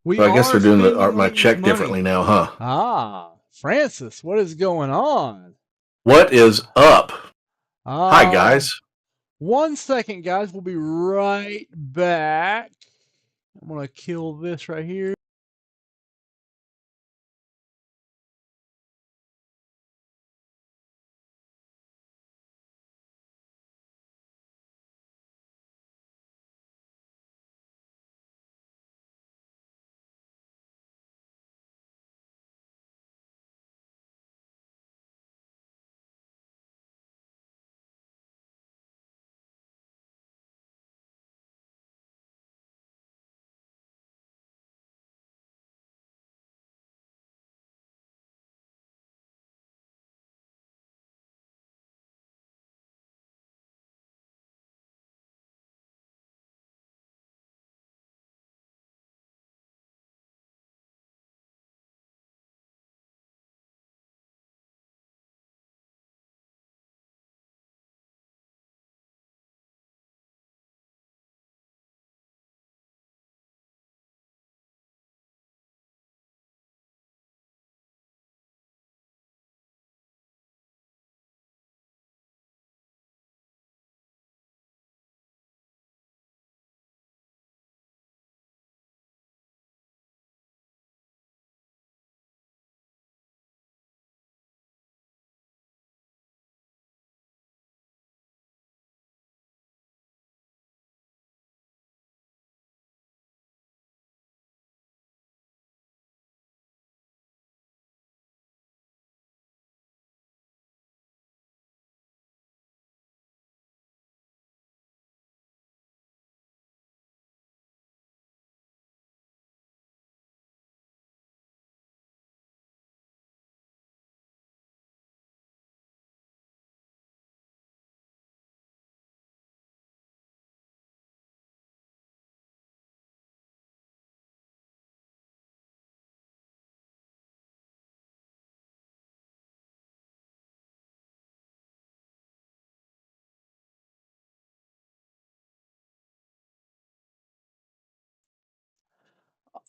We Well, I guess are they're doing spending my ladies' check money. differently now, huh? Ah, Francis, what is going on? What is up? Hi, Uh, guys. 1 second, guys. We'll be right back. I'm gonna kill this right here.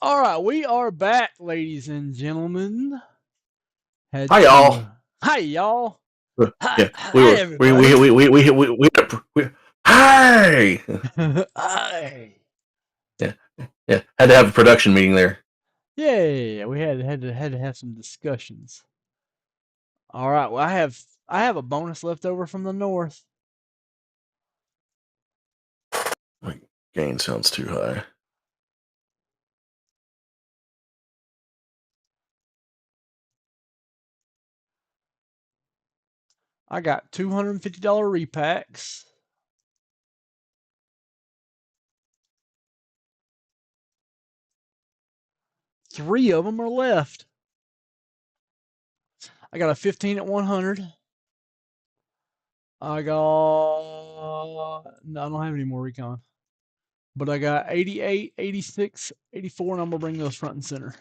All right, we are back, ladies and gentlemen. Had Hi, y'all. to. Hi, y'all. Hi, Yeah, hi, we hi. hi. Yeah, yeah. Had to have a production meeting there. Yeah, we had to have some discussions. All right. Well, I have a bonus left over from the north. My gain sounds too high. I got $250 repacks. Three of them are left. I got a 15 at 100. I got no, I don't have any more recon. But I got 88, 86, 84, and I'm gonna bring those front and center.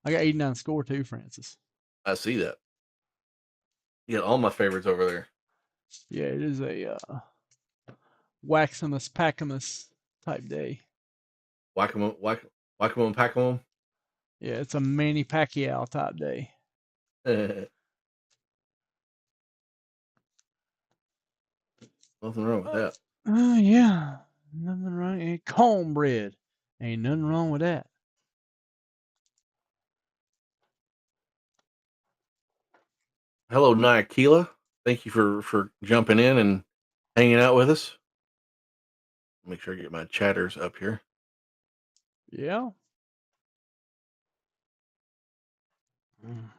I got 89 score too, Francis. I see that. You got all my favorites over there. Yeah, it is a Waximus Packimus type day. Whack 'em, whack 'em, pack 'em. Yeah, it's a Manny Pacquiao type day. Nothing wrong with that. Yeah, nothing wrong. Ain't cornbread. Ain't nothing wrong with that. Hello, Nyakila. Thank you for jumping in and hanging out with us. Make sure I get my chatters up here. Yeah. Mm.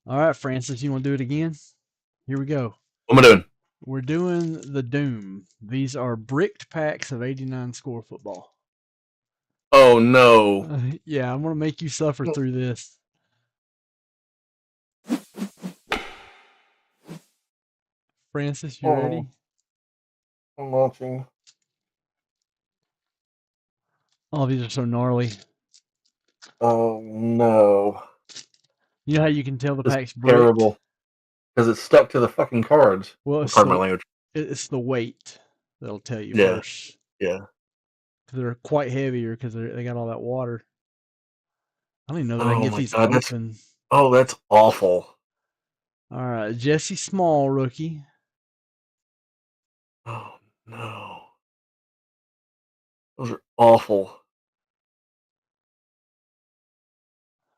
All right, Francis, you want to do it again? Here we go. What am I doing? We're doing the Doom. These are bricked packs of 89 score football. Oh no. Yeah, I'm going to make you suffer through this. Francis, you Oh, ready? I'm launching. Oh, these are so gnarly. Oh no. You know how you can tell the This is pack's bricked? terrible. Because it's stuck to the fucking cards. Well, Pardon my language. it's the weight that'll tell you Yeah, first. yeah. because they're quite heavier because they got all that water. I don't even know that I can Oh get my these god, open. that's awful. All right, Jesse Small rookie. Oh no. Those are awful.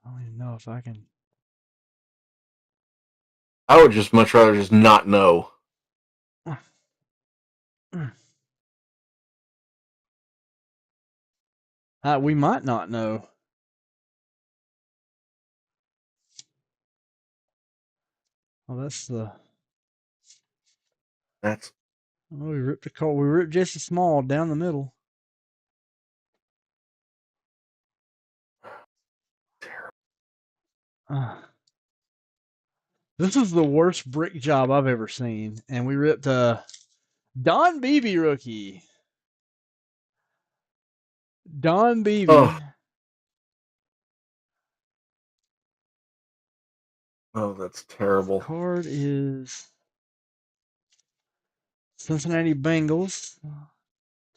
I don't even know if I can. I would just much rather just not know. We might not know. Oh, that's the. That's Oh, we ripped a card. We ripped Jesse Small down the middle. terrible. This is the worst brick job I've ever seen, and we ripped a Don Beebe rookie. Don Beebe. Oh, that's terrible. This card is Cincinnati Bengals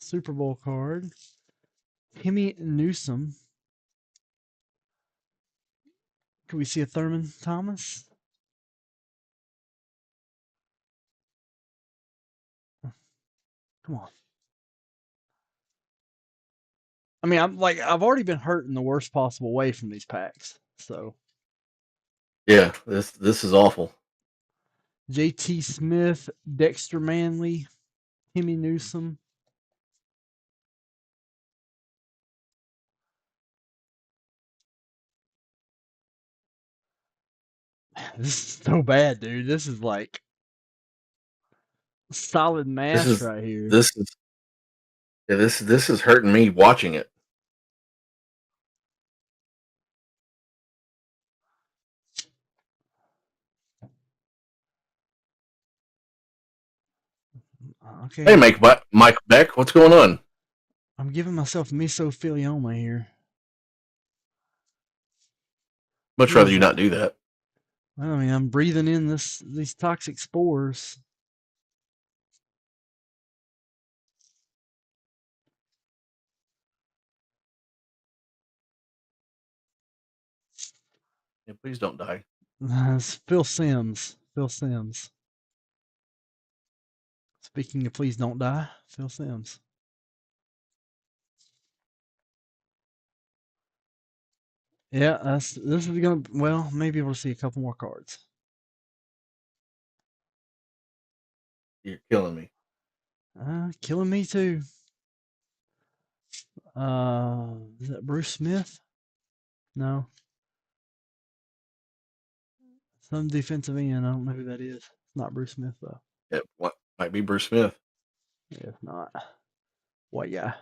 Super Bowl card. Timmy Newsome. Can we see a Thurman Thomas? Come on. I mean, I've already been hurt in the worst possible way from these packs. So Yeah, this is awful. JT Smith, Dexter Manley, Timmy Newsome. This is so bad, dude. This is like solid mash right here. This is hurting me watching it. Okay. Hey, Mike Beck, what's going on? I'm giving myself mesothelioma here. Much rather you not do that. Well, I mean, I'm breathing in these toxic spores. Yeah, please don't die. It's Phil Simms. Phil Simms. Speaking of please don't die, Phil Simms. Yeah, this is gonna. Well, maybe we'll see a couple more cards. You're killing me. Killing me too. Is that Bruce Smith? No. Some defensive end. I don't know who that is. It's not Bruce Smith though. It might be Bruce Smith. Yeah, it's not. White guy.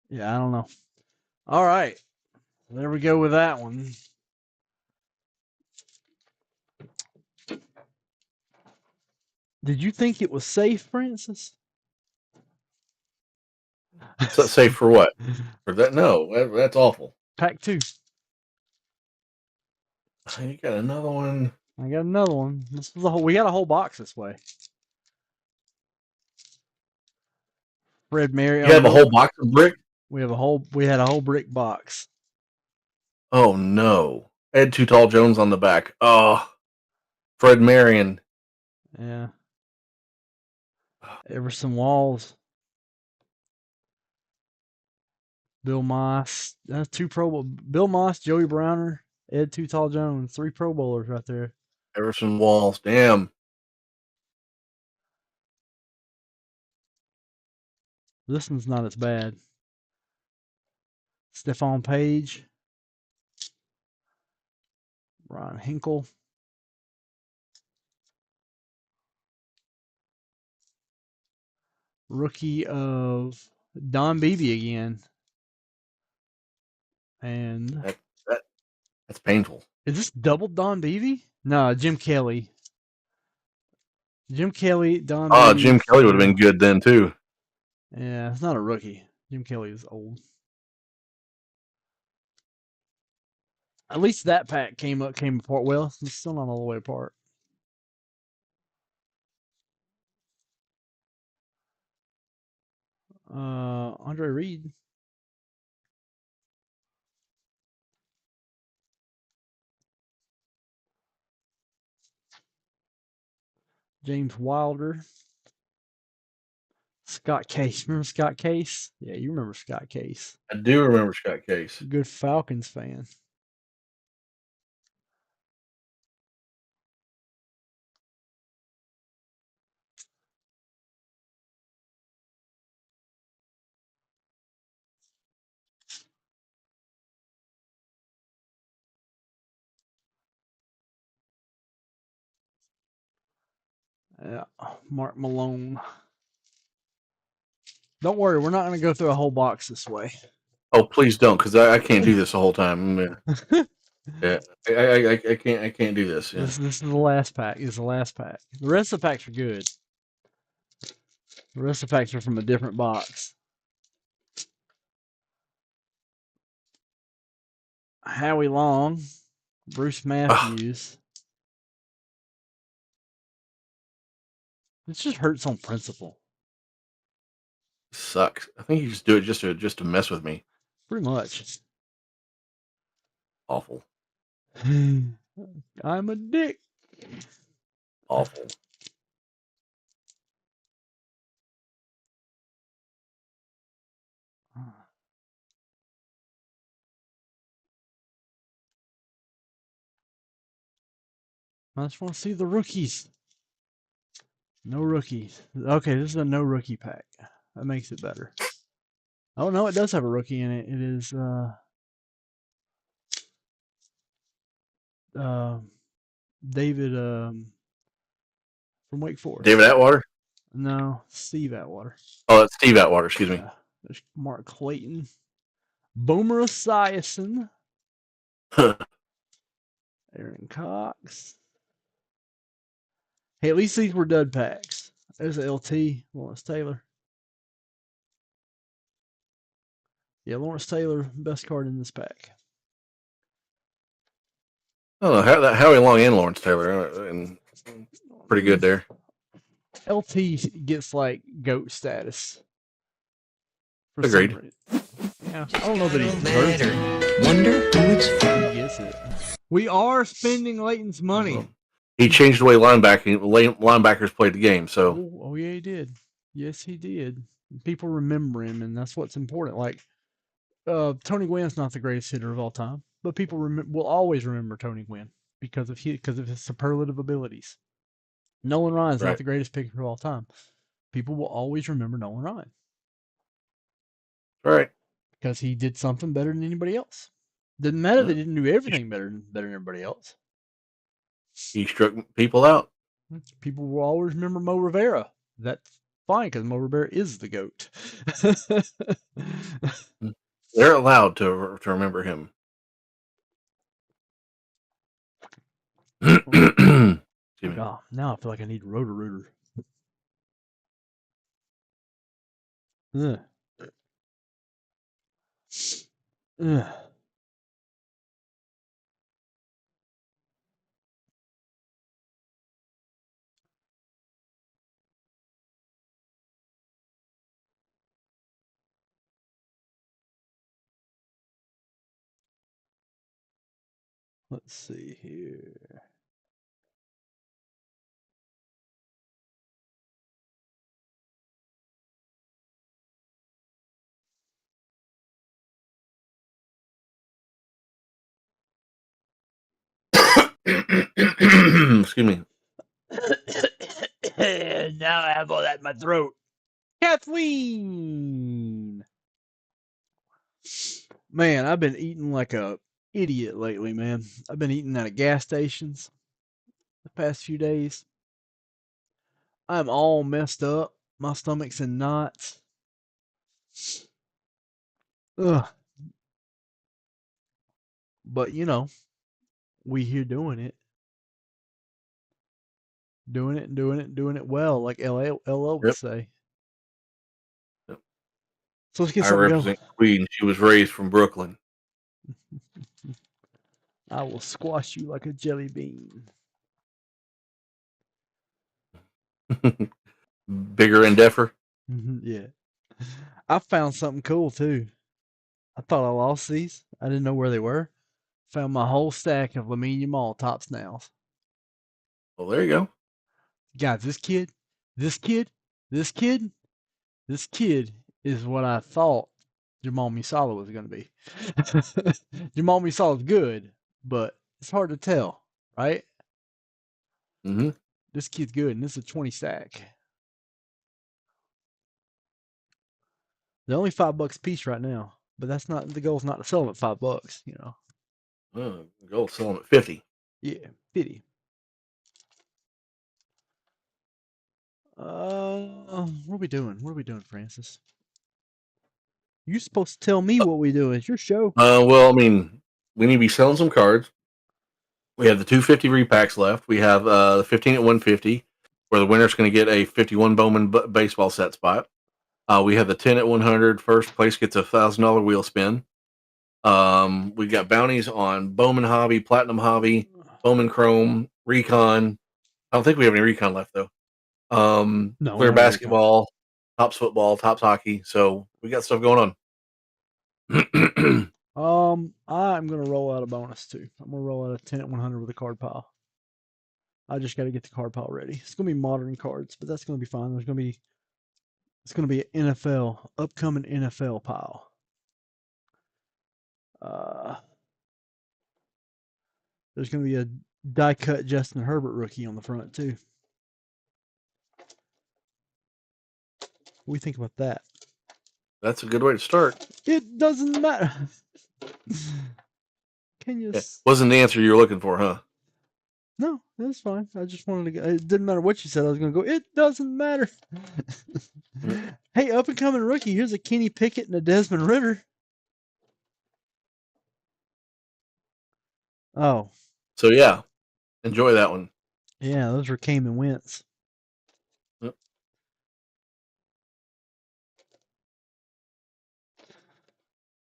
Yeah, I don't know. All right. There we go with that one. Did you think it was safe, Francis? So safe for what? For that? No, that's awful. Pack 2. You got another one. I got another one. This was we got a whole box this way. Fred Mary. You have a whole box of brick? We had a whole brick box. Oh no. Ed Too Tall Jones on the back. Oh, Fred Marion. Yeah. Everson Walls. Bill Moss. That's 2 Pro. Bill Moss, Joey Browner, Ed Too Tall Jones. 3 Pro Bowlers right there. Everson Walls. Damn. This one's not as bad. Stephon Page. Ron Hinkle. Rookie of Don Beebe again. And that's painful. Is this double Don Beebe? No, Jim Kelly. Jim Kelly, Don Beebe. Oh, Jim Kelly would have been good then too. Yeah, it's not a rookie. Jim Kelly is old. At least that pack came apart. Well, it's still not all the way apart. Andre Reed. James Wilder. Scott Case. Remember Scott Case? Yeah, you remember Scott Case. I do remember Scott Case. Good Falcons fan. Yeah, Mark Malone. Don't worry, we're not going to go through a whole box this way. Oh, please don't, because I can't do this the whole time. Yeah, I can't do this. Yeah. This is the last pack. This is the last pack. The rest of the packs are good. The rest of the packs are from a different box. Howie Long, Bruce Matthews. This just hurts on principle. Sucks. I think you just do it just to mess with me. Pretty much. Awful. I'm a dick. Awful. I just want to see the rookies. No rookies. Okay, this is a no rookie pack. That makes it better. Oh no, it does have a rookie in it. It is David from Wake Forest. David Atwater? No, Steve Atwater. Oh, that's Steve Atwater. Excuse me. There's Mark Clayton, Boomer Esiason, Aaron Cox. Hey, at least these were dud packs. There's a LT, Lawrence Taylor. Yeah, Lawrence Taylor, best card in this pack. Oh, Howie Long and Lawrence Taylor, and pretty good there. LT gets like GOAT status. Agreed. Yeah, I don't know that he deserves it. Wonder who it's for. He gets it. We are spending Leighton's money. He changed the way linebackers played the game. So, oh yeah, he did. Yes, he did. People remember him, and that's what's important. Like, Tony Gwynn's not the greatest hitter of all time, but people will always remember Tony Gwynn because of his superlative abilities. Nolan Ryan's not the greatest pitcher of all time. People will always remember Nolan Ryan. Right. Because he did something better than anybody else. Didn't matter that he didn't do everything better than everybody else. He struck people out. People will always remember Mo Rivera. That's fine because Mo Rivera is the GOAT. They're allowed to remember him. Oh, now I feel like I need Roto-Rooter. Ugh. Ugh. Let's see here. Excuse me. Now I have all that in my throat. Kathleen! Man, I've been eating like a idiot lately, man. I've been eating at gas stations the past few days. I'm all messed up. My stomach's in knots. Ugh. But, you know, we here doing it. Doing it well, like LL would say. Yep. So let's get I something represent Queen. She was raised from Brooklyn. I will squash you like a jelly bean. Bigger and deafer. Yeah. I found something cool too. I thought I lost these. I didn't know where they were. Found my whole stack of Lamine Mall top snails. Well, there you go. Guys, this kid, this kid, this kid, this kid is what I thought Jamal Musala was going to be. Jamal Musala is good, but it's hard to tell, right? Mm-hmm. This kid's good, and this is a 20 stack. They're only $5 a piece right now, but that's not the goal's not to sell them at $5, you know. Gold selling at 50. Yeah, 50. What are we doing? What are we doing, Francis? You're supposed to tell me what we do. It's your show. Well, I mean, we need to be selling some cards. We have the 250 repacks left. We have the 15 at 150, where the winner's going to get a 51 Bowman baseball set spot. We have the 10 at 100. First place gets a $1,000 wheel spin. We got bounties on Bowman Hobby, Platinum Hobby, Bowman Chrome, Recon. I don't think we have any Recon left though. No, Clear basketball, Tops football, Tops hockey. So we got stuff going on. I'm gonna roll out a bonus too. I'm gonna roll out a 10 at 100 with a card pile. I just got to get the card pile ready. It's gonna be modern cards, but that's gonna be fine. It's gonna be an NFL upcoming NFL pile. There's gonna be a die cut Justin Herbert rookie on the front too. What do you think about that? That's a good way to start. It doesn't matter. Can you? Wasn't the answer you were looking for, huh? No, that's fine. I just wanted to go. It didn't matter what you said. I was going to go, it doesn't matter. Hey, up and coming rookie. Here's a Kenny Pickett and a Desmond Ritter. Oh. So, yeah. Enjoy that one. Yeah, those were Cayman Wentz. Yep.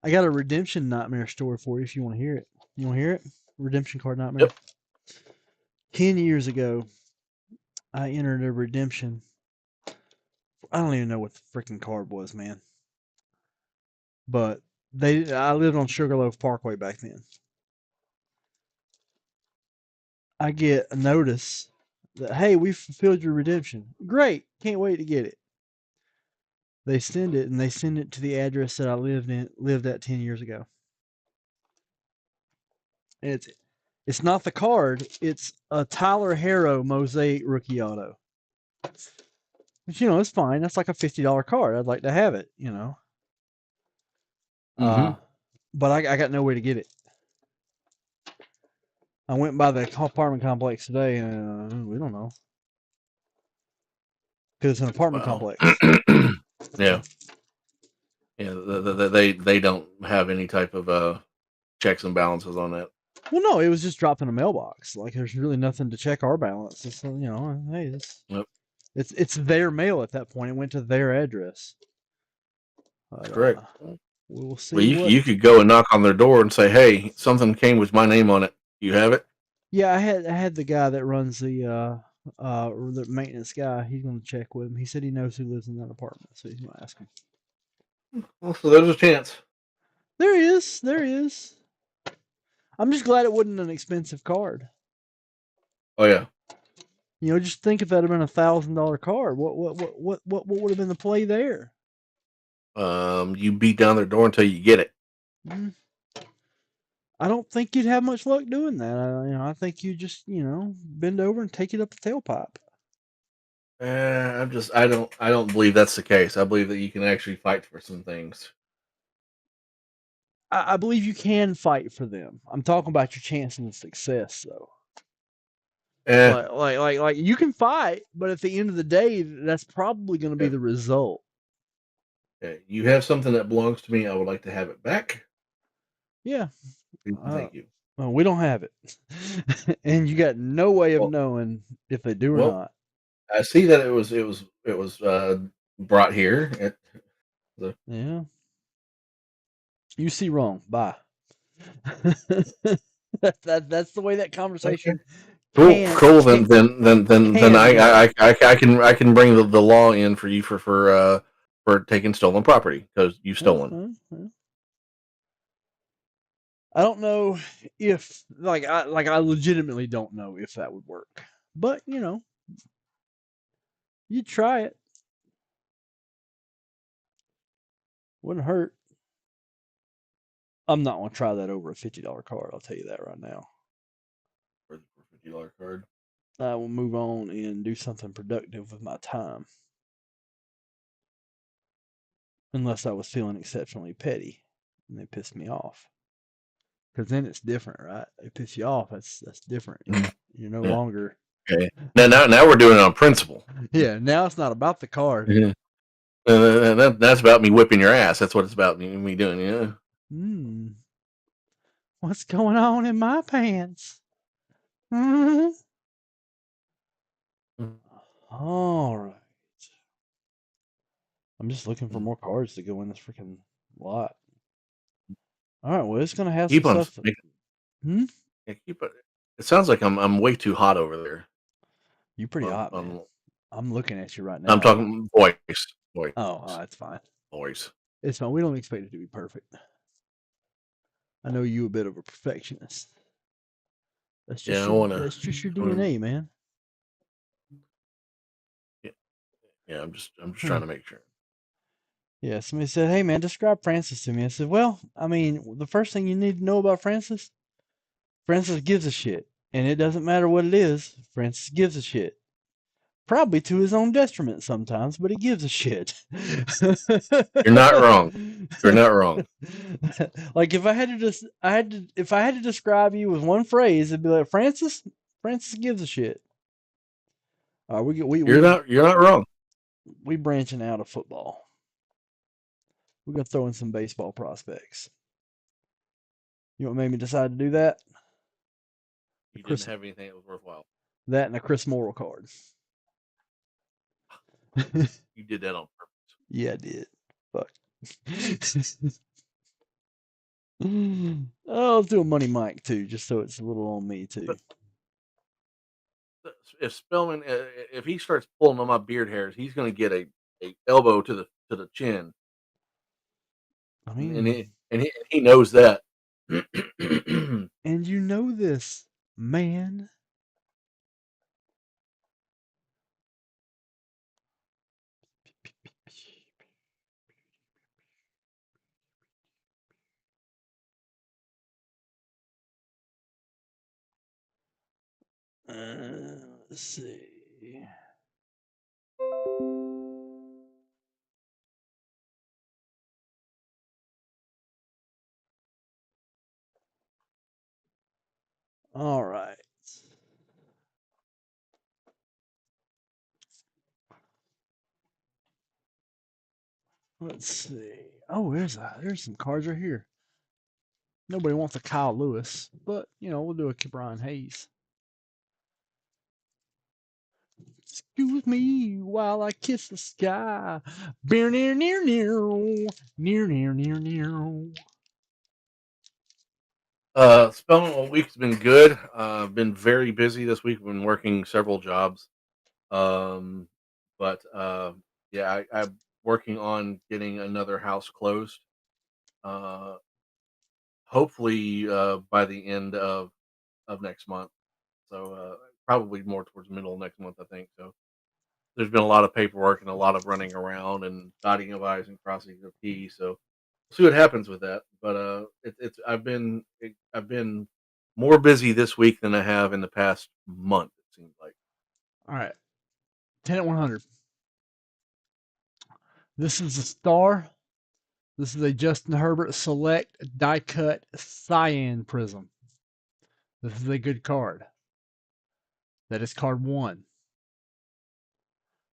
I got a redemption nightmare story for you if you want to hear it. You want to hear it? Redemption card nightmare? Yep. 10 years ago, I entered a redemption. I don't even know what the freaking card was, man. But I lived on Sugarloaf Parkway back then. I get a notice that, hey, we fulfilled your redemption. Great. Can't wait to get it. They send it, and they send it to the address that I lived at 10 years ago. And it's not the card. It's a Tyler Harrow Mosaic Rookie Auto. But, you know, it's fine. That's like a $50 card. I'd like to have it, you know. Mm-hmm. But I got no way to get it. I went by the apartment complex today, and we don't know. Because it's an apartment complex. Yeah. Yeah, they don't have any type of checks and balances on that. Well, no, it was just dropped in a mailbox. Like, there's really nothing to check our balance. It's, you know, hey, it's their mail at that point. It went to their address. That's correct. We'll see. Well, you could go and knock on their door and say, "Hey, something came with my name on it. You have it?" Yeah, I had the guy that runs the maintenance guy. He's going to check with him. He said he knows who lives in that apartment, so he's going to ask him. Well, so there's a chance. There is. I'm just glad it wasn't an expensive card. Oh yeah. You know, just think if that had been $1,000 card, what would have been the play there? You beat down their door until you get it. I don't think you'd have much luck doing that. I think you just, bend over and take it up the tailpipe. I don't believe that's the case. I believe that you can actually fight for some things. I believe you can fight for them. I'm talking about your chances of success, though. Like you can fight, but at the end of the day, that's probably going to be the result. You have something that belongs to me. I would like to have it back. Yeah. Thank you. Well, we don't have it, and you got no way of knowing if they do or not. I see that it was brought here. Yeah. You see wrong. Bye. That's the way that conversation. Okay. Cool. Then I can bring the law in for you for for taking stolen property because you've stolen. I don't know if I legitimately don't know if that would work. But, you try it. Wouldn't hurt. I'm not going to try that over a $50 card. I'll tell you that right now. For the $50 card. I will move on and do something productive with my time. Unless I was feeling exceptionally petty and they pissed me off. Because then it's different, right? They piss you off. That's different. You're no longer. Okay. Now we're doing it on principle. Yeah. Now it's not about the card. Yeah. That's about me whipping your ass. That's what it's about me doing. Yeah. What's going on in my pants? Mm-hmm. All right. I'm just looking for more cards to go in this freaking lot. All right. Well, it's gonna have keep some on stuff. Yeah, keep it. It sounds like I'm way too hot over there. You pretty hot, man. I'm looking at you right now. I'm talking voice. Oh, that's fine. Voice. It's fine. We don't expect it to be perfect. I know you a bit of a perfectionist. That's just that's just your DNA, man. Yeah, I'm just trying to make sure. Yeah, somebody said, "Hey, man, describe Francis to me." I said, "Well, I mean, the first thing you need to know about Francis gives a shit, and it doesn't matter what it is. Francis gives a shit. Probably to his own detriment sometimes, but he gives a shit." You're not wrong. You're not wrong. Like if I had to describe you with one phrase, it'd be like Francis gives a shit. You're not wrong. We branching out of football. We're gonna throw in some baseball prospects. You know what made me decide to do that? You didn't have anything that was worthwhile. That and a Chris Morrill card. You did that on purpose. Yeah, I did. Fuck. I'll do a Money Mike too, just so it's a little on me too. If Spellman, if he starts pulling on my beard hairs, he's going to get a elbow to the chin. I mean, and he knows that. And you know this, man. Let's see. All right. Let's see. Oh, there's some cards right here. Nobody wants a Kyle Lewis, but we'll do a Ke'Bryan Hayes. Excuse me while I kiss the sky. Near, near, near, near, near, near, near, near. Spellman week's been good. Been very busy this week. Been working several jobs. But yeah, I'm working on getting another house closed. Hopefully by the end of next month. So probably more towards the middle of next month, I think. So there's been a lot of paperwork and a lot of running around and dotting of I's and crossing of T's. So we'll see what happens with that. But I've been more busy this week than I have in the past month. It seems like. All right, 10 at 100. This is a star. This is a Justin Herbert Select die cut cyan prism. This is a good card. That is card 1.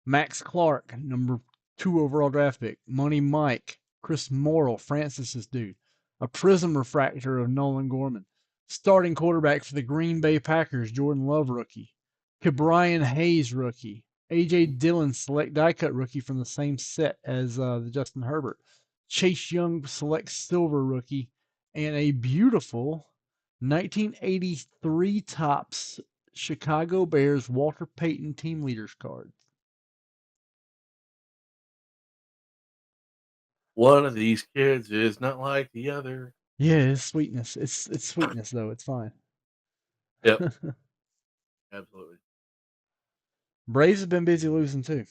Max Clark, number 2 overall draft pick. Money Mike, Chris Morrill, Francis's dude. A prism refractor of Nolan Gorman. Starting quarterback for the Green Bay Packers, Jordan Love rookie. Ke'Bryan Hayes rookie. A.J. Dillon select die cut rookie from the same set as the Justin Herbert. Chase Young select silver rookie. And a beautiful 1983 Topps Chicago Bears Walter Payton team leaders card. One of these kids is not like the other. Yeah, it's sweetness. It's sweetness though. It's fine. Yep, absolutely. Braves have been busy losing too.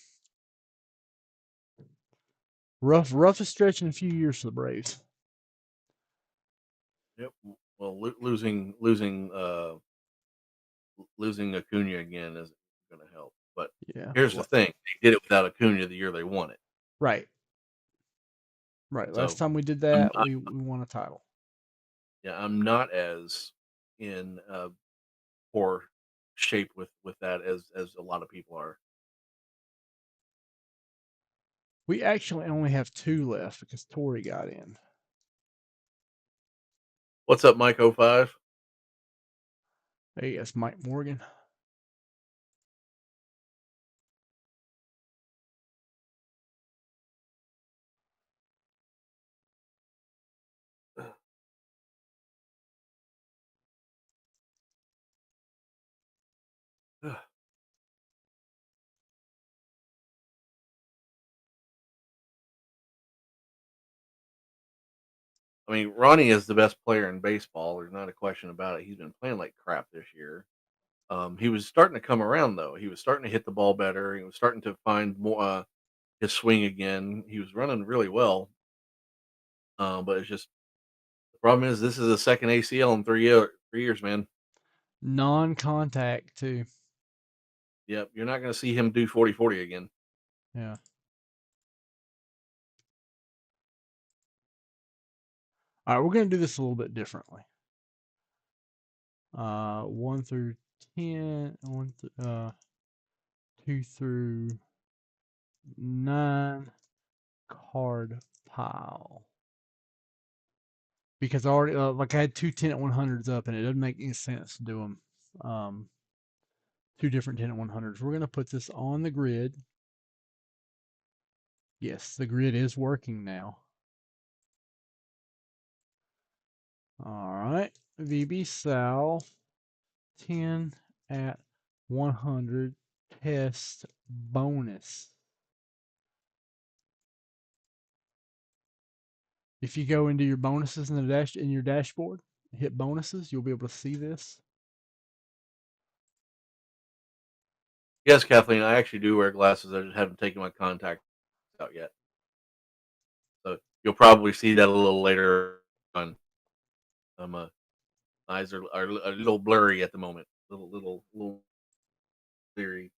Roughest stretch in a few years for the Braves. Yep. Well, losing Acuna again isn't going to help. But Yeah. here's the thing: they did it without Acuna the year they won it. Right. Right. Last So time we did I'm, that, I, we won a title. yeah, I'm not as in poor shape with that as a lot of people are. We actually only have two left because Tori got in. What's up, Mike 05? Hey, that's Mike Morgan. I mean, Ronnie is the best player in baseball. There's not a question about it. He's been playing like crap this year. He was starting to come around though. He was starting to hit the ball better. He was starting to find more his swing again. He was running really well. But it's just the problem is this is a second ACL in 3 years, man. Non-contact too. Yep, you're not going to see him do 40-40 again. Yeah. All right, we're gonna do this a little bit differently. 1 through 10, 2 through 9 card pile. Because I already like I had two 10 at 100s up, and it doesn't make any sense to do them two different 10 at 100s. We're gonna put this on the grid. Yes, the grid is working now. All right, VB Sal 10 at 100 test bonus. If you go into your bonuses in your dashboard, hit bonuses, you'll be able to see this. Yes, Kathleen, I actually do wear glasses. I just haven't taken my contacts out yet. So you'll probably see that a little later on. My eyes are a little blurry at the moment. Little blurry.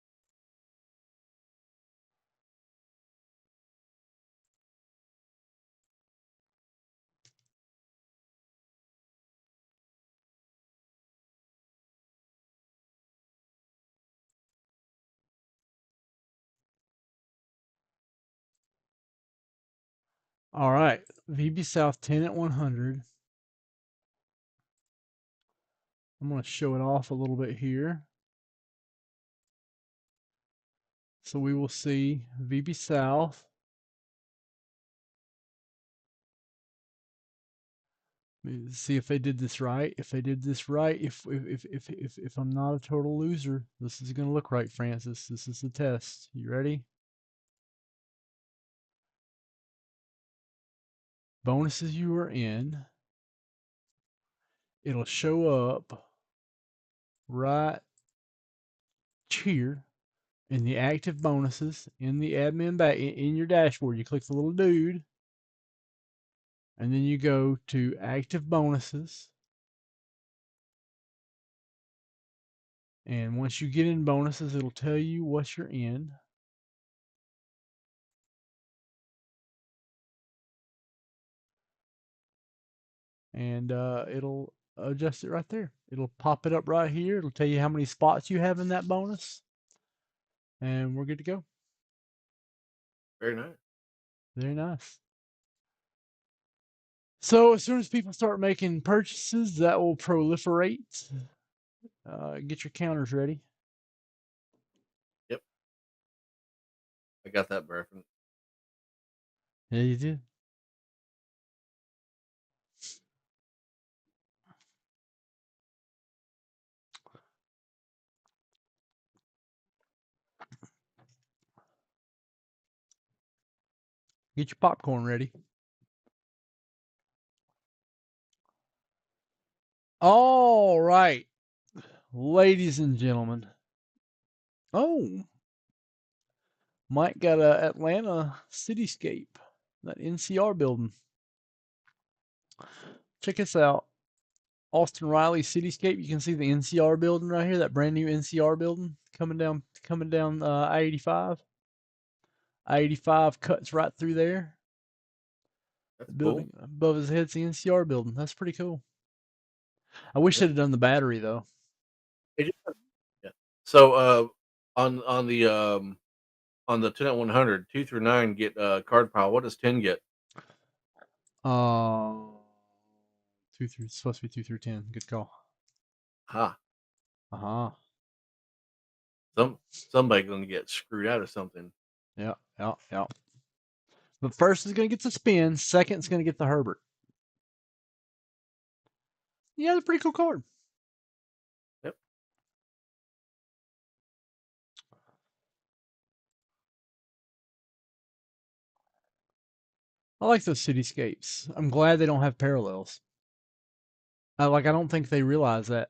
All right, VB South 10 at 100. I'm going to show it off a little bit here. So we will see VB South. See if they did this right. If they did this right, if I'm not a total loser, this is going to look right, Francis. This is the test. You ready? Bonuses you are in. It'll show up right here in the active bonuses in the admin back in your dashboard. You click the little dude, and then you go to active bonuses. And once you get in bonuses, it'll tell you what you're in. And it'll adjust it right there. It'll pop it up right here. It'll tell you how many spots you have in that bonus. And we're good to go. Very nice. Very nice. So as soon as people start making purchases, that will proliferate. Get your counters ready. Yep, I got that reference. Yeah, you did. Get your popcorn ready. All right, ladies and gentlemen. Oh, Mike got a Atlanta cityscape, that NCR building. Check this out. Austin Riley cityscape. You can see the NCR building right here, that brand new NCR building coming down I-85. I-85 cuts right through there. That's The cool. building above his head's the NCR building. That's pretty cool. I wish Yeah. they'd have done the battery though. It just- yeah. So on the 10 at 100, 2 through 9 get card pile. What does 10 get? Uh, two through supposed to be 2 through 10. Good call. Ha. Uh huh. Somebody gonna get screwed out of something. Yeah, yeah, yeah. But first is gonna get the spin. Second is gonna get the Herbert. Yeah, that's a pretty cool card. Yep. I like those cityscapes. I'm glad they don't have parallels. I don't think they realize that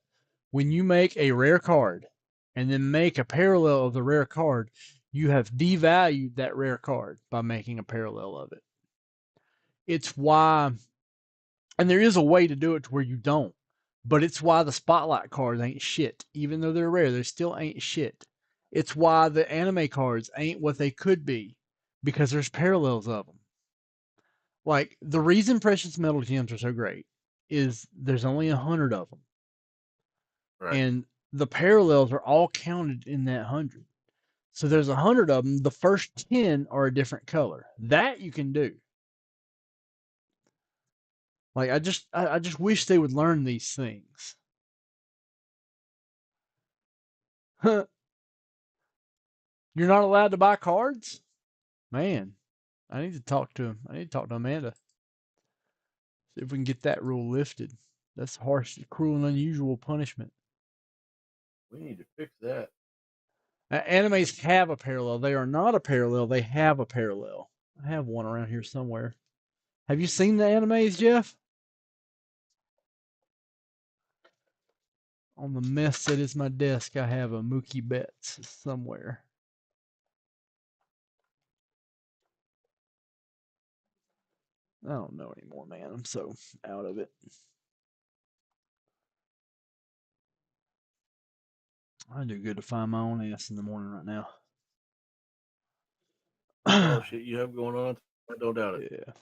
when you make a rare card and then make a parallel of the rare card, you have devalued that rare card by making a parallel of it. It's why, and there is a way to do it to where you don't, but it's why the spotlight cards ain't shit. Even though they're rare, they still ain't shit. It's why the anime cards ain't what they could be because there's parallels of them. Like the reason precious metal gems are so great is there's only 100 of them, Right. and the parallels are all counted in that 100. So there's 100 of them. The first 10 are a different color. That you can do. Like I just wish they would learn these things. You're not allowed to buy cards? Man, I need to talk to him. I need to talk to Amanda. See if we can get that rule lifted. That's harsh, cruel, and unusual punishment. We need to fix that. Animes have a parallel. They are not a parallel. They have a parallel. I have one around here somewhere. Have you seen the animes, Jeff? On the mess that is my desk, I have a Mookie Betts somewhere. I don't know anymore, man. I'm so out of it. I do good to find my own ass in the morning right now. Oh shit, you have going on? I don't doubt it. Yeah.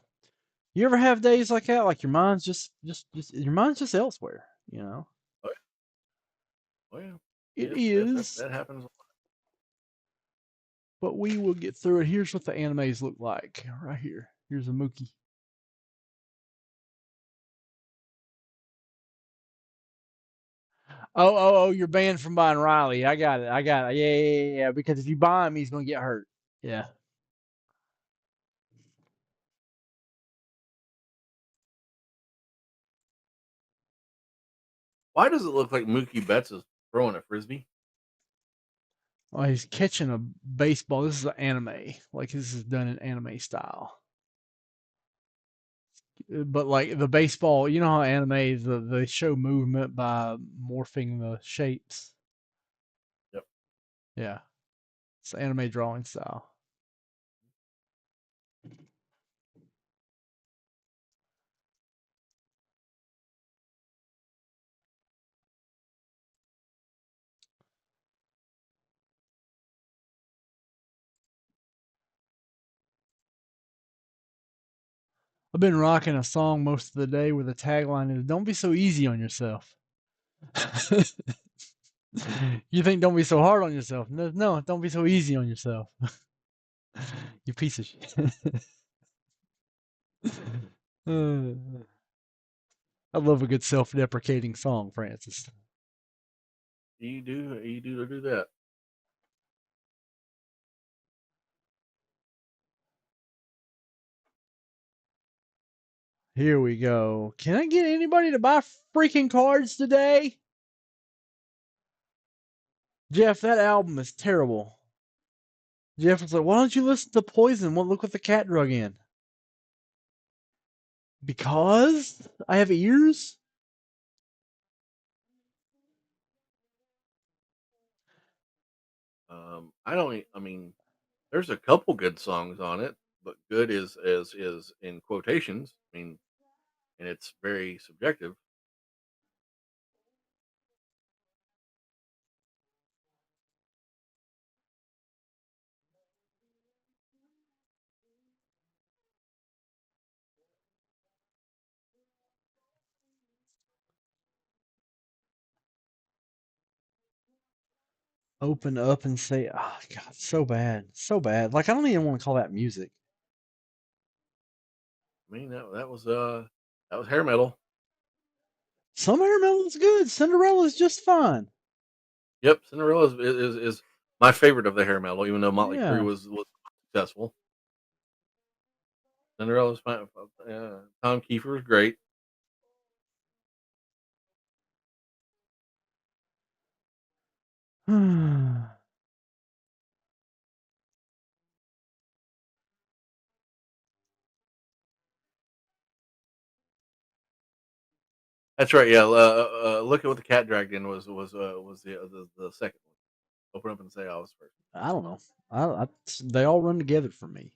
You ever have days like that? Like your mind's just your mind's just elsewhere, you know? Oh, yeah. Oh, yeah. It That, is, that happens. but we will get through it. Here's what the animes look like right here. Here's a Mookie. Oh, you're banned from buying Riley. I got it. Yeah. Because if you buy him, he's gonna get hurt. Yeah. Why does it look like Mookie Betts is throwing a frisbee? Well, he's catching a baseball. This is an anime. Like this is done in anime style. But like the baseball, you know how anime they show movement by morphing the shapes. Yep. Yeah, it's anime drawing style. I've been rocking a song most of the day where the tagline is "Don't be so easy on yourself." You think don't be so hard on yourself? No, don't be so easy on yourself. You piece of shit. I love a good self-deprecating song, Francis. You do that. Here we go. Can I get anybody to buy freaking cards today? Jeff, that album is terrible. Jeff was like, why don't you listen to Poison? Well, look what the cat drug in. Because I have ears? I don't. I mean, there's a couple good songs on it, but good is in quotations. I mean, and it's very subjective. Open up and say, "Oh God, so bad, so bad." Like I don't even want to call that music. I mean, that was hair metal. Some hair metal is good. Cinderella's just fine. Yep, Cinderella is my favorite of the hair metal, even though Motley Crue Yeah. was successful. Cinderella's fine. Tom Kiefer was great. That's right. Yeah, look at what the cat dragged in was the second one. Open up and say I was first. I don't know. They all run together for me.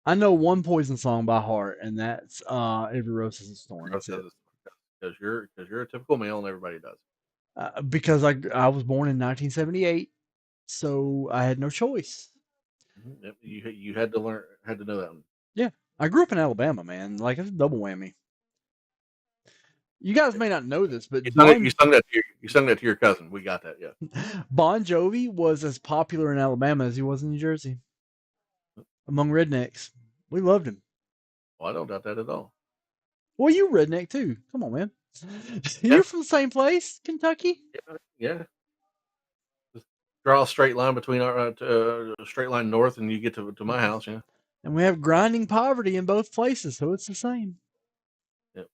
I know one Poison song by heart, and that's "Every Rose Has Its Thorn." That's it. Because you're a typical male and everybody does. Because I was born in 1978, so I had no choice. Yep, you had to know that one. Yeah, I grew up in Alabama, man. Like it's a double whammy. You guys may not know this, but You sung that to your cousin. We got that. Yeah. Bon Jovi was as popular in Alabama as he was in New Jersey among rednecks. We loved him. Well, I don't doubt that at all. Well, you redneck too. Come on, man. Yeah. You're from the same place, Kentucky. Yeah. Just draw a straight line between our straight line north, and you get to my house. Yeah. And we have grinding poverty in both places, so it's the same. Yep.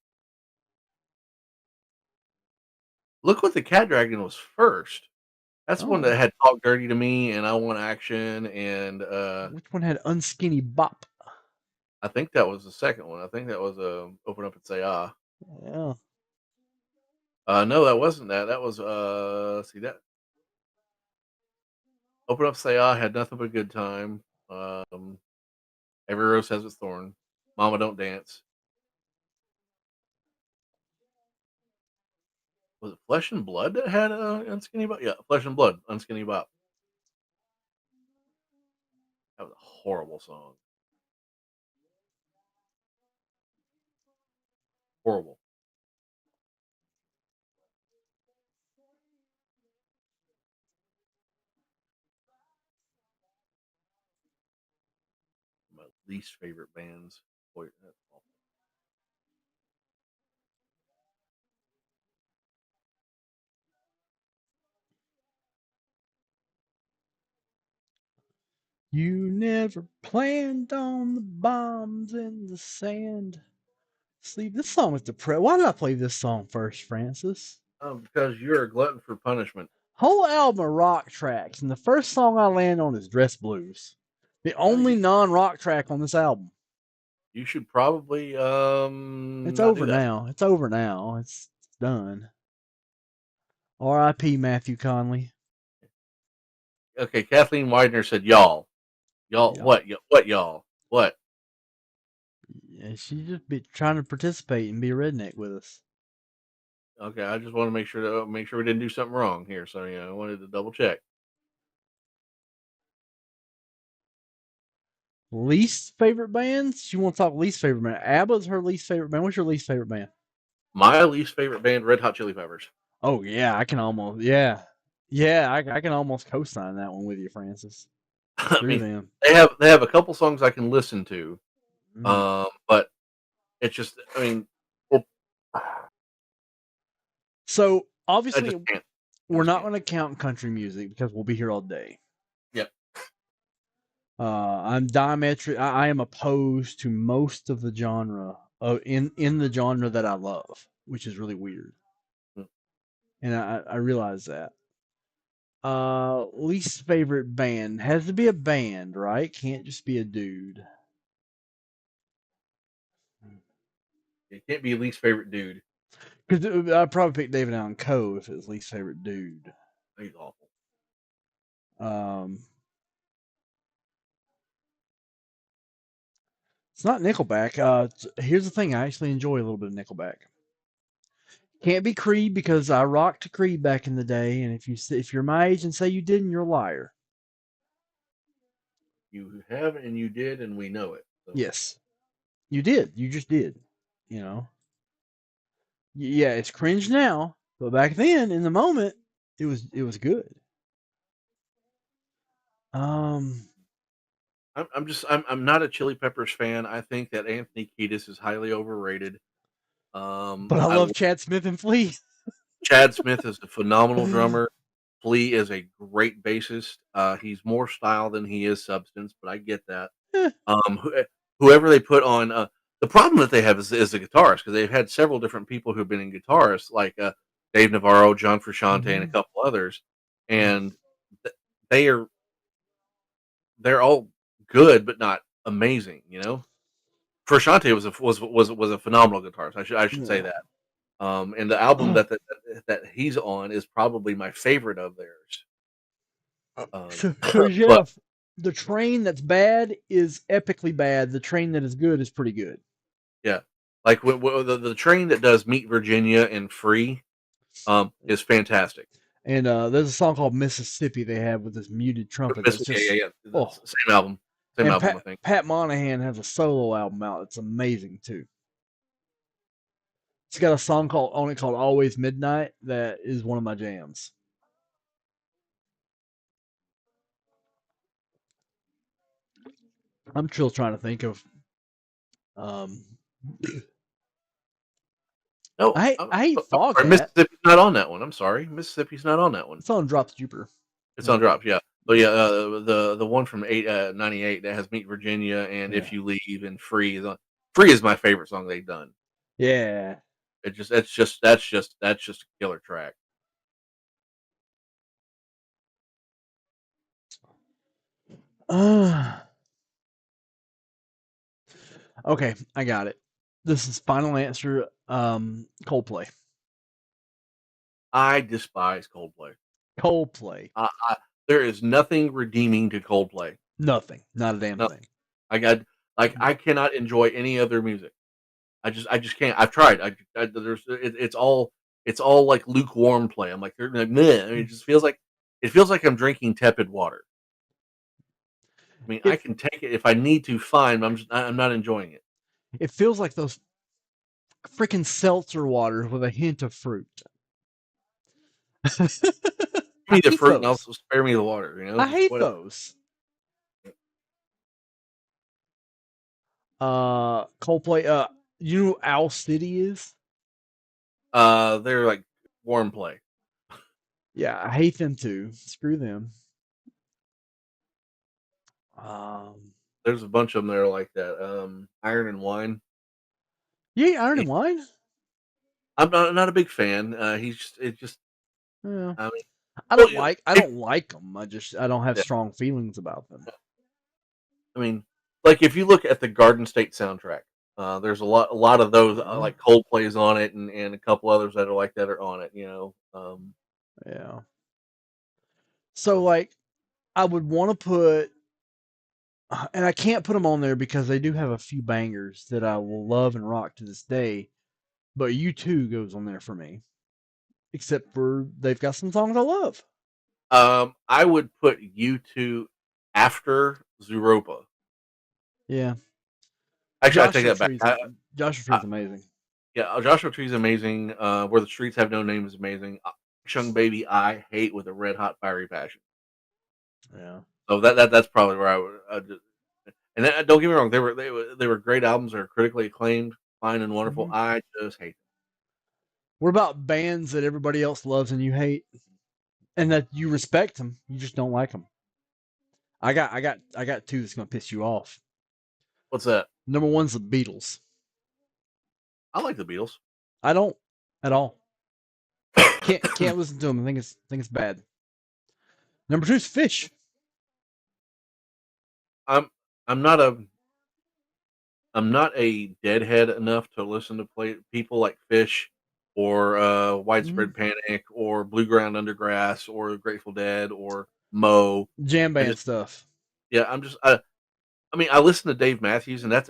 Look what the Cat Dragon was first. That's one that had "Talk Dirty to Me" and "I Want Action," and which one had "Unskinny Bop"? I think that was the second one. I think that was "Open Up and Say Ah." Yeah. No, that wasn't that. That was see that "Open Up, Say Ah" had "Nothing But a Good Time." "Every Rose Has Its Thorn." "Mama Don't Dance." Was it Flesh and Blood that had "Unskinny Bop"? Yeah, Flesh and Blood, "Unskinny Bop." That was a horrible song. Horrible. My least favorite bands. Boy, that's awful. You never planned on the bombs in the sand. Sleep. This song was depressed. Why did I play this song first, Francis? Because you're a glutton for punishment. Whole album of rock tracks, and the first song I land on is "Dress Blues," the only non-rock track on this album. You should probably It's not do over that. now. It's over now. It's done. R.I.P. Matthew Conley. Okay, Kathleen Widener said, "Y'all, Yeah. what, what, y'all, what?" Yeah, she just be trying to participate and be a redneck with us. Okay, I just want to make sure we didn't do something wrong here. So I wanted to double check. Least favorite bands? She wants to talk least favorite band. ABBA's her least favorite band. What's your least favorite band? My least favorite band, Red Hot Chili Peppers. Oh yeah, I can almost I can almost co-sign that one with you, Francis. I Screw mean, them. they have a couple songs I can listen to, Mm. but it's just, I mean, well, So I obviously just can't. we're not going to count country music because we'll be here all day. Yep. I am opposed to most of the genre in the genre that I love, which is really weird, Mm. and I realize that. Least favorite band has to be a band, right? Can't just be a dude. It can't be least favorite dude. Because I'd probably pick David Allan Coe if it was least favorite dude. He's awful. Um, it's not Nickelback. Here's the thing: I actually enjoy a little bit of Nickelback. Can't be Creed because I rocked to Creed back in the day, and if you're my age and say you didn't, you're a liar. You have and you did, and we know it. So. Yes, you did. You just did. You know. Yeah, it's cringe now, but back then, in the moment, it was good. Um, I'm not a Chili Peppers fan. I think that Anthony Kiedis is highly overrated. but I I love Chad Smith and Flea. Chad Smith is a phenomenal drummer. Flea is a great bassist. He's more style than he is substance, but I get that. Eh, Whoever they put on, the problem that they have is the guitarist because they've had several different people who've been in guitarists, like Dave Navarro, John Frusciante, and a mhm. couple others, and th- they are they're all good, but not amazing. You know, Frusciante was a phenomenal guitarist. I should say Yeah. that. And the album that he's on is probably my favorite of theirs. So But Jeff, the train that's bad is epically bad. The train that is good is pretty good. yeah, like the train that does Meet Virginia and Free is fantastic. And there's a song called Mississippi they have with this muted trumpet that's Yeah, yeah, just yeah. oh. Same album, same And album. I Pat think. Pat Monahan has a solo album out. It's amazing too. It's got a song called Always Midnight that is one of my jams. I'm still trying to think of um No, I hate I'm sorry. Foghat. Mississippi's not on that one. I'm sorry, Mississippi's not on that one. It's on Drop the Jupiter. It's Yeah. on Drops, yeah. But yeah, the one from 98 that has Meet Virginia and Yeah. If You Leave and Free is on. Free is my favorite song they've done. Yeah. That's just a killer track. Okay, I got it. This is final answer. Coldplay. I despise Coldplay. Coldplay. There is nothing redeeming to Coldplay. Nothing. Not a damn Nothing. thing. I cannot enjoy any other music. I just can't. I've tried. It's all like lukewarm play. I'm like, they're like, meh. I mean, it feels like I'm drinking tepid water. I mean, I It can take it if I need to. Fine, but I'm not enjoying it. it feels like those freaking seltzer waters with a hint of fruit. Give me I the hate fruit and those. also spare me the water. I Just hate whatever. those. Coldplay. You know who Owl City is? They're like warm play. Yeah, I hate them too. Screw them. Um, There's a bunch of them that are like that. Iron and Wine. yeah, Iron and If Wine. I'm not a big fan. He's just it just. Yeah, I mean, I well, don't like. I if don't like them. I don't have yeah, strong feelings about them. I mean, like if you look at the Garden State soundtrack, there's a lot of those Mhm. like Coldplay's on it, and a couple others that are like that are on it. Yeah. So like, I would want to put, and I can't put them on there because they do have a few bangers that I will love and rock to this day. But U2 goes on there for me, except for they've got some songs I love. I would put U2 after Zooropa. Yeah, Actually, I take Joshua that back. Tree's Joshua I Tree's amazing. Yeah, Joshua Tree is amazing. Where the Streets Have No Name is amazing. Chung Baby, I hate with a red hot fiery passion. Yeah. So that's probably where I would. And don't get me wrong, they were great albums. They're critically acclaimed, fine and wonderful. Mhm. I just hate What about bands that everybody else loves and you hate, and that you respect them, you just don't like them? I got two that's gonna piss you off. what's that? Number one's the Beatles. I like the Beatles. I don't at all. Can't listen to them. I think it's bad. Number two is Fish. I'm I'm not a I'm not a deadhead enough to listen to play people like Fish or Mhm. Widespread Panic or Blue Ground Undergrass or Grateful Dead or Mo. Jam I band just stuff. yeah, I mean, I listen to Dave Matthews, and that's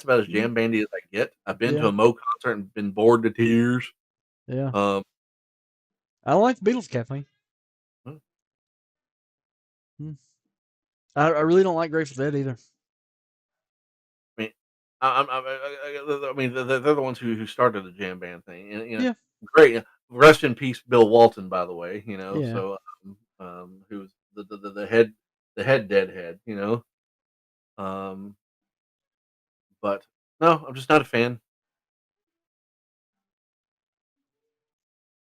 about as Mhm. jam bandy as I get. I've been to Yeah, a Mo concert and been bored to tears. yeah. Um, I don't like the Beatles, Kathleen. I Hmm. I really don't like Grateful Dead either. mean, I mean, they're the ones who started the jam band thing, and Yeah, great. Rest in peace, Bill Walton, by the way. yeah. So who's the head deadhead, um, but no, I'm just not a fan.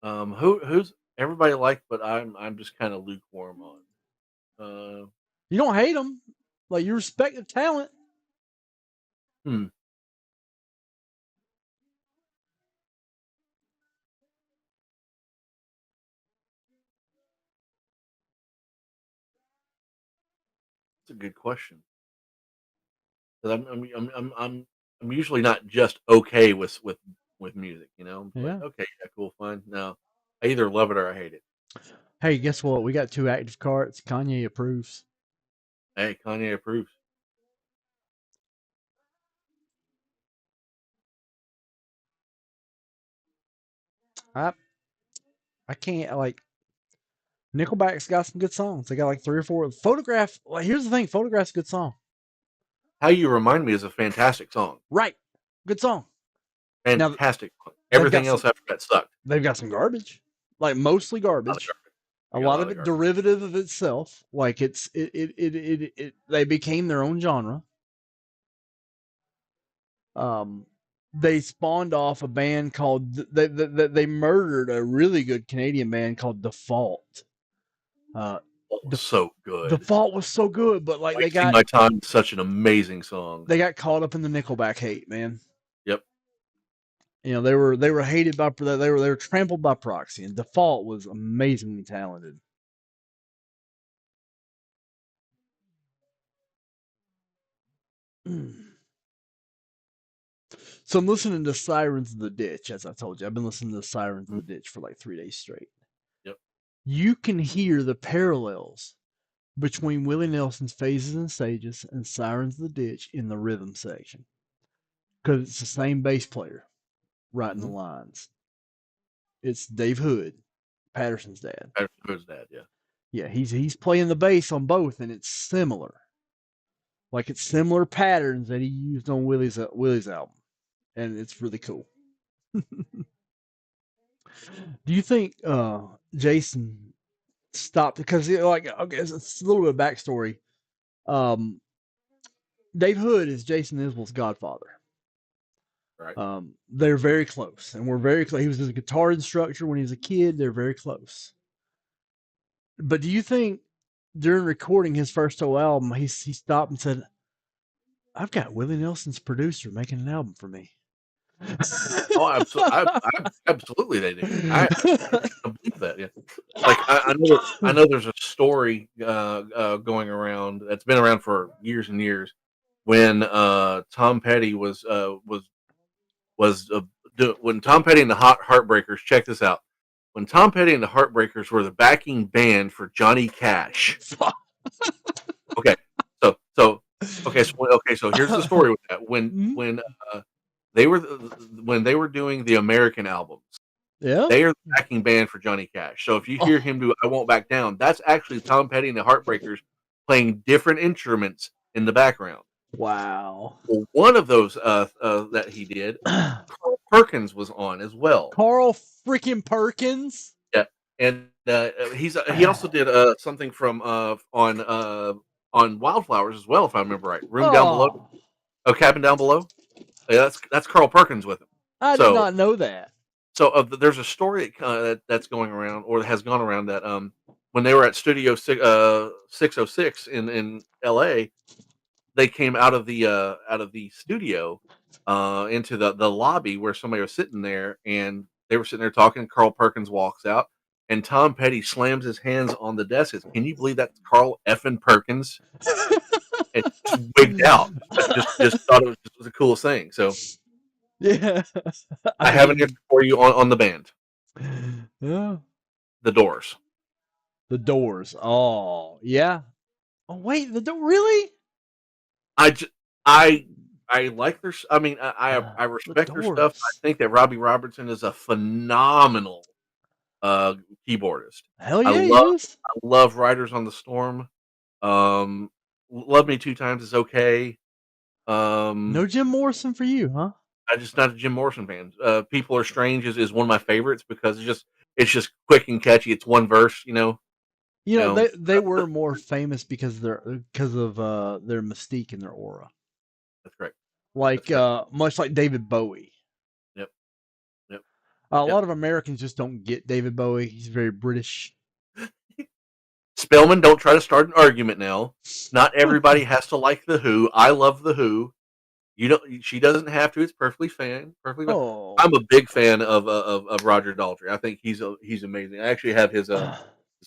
Who's everybody like, but I'm just kind of lukewarm on. Uh, You don't hate them, like you respect the talent. hmm, that's a good question. 'Cause I'm usually not just okay with music. I'm like, Yeah. okay, yeah, cool, fine. No, I either love it or I hate it. Hey, guess what? We got 2 active cards. Kanye approves. Hey, Kanye approves. I I can't like Nickelback's got some good songs. They got like 3 or 4. Photograph. Like, here's the thing. Photograph's a good song. How You Remind Me is a fantastic song. Right. Good song. Now Fantastic song. they've got Everything some. else after that sucked. They've got some garbage. Like mostly A lot of garbage. garbage. A They got a lot lot of of it garbage. derivative of itself. Like they became their own genre. Um, they spawned off a band called they murdered a really good Canadian band called Default. Uh, Oh, Def- so good. Default was so good, but like Wasting My Time is such an amazing song. they got caught up in the Nickelback hate, man. Yep. They were hated by they were trampled by proxy, and Default was amazingly talented. So I'm listening to Sirens of the Ditch, as I told you. I've been listening to Sirens of Mhm. the Ditch for like 3 days straight. Yep. You can hear the parallels between Willie Nelson's Phases and Stages and Sirens of the Ditch in the rhythm section because it's the same bass player writing the Mhm. lines. It's Dave Hood, Patterson's dad. Patterson Hood's dad, yeah. Yeah, he's playing the bass on both, and it's similar. Like it's similar patterns that he used on Willie's album, and it's really cool. Do you think Jason stopped because like okay, it's a little bit of backstory. Um, Dave Hood is Jason Isbell's godfather. Right. They're very close, and we're very close. He was his guitar instructor when he was a kid. They're very close. But do you think during recording his first whole album, he stopped and said, "I've got Willie Nelson's producer making an album for me." Oh, absolutely they did. I believe that, yeah. Like, I know there's a story, going around that's been around for years and years when, Tom Petty was, when Tom Petty and the Heartbreakers check this out. When Tom Petty and the Heartbreakers were the backing band for Johnny Cash. Okay, so here's the story with that. Mhm. Uh, they were when they were doing the American albums, Yeah. they are the backing band for Johnny Cash. So if you hear Oh, him do "I Won't Back Down," that's actually Tom Petty and the Heartbreakers playing different instruments in the background. wow. Well, one of those that he did, Carl Perkins was on as well. Carl freaking Perkins. Yeah, and he also did something from on Wildflowers as well, if I remember right. Room Down Below, Oh, oh, Cabin Down Below. Yeah, that's Carl Perkins with him. I did So not know that. there's a story that's going around or has gone around that when they were at Studio 606 in L.A., they came out of the studio into the lobby where somebody was sitting there, and they were sitting there talking. Carl Perkins walks out, and Tom Petty slams his hands on the desk. Says, "Can you believe that's Carl effing Perkins?" And just wigged out. Just thought it was the coolest thing. So Yeah. I I have an mean, answer for you on the band, yeah. The Doors. The Doors. Oh, yeah. Oh, wait, the Doors. Really? I j- I I like their. I mean, I The respect their stuff. I Doors. think that Robbie Robertson is a phenomenal uh, keyboardist. Hell I yeah, he love is. I love Riders on the Storm. Um, Love Me Two Times is okay. No Um, Jim Morrison for you, huh? I'm just not a Jim Morrison fan. People Are Strange is one of my favorites because it's just quick and catchy. It's one verse, You you know, know. they were more famous because of their mystique and their aura. That's correct. That's Like correct. much like David Bowie. Yep. Yep. A Yep. lot of Americans just don't get David Bowie. He's very British. Spellman, don't try to start an argument now. Not everybody has to like the Who. I love the Who. You don't. She doesn't have to. It's perfectly fine. Perfectly fine. Oh. I'm a big fan of Roger Daltrey. I think he's amazing. I actually have his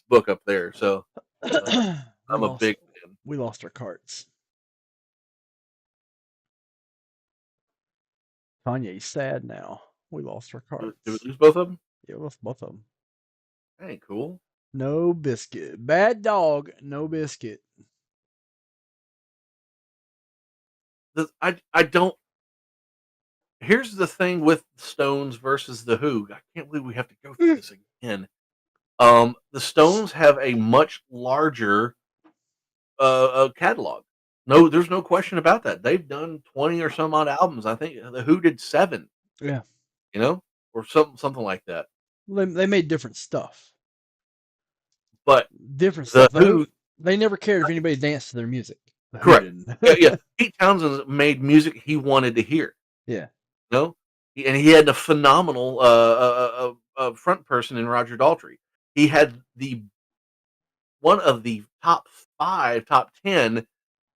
book up there, so uh, we I'm a lost big fan. we lost our carts. Kanye's sad now. We lost our Did we carts. lose both of them? Yeah, we lost both of them. That ain't cool. No biscuit. Bad dog. No biscuit. I don't. Here's the thing with Stones versus the Who. I can't believe we have to go through this again. The Stones have a much larger catalog. No, there's no question about that. They've done 20 or some odd albums. I think the Who did 7, Yeah. or something like that. They made different stuff. But Different the stuff. Who, They never cared if anybody danced to their music. The Who correct. didn't. Yeah, yeah. Pete Townsend made music he wanted to hear. Yeah. And he had a phenomenal front person in Roger Daltrey. He had the one of the top 5, top 10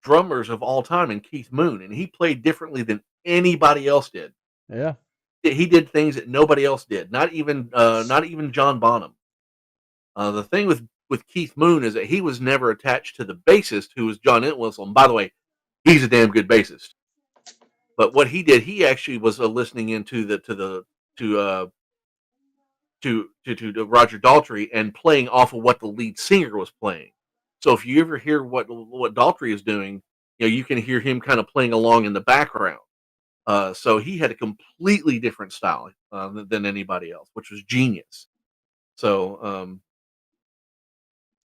drummers of all time in Keith Moon, and he played differently than anybody else did. Yeah. He did things that nobody else did, not even John Bonham. The thing with Keith Moon is that he was never attached to the bassist, who was John Entwistle. And by the way, he's a damn good bassist. But what he did, he actually was listening into the to Roger Daltrey and playing off of what the lead singer was playing. So if you ever hear what Daltrey is doing, you can hear him kind of playing along in the background. So he had a completely different style than anybody else, which was genius. So,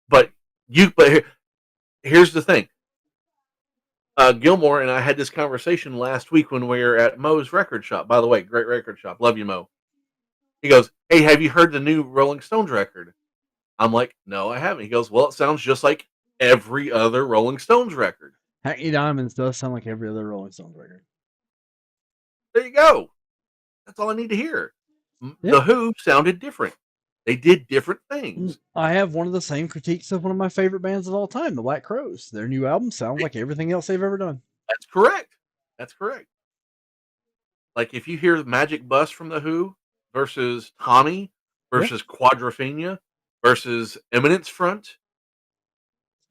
but here's the thing. Gilmore and I had this conversation last week when we were at Mo's record shop. By the way, great record shop. Love you, Mo. He goes, "Hey, have you heard the new Rolling Stones record?" I'm like, "No, I haven't." He goes, "Well, it sounds just like every other Rolling Stones record." Hackney Diamonds does sound like every other Rolling Stones record. There you go. That's all I need to hear. Yeah. The Who sounded different. They did different things. I have one of the same critiques of one of my favorite bands of all time, the Black Crowes. Their new album sounds like everything else they've ever done. That's correct. That's correct. Like if you hear Magic Bus from the Who versus Tommy Yeah. versus Quadrophenia versus Eminence Front,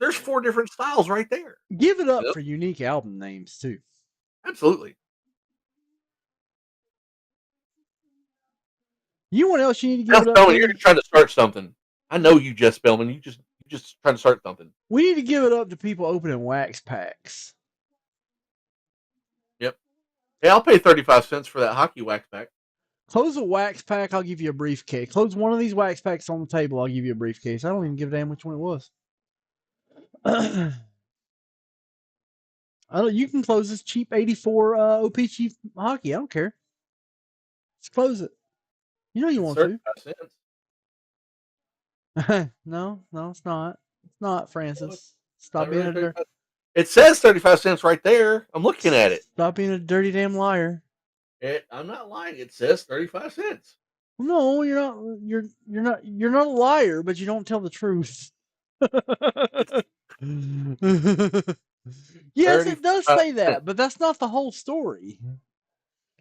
there's 4 different styles right there. Give it up for unique album names too. Absolutely. You know what else you need to give Now, it up Spellman, you're to? trying to start something. I know you, Jess Spellman. You just trying to start something. We need to give it up to people opening wax packs. Yep. Hey, I'll pay 35 cents for that hockey wax pack. Close a wax pack, I'll give you a briefcase. Close one of these wax packs on the table, I'll give you a briefcase. I don't even give a damn which one it was. You can close this cheap 84 OPC hockey. I don't care. Just close it. You know you want to. 35 cents. No, it's not. It's not, Francis. Stop Not being really a 35. It says 35 cents right there. I'm looking at it. Stop being a dirty damn liar. I'm not lying. It says 35 cents. No, you're not. You're not a liar, but you don't tell the truth. Yes, it does 35 say cents. that, but that's not the whole story.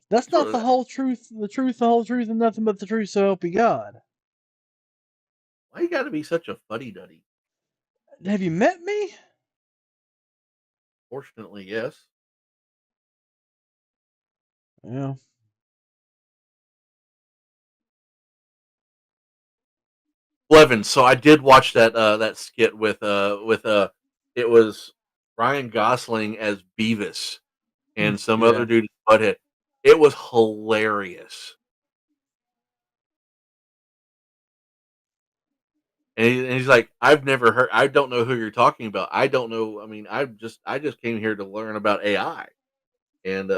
That's Sure not the that. whole truth. The whole truth, and nothing but the truth. So help you God. Why you got to be such a fuddy duddy? Have you met me? Fortunately, yes. Yeah. Blevins. So I did watch that skit with it was Ryan Gosling as Beavis and some Yeah. other dude as Butthead. It was hilarious. And he's like, I've never heard. I don't know who you're talking about. I don't know. I mean, I just came here to learn about AI, and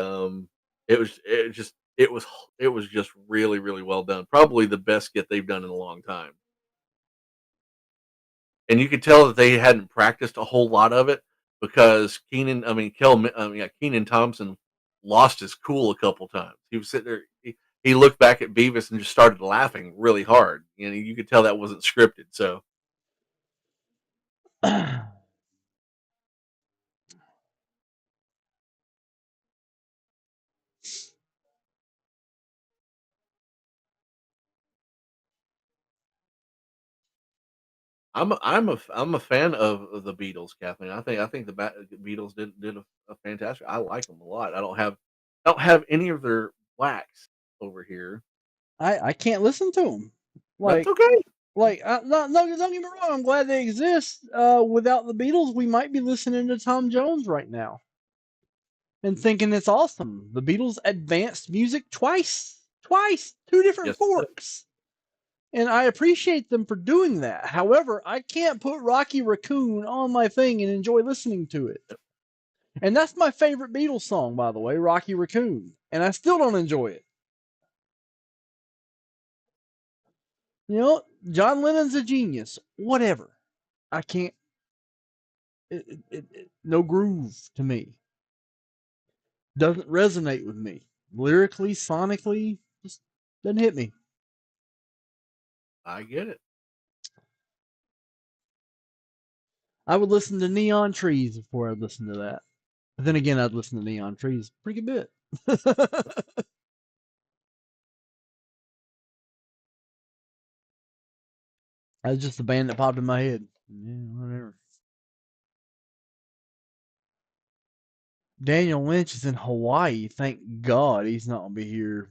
it was just really really well done. Probably the best skit they've done in a long time. And you could tell that they hadn't practiced a whole lot of it because Keenan Thompson lost his cool a couple times. He was sitting there. He looked back at Beavis and just started laughing really hard. You could tell that wasn't scripted. So I'm a fan of the Beatles, Kathleen. I think the Beatles did a fantastic. I like them a lot. I don't have any of their wax over here. I can't listen to them. That's Like okay. no, don't get me wrong. I'm glad they exist. Without the Beatles, we might be listening to Tom Jones right now and thinking it's awesome. The Beatles advanced music twice, two different Yes. forks. And I appreciate them for doing that. However, I can't put Rocky Raccoon on my thing and enjoy listening to it. And that's my favorite Beatles song, by the way, Rocky Raccoon. And I still don't enjoy it. You know, John Lennon's a genius. Whatever. I can't. No groove to me. Doesn't resonate with me. Lyrically, sonically, just doesn't hit me. I get it. I would listen to Neon Trees before I'd listen to that. But then again, I'd listen to Neon Trees a pretty good bit. That's just the band that popped in my head. Yeah, whatever. Daniel Lynch is in Hawaii. Thank God he's not gonna be here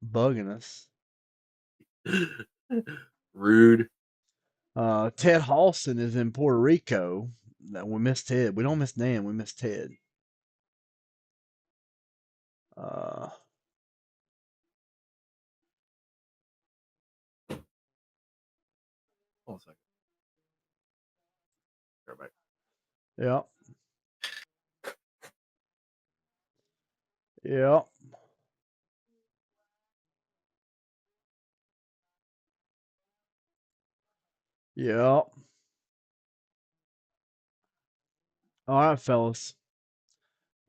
bugging us. Rude. Ted Halson is in Puerto Rico. We missed Ted. We don't miss Dan. We miss Ted. Uh, Hold on a second. Everybody. yeah, yeah, yeah. All right, fellas,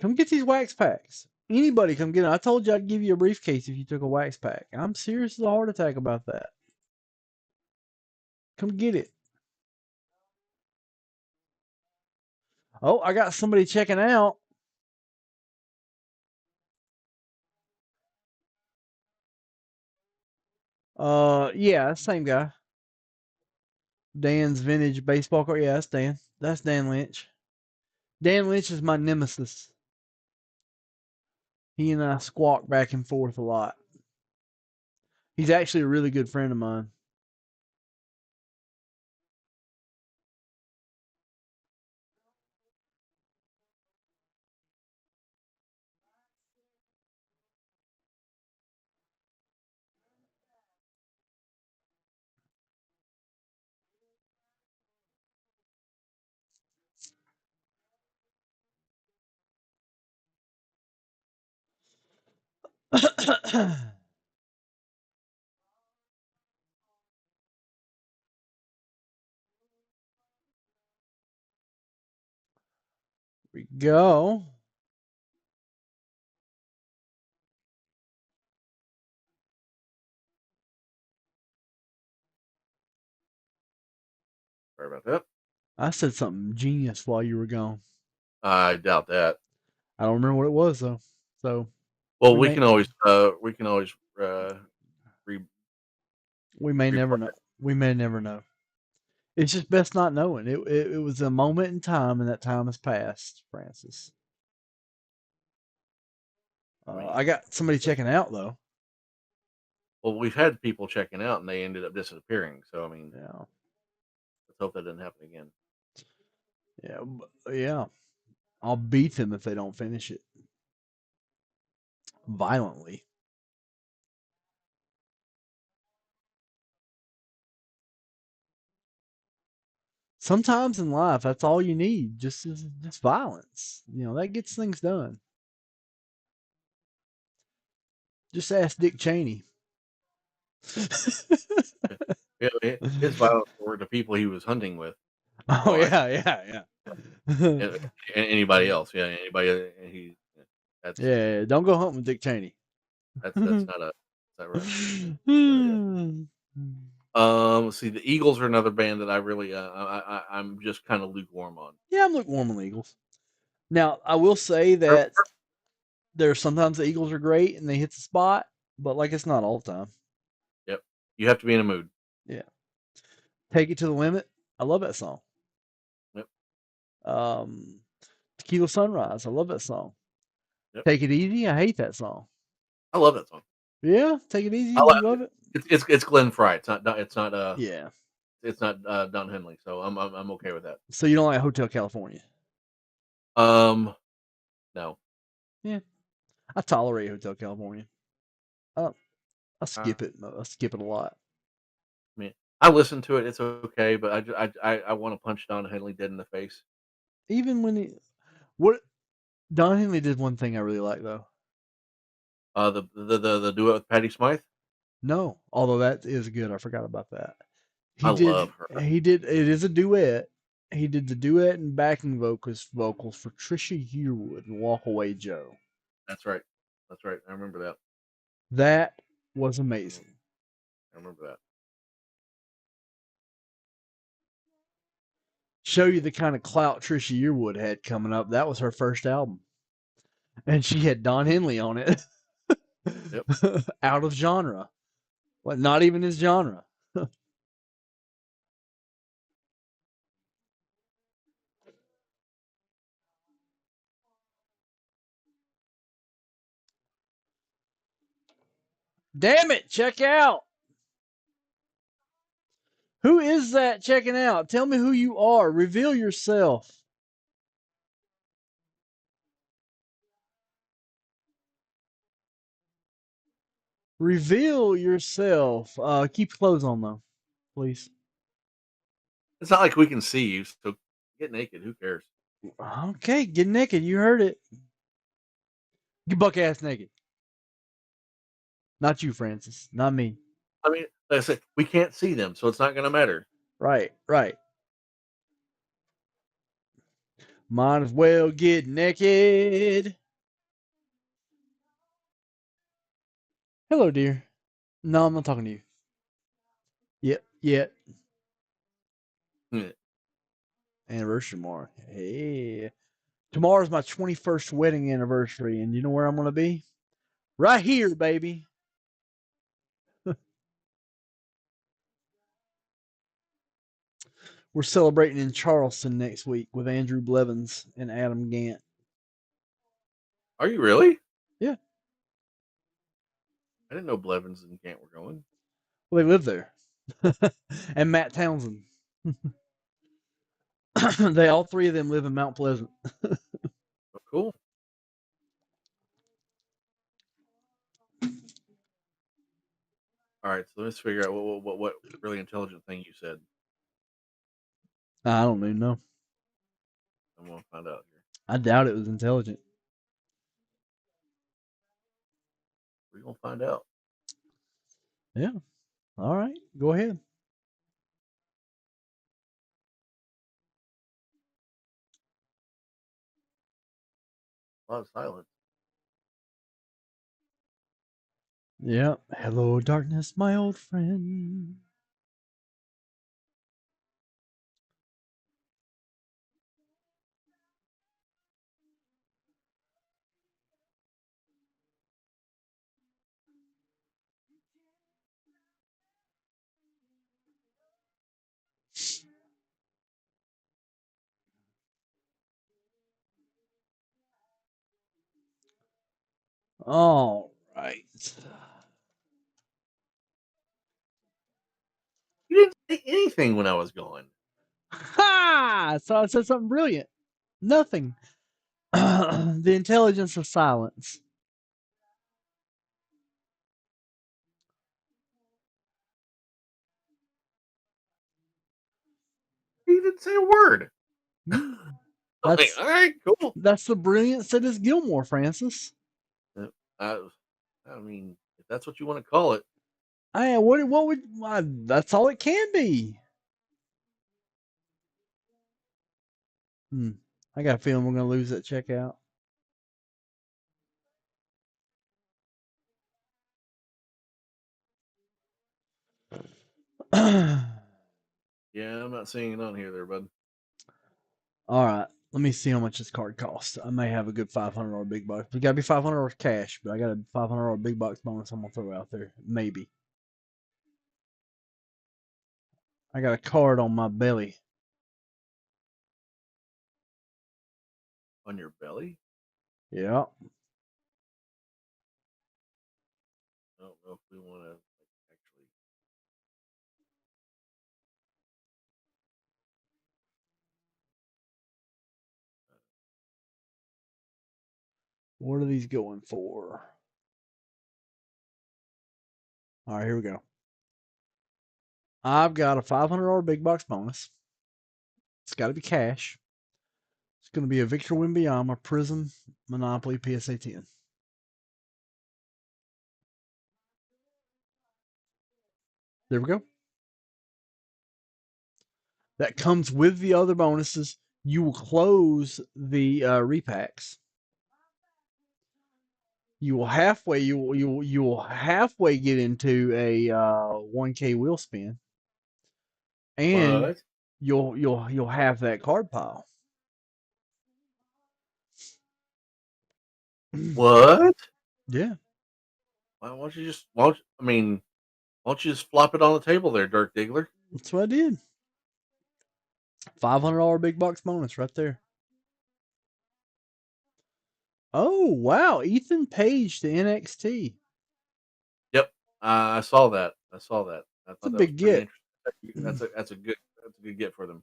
come get these wax packs. Anybody come get it. I told you I'd give you a briefcase if you took a wax pack. I'm serious as a heart attack about that. Come get it. Oh, I got somebody checking out. Yeah, same guy. Dan's vintage baseball card. Yeah, that's Dan. That's Dan Lynch. Dan Lynch is my nemesis. He and I squawk back and forth a lot. He's actually a really good friend of mine. We go. Sorry about that. I said something genius while you were gone. I doubt that. I don't remember what it was though. So Well, we may we can always re we may never replay know. it. We may never know. It's just best not knowing. It was a moment in time, and that time has passed, Francis. I mean, I got somebody checking out though. Well, we've had people checking out and they ended up disappearing. So I mean, Yeah. let's hope that doesn't happen again. Yeah. Yeah. I'll beat them if they don't finish it violently. Sometimes in life, that's all you need. Just violence. That gets things done. Just ask Dick Cheney. His violence were the people he was hunting with. Oh So yeah, yeah, yeah. and anybody else, yeah, anybody he that's Yeah, don't go hunting with Dick Cheney. that's not a that's not right. Yeah. See, the Eagles are another band that I really I'm just kind of lukewarm on. Yeah, I'm lukewarm on the Eagles. Now, I will say that there's sometimes the Eagles are great and they hit the spot, but like it's not all the time. Yep, you have to be in a mood. Yeah. Take It to the Limit. I love that song. Yep, Um, Tequila Sunrise. I love that song. yep. Take It Easy. I hate that song. I love that song. Yeah, Take It Easy. I like You love it? it's Glenn Fry. Yeah. It's not Don Henley. So I'm okay with that. So you don't like Hotel California? Um, no, Yeah, I tolerate Hotel California. I, I I skip it. I skip it a lot. mean I listen to it. It's okay, but I want to punch Don Henley dead in the face. Even when what Don Henley did one thing I really like though. The duet with Patty Smythe. No, although that is good. I forgot about that. I He did. love her. He did. It is a duet. He did the duet and backing vocals for Trisha Yearwood and Walk Away Joe. That's right. That's right. I remember that. That was Mhm. amazing. I remember that. Show you the kind of clout Trisha Yearwood had coming up. That was her first album, and she had Don Henley on it. Yep. Out of genre, like not even his genre. Damn it! Check out. Who is that checking out? Tell me who you are. Reveal yourself. Reveal yourself. Keep your clothes on though, please. It's not like we can see you, so get naked. Who cares? Okay, get naked. You heard it. Get buck ass naked. Not you, Francis. Not me. I mean, like I said, we can't see them, so it's not going to matter. Right, right. Might as well get naked. Hello, dear. No, I'm not talking to you. Yep, yep. Yeah. Anniversary tomorrow. Hey. Tomorrow's my 21st wedding anniversary, and you know where I'm going to be? Right here, baby. We're celebrating in Charleston next week with Andrew Blevins and Adam Gant. Are you really? Yeah. I didn't know Blevins and Gant were going. Well, they live there. And Matt Townsend. They all three of them live in Mount Pleasant. Oh, cool. All right, so let's figure out what really intelligent thing you said. I don't even know. I'm gonna find out here. I doubt it was intelligent. We're gonna find out. Yeah. All right. Go ahead. A lot of silence. Yeah. Hello, darkness, my old friend. All right. say anything when I was gone. Ha! So I said something brilliant. Nothing. The intelligence of silence. He didn't say a word. Hmm. I'm like, That's all right, cool. that's the brilliance that is Gilmore, Francis. I, I mean, if that's what you want to call it. What would that's all it can be. I got a feeling we're gonna lose that checkout. Yeah, I'm not seeing it on here there, bud. All right, let me see how much this card costs. I may have a good $500 big box. It gotta be $500 cash, but I got a $500 big box bonus I'm gonna throw out there. Maybe. I got a card on my belly. On your belly? Yeah. I don't know if we want to actually. What are these going for? All right, here we go. I've got a $500 big box bonus. It's got to be cash. It's going to be a Victor Wembanyama Prism Monopoly PSA 10. There we go. That comes with the other bonuses. You will close the repacks. You will halfway get into a 1K wheel spin, and What? you'll have that card pile. What? Yeah, Why don't you just? I mean, why don't you just flop it on the table there, Dirk Diggler? that's what I did. $500 big box bonus right there. Oh wow, Ethan Page to NXT. Yep, I saw that. I saw that. I It's a thought that was big pretty get. interesting. That's a good get for them.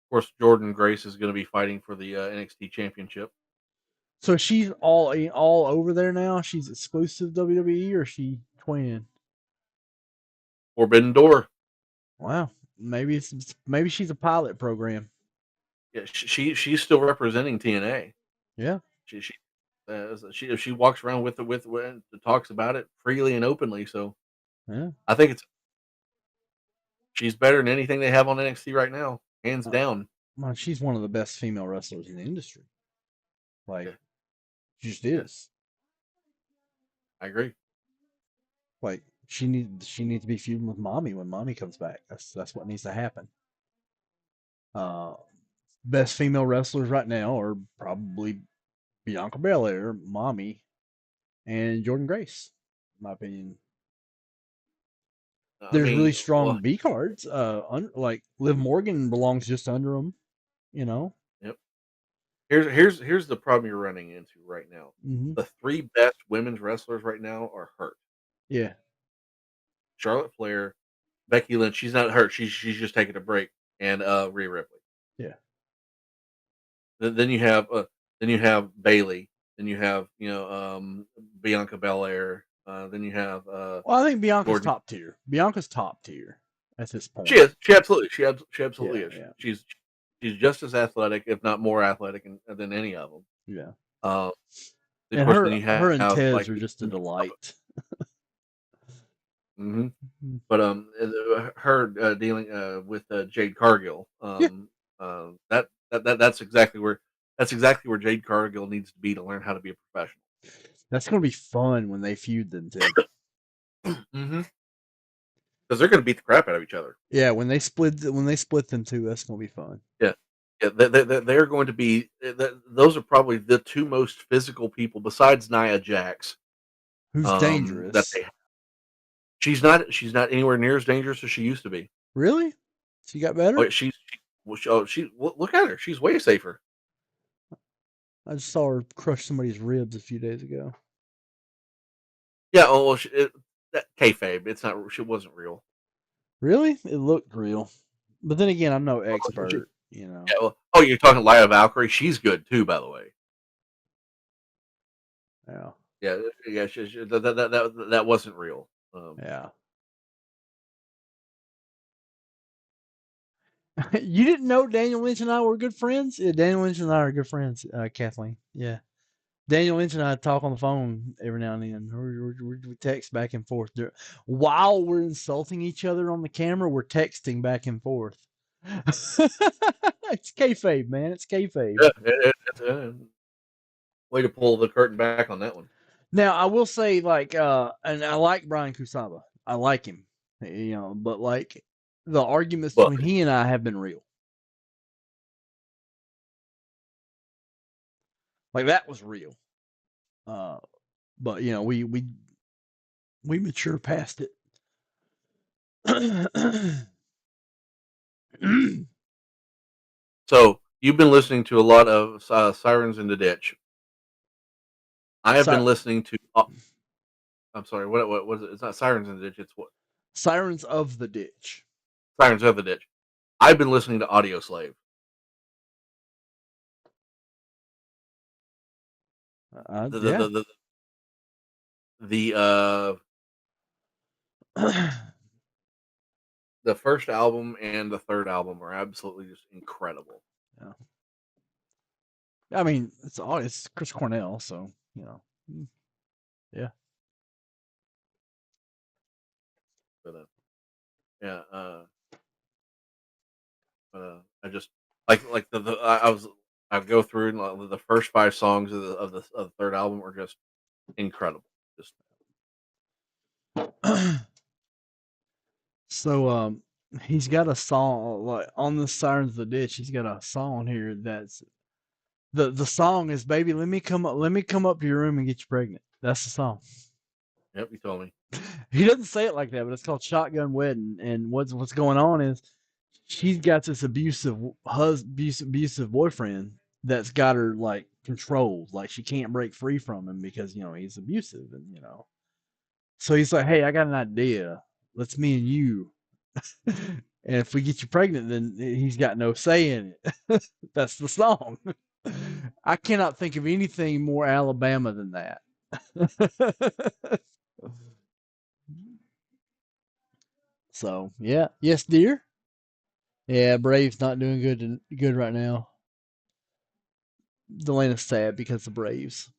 Of course, Jordan Grace is going to be fighting for the NXT Championship. So she's all over there now. She's exclusive WWE, or she twin? Forbidden Door. Wow, maybe she's a pilot program. Yeah, she's still representing TNA. Yeah, She walks around with talks about it freely and openly. So yeah. I think she's better than anything they have on NXT right now, hands down. Well, she's one of the best female wrestlers in the industry. Like, Yeah, she just yeah, is. I agree. Like, she needs to be feuding with Mommy when Mommy comes back. That's what needs to happen. Uh, best female wrestlers right now are probably Bianca Belair, Mommy, and Jordan Grace. In my opinion. I There's really mean, well, strong B cards. Like Liv Morgan belongs just under them. You know. yep. Here's the problem you're running into right now. Mm-hmm. The three best women's wrestlers right now are hurt. Yeah. Charlotte Flair, Becky Lynch. She's not hurt. She's just taking a break, and Rhea Ripley. Yeah. Then you have Bailey. Then you have Bianca Belair. Then you have Well, I think Bianca's Jordan. top tier. Bianca's top tier at this point. She is. She absolutely Yeah, is. yeah. She's just as athletic, if not more athletic, than any of them. Yeah. Of And course, then you her and have Tez like are just a delight. hmm But her dealing with Jade Cargill. Yeah. That's exactly where Jade Cargill needs to be to learn how to be a professional. That's gonna be fun when they feud them two. Mm-hmm. Because they're going to beat the crap out of each other. Yeah, when they split them two, that's gonna be fun. Yeah, they're going to be. Those are probably the two most physical people besides Nia Jax. Who's dangerous? That they have. She's not anywhere near as dangerous as she used to be. Really? She got better? Oh, she look at her. She's way safer. I just saw her crush somebody's ribs a few days ago. Yeah, well, that kayfabe. It's not. She wasn't real. Really? It looked real. But then again, I'm no Yeah, expert, you know. well, oh, you're talking Lyra Valkyrie. She's good too, by the way. Yeah. Yeah. That wasn't real. Yeah. You didn't know Daniel Lynch and I were good friends? Yeah, Daniel Lynch and I are good friends, Kathleen. Yeah. Daniel Lynch and I talk on the phone every now and then. We text back and forth. While we're insulting each other on the camera, we're texting back and forth. It's kayfabe, man. It's kayfabe. Yeah, it's way to pull the curtain back on that one. Now, I will say, like, and I like Brian Kusama. I like him, you know, but like the arguments Well, between he and I have been real. Like that was real. But you know, we mature past it. so you've been listening to a lot of Sirens in the Ditch. I have been listening to. I'm sorry. What was it? It's not Sirens in the Ditch. It's what? Sirens of the Ditch. Sirens of the Ditch. I've been listening to Audio Slave. The first album and the third album are absolutely just incredible. Yeah. I mean, it's Chris Cornell, so you know, yeah. But I just like I go through and the first 5 songs of the third album are just incredible. Just So he's got a song like on the Sirens of the Ditch. He's got a song here that's the song is "Baby, let me come up to your room and get you pregnant." That's the song. Yep, you told me. He doesn't say it like that, but it's called Shotgun Wedding. And what's going on is she's got this abusive boyfriend that's got her like controlled. Like she can't break free from him because you know he's abusive, and you know. So he's like, "Hey, I got an idea. Let's me and you." And if we get you pregnant, then he's got no say in it. That's the song. I cannot think of anything more Alabama than that. So yeah, yes, dear. Yeah, Braves not doing good right now. Delena's sad because the Braves.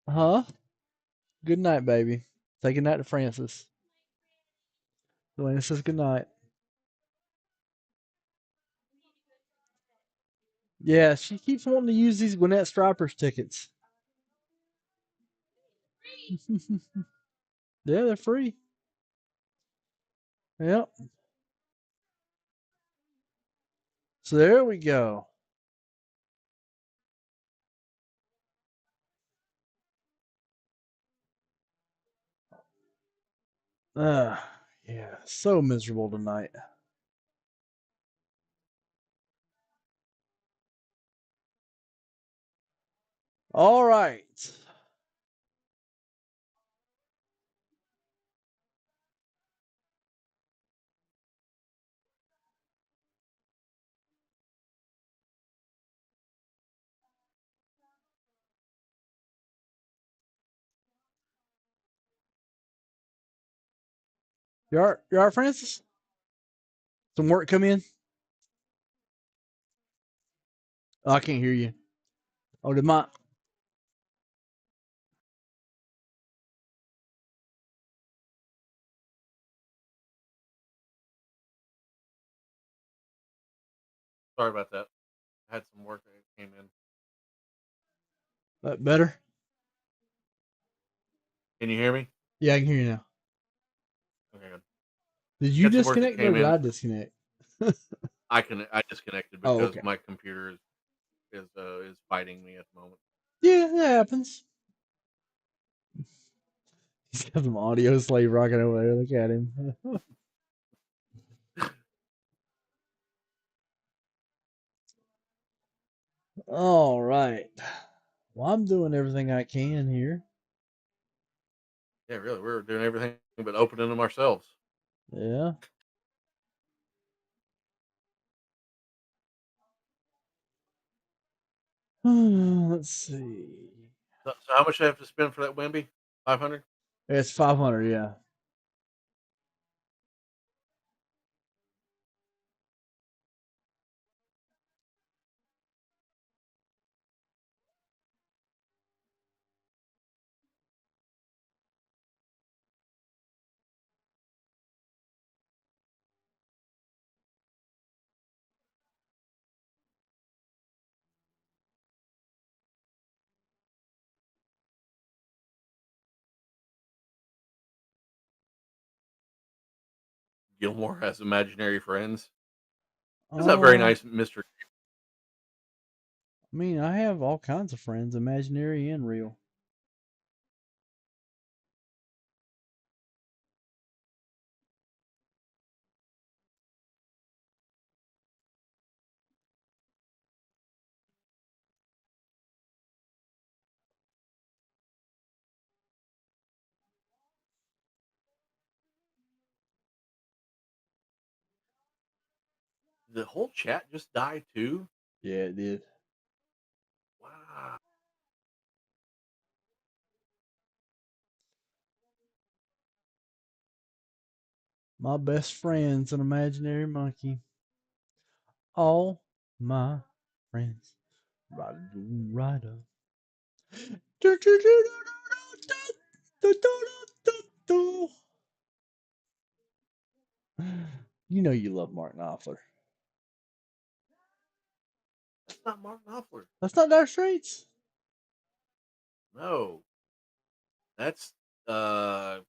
Huh? Good night, baby. Say good night to Francis. Delana says good night. Yeah, she keeps wanting to use these Gwinnett Stripers tickets. Yeah, they're free. Yep. So there we go. Yeah, so miserable tonight. All right. You all right, Francis? Some work come in? Oh, I can't hear you. Oh, did my Sorry about that. I had some work that came in. that better? Can you hear me? Yeah, I can hear you now. Okay, good. Did you Had some work that disconnect or came did in. I disconnect? I disconnected Oh, because okay. my computer is fighting me at the moment. Yeah, that happens. He's got some audio slave rocking over there. Look at him. All right. Well, I'm doing everything I can here. Yeah, really, we're doing everything but opening them ourselves. Yeah. Let's see. So how much do I have to spend for that Wimby? 500. It's 500. Yeah. Gilmore has imaginary friends. That's a very Uh, nice mystery. I mean, I have all kinds of friends, imaginary and real. The whole chat just died too. Yeah, it did. Wow. My best friend's an imaginary monkey. All my friends. Right, right up. You know you love Mark Knopfler. That's not Mark Knopfler. That's not Dire Straits. No. That's name of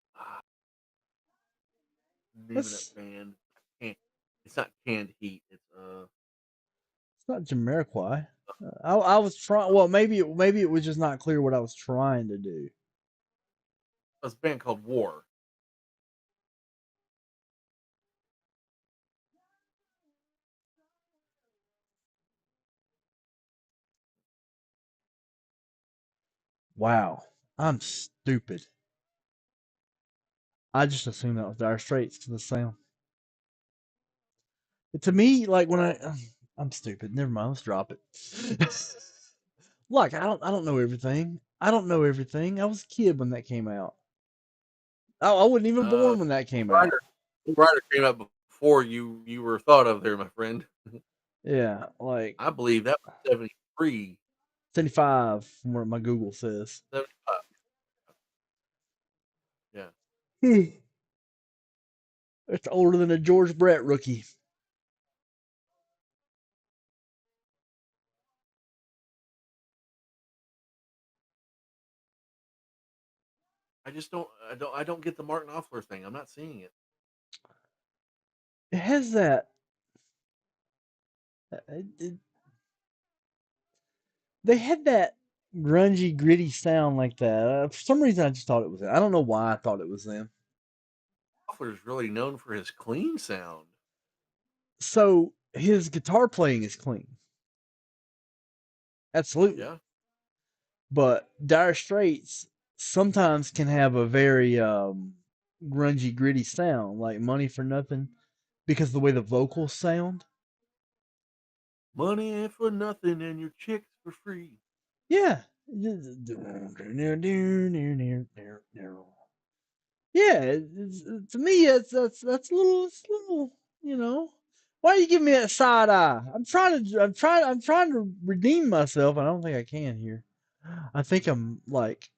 that That's band. Can't, it's not Canned Heat. it's not Jamiroquai. I was trying. Well, maybe it was just not clear what I was trying to do. a band called War. Wow, I'm stupid. I just assumed that was Dire Straits to the sound. To me, like when I'm stupid. Never mind. Let's drop it. Look, I don't know everything. I don't know everything. I was a kid when that came out. I wasn't even Uh, born when that came out. Rider. Rider came out before you were thought of there, my friend. Yeah, like I believe that was 73, 75 from what my Google says. 75. Yeah. It's older than a George Brett rookie. I don't get the Martin Knopfler thing. I'm not seeing it. It has that. They had that grungy, gritty sound like that. For some reason, I just thought it was them. I don't know why I thought it was them. Knopfler is really known for his clean sound. So his guitar playing is clean, absolutely. Yeah. But Dire Straits sometimes can have a very grungy, gritty sound, like Money for Nothing, because of the way the vocals sound. Money ain't for nothing and your chicks for free. Yeah. Yeah, to me, that's a little, you know. Why are you giving me that side eye? I'm trying to redeem myself. I don't think I can here. I think I'm like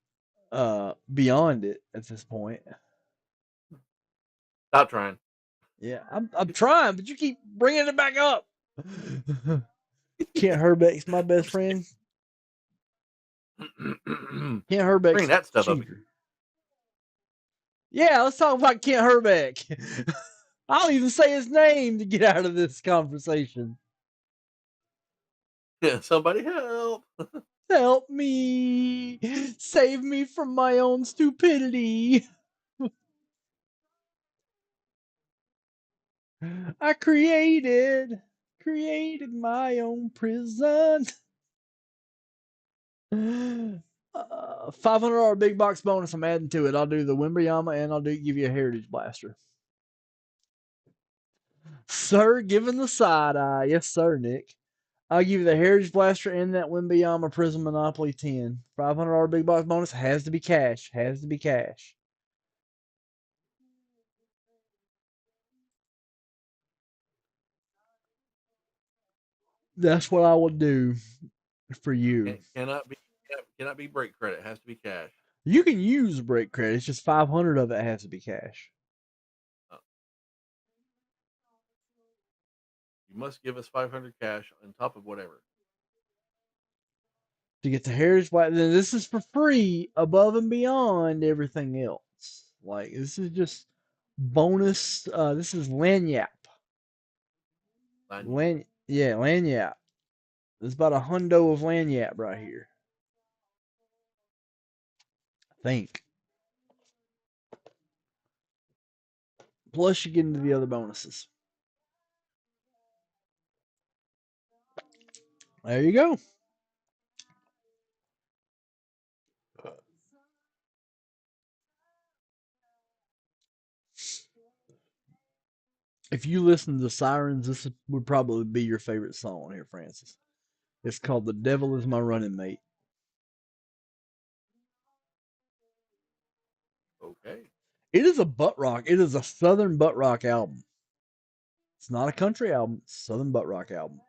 beyond it at this point. Stop trying. Yeah, I'm trying, but you keep bringing it back up. Kent Herbeck's my best friend. Kent Bring Herbeck's that stuff up. cheater. Yeah, let's talk about Kent Herbeck. I'll even say his name to get out of this conversation. Yeah, somebody help. Help me. Save me from my own stupidity. I created my own prison. $500 big box bonus. I'm adding to it. I'll do the Wimbayama and I'll give you a Heritage Blaster. Sir, giving the side eye. Yes, sir, Nick. I'll give you the Heritage Blaster and that Wimbayama Prism Monopoly 10. $500 big box bonus. Has to be cash. Has to be cash. That's what I will do for you. Cannot be break credit. It has to be cash. You can use break credit. It's just 500 of it has to be cash. You must give us 500 cash on top of whatever. To get the Heritage Blaster, then this is for free above and beyond everything else. Like, this is just bonus. This is Lanyap. Lanyap. There's about a hundo of Lanyap right here. I think. Plus, you get into the other bonuses. There you go. If you listen to Sirens, this would probably be your favorite song here, Francis. It's called The Devil Is My Running Mate. Okay. It is a butt rock. It is a southern butt rock album. It's not a country album. It's a southern butt rock album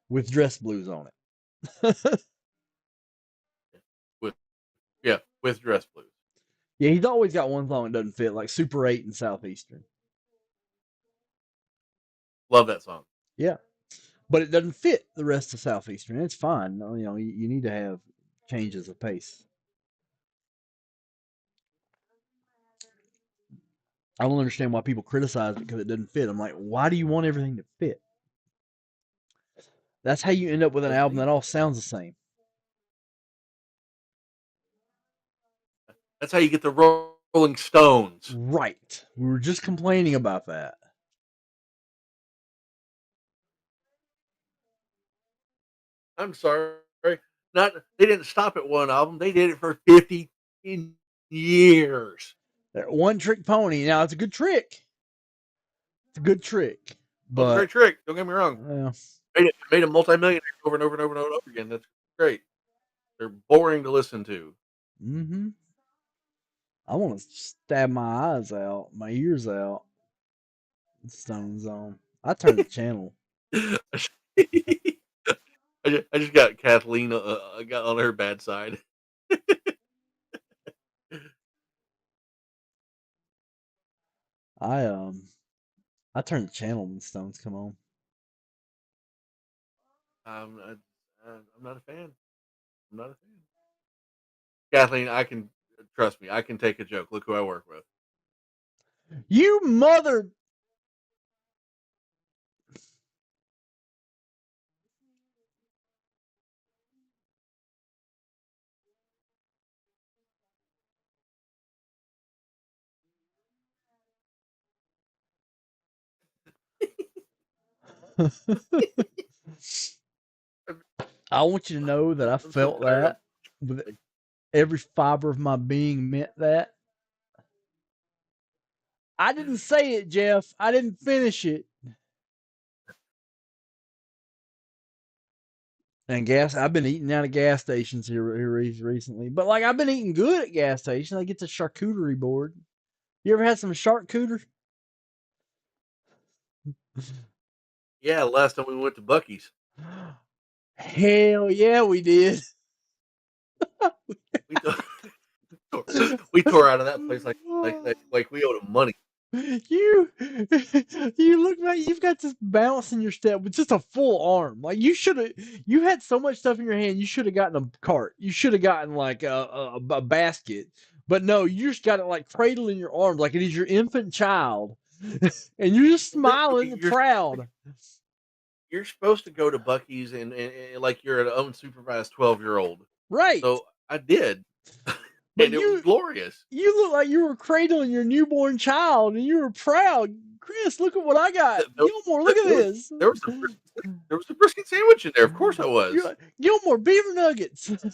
with dress blues on it. with dress blues. Yeah, he's always got one song that doesn't fit, like Super 8 and Southeastern. Love that song. Yeah. But it doesn't fit the rest of Southeastern. It's fine. You know, you need to have changes of pace. I don't understand why people criticize it because it doesn't fit. I'm like, why do you want everything to fit? That's how you end up with an album that all sounds the same. That's how you get the Rolling Stones. Right. We were just complaining about that. I'm sorry. They didn't stop at one album. They did it for 50 years. One trick pony. Now it's a good trick. It's a good trick. But it's a great trick. Don't get me wrong. Made a multi-millionaire over and over and over and over again. That's great. They're boring to listen to. Mm-hmm. I want to stab my eyes out, my ears out. Stone Zone. I turned the channel. I just got Kathleen got on her bad side. I turned the channel when Stones come on. I'm not a fan. I'm not a fan. Kathleen, I can trust me. I can take a joke. Look who I work with. You mother. I want you to know that I felt that with every fiber of my being meant that. I didn't say it, Jeff. I didn't finish it. And I've been eating out of gas stations here recently. But like I've been eating good at gas stations. I get the charcuterie board. You ever had some charcuterie? Yeah, last time we went to Buc-ee's. Hell yeah, we did. we tore out of that place like we owed him money. You look like you've got this bounce in your step with just a full arm. Like you had so much stuff in your hand. You should have gotten a cart. You should have gotten like a basket. But no, you just got it like cradled in your arms like it is your infant child, and you're just smiling and proud. You're supposed to go to Buc-ee's and like you're an unsupervised 12-year-old. Right. So I did. But and it was glorious. you look like you were cradling your newborn child, and you were proud. Chris, look at what I got. There, Gilmore, look at there was this. there was a there was a brisket sandwich in there. Of course, I You're was like, Gilmore beaver nuggets. beaver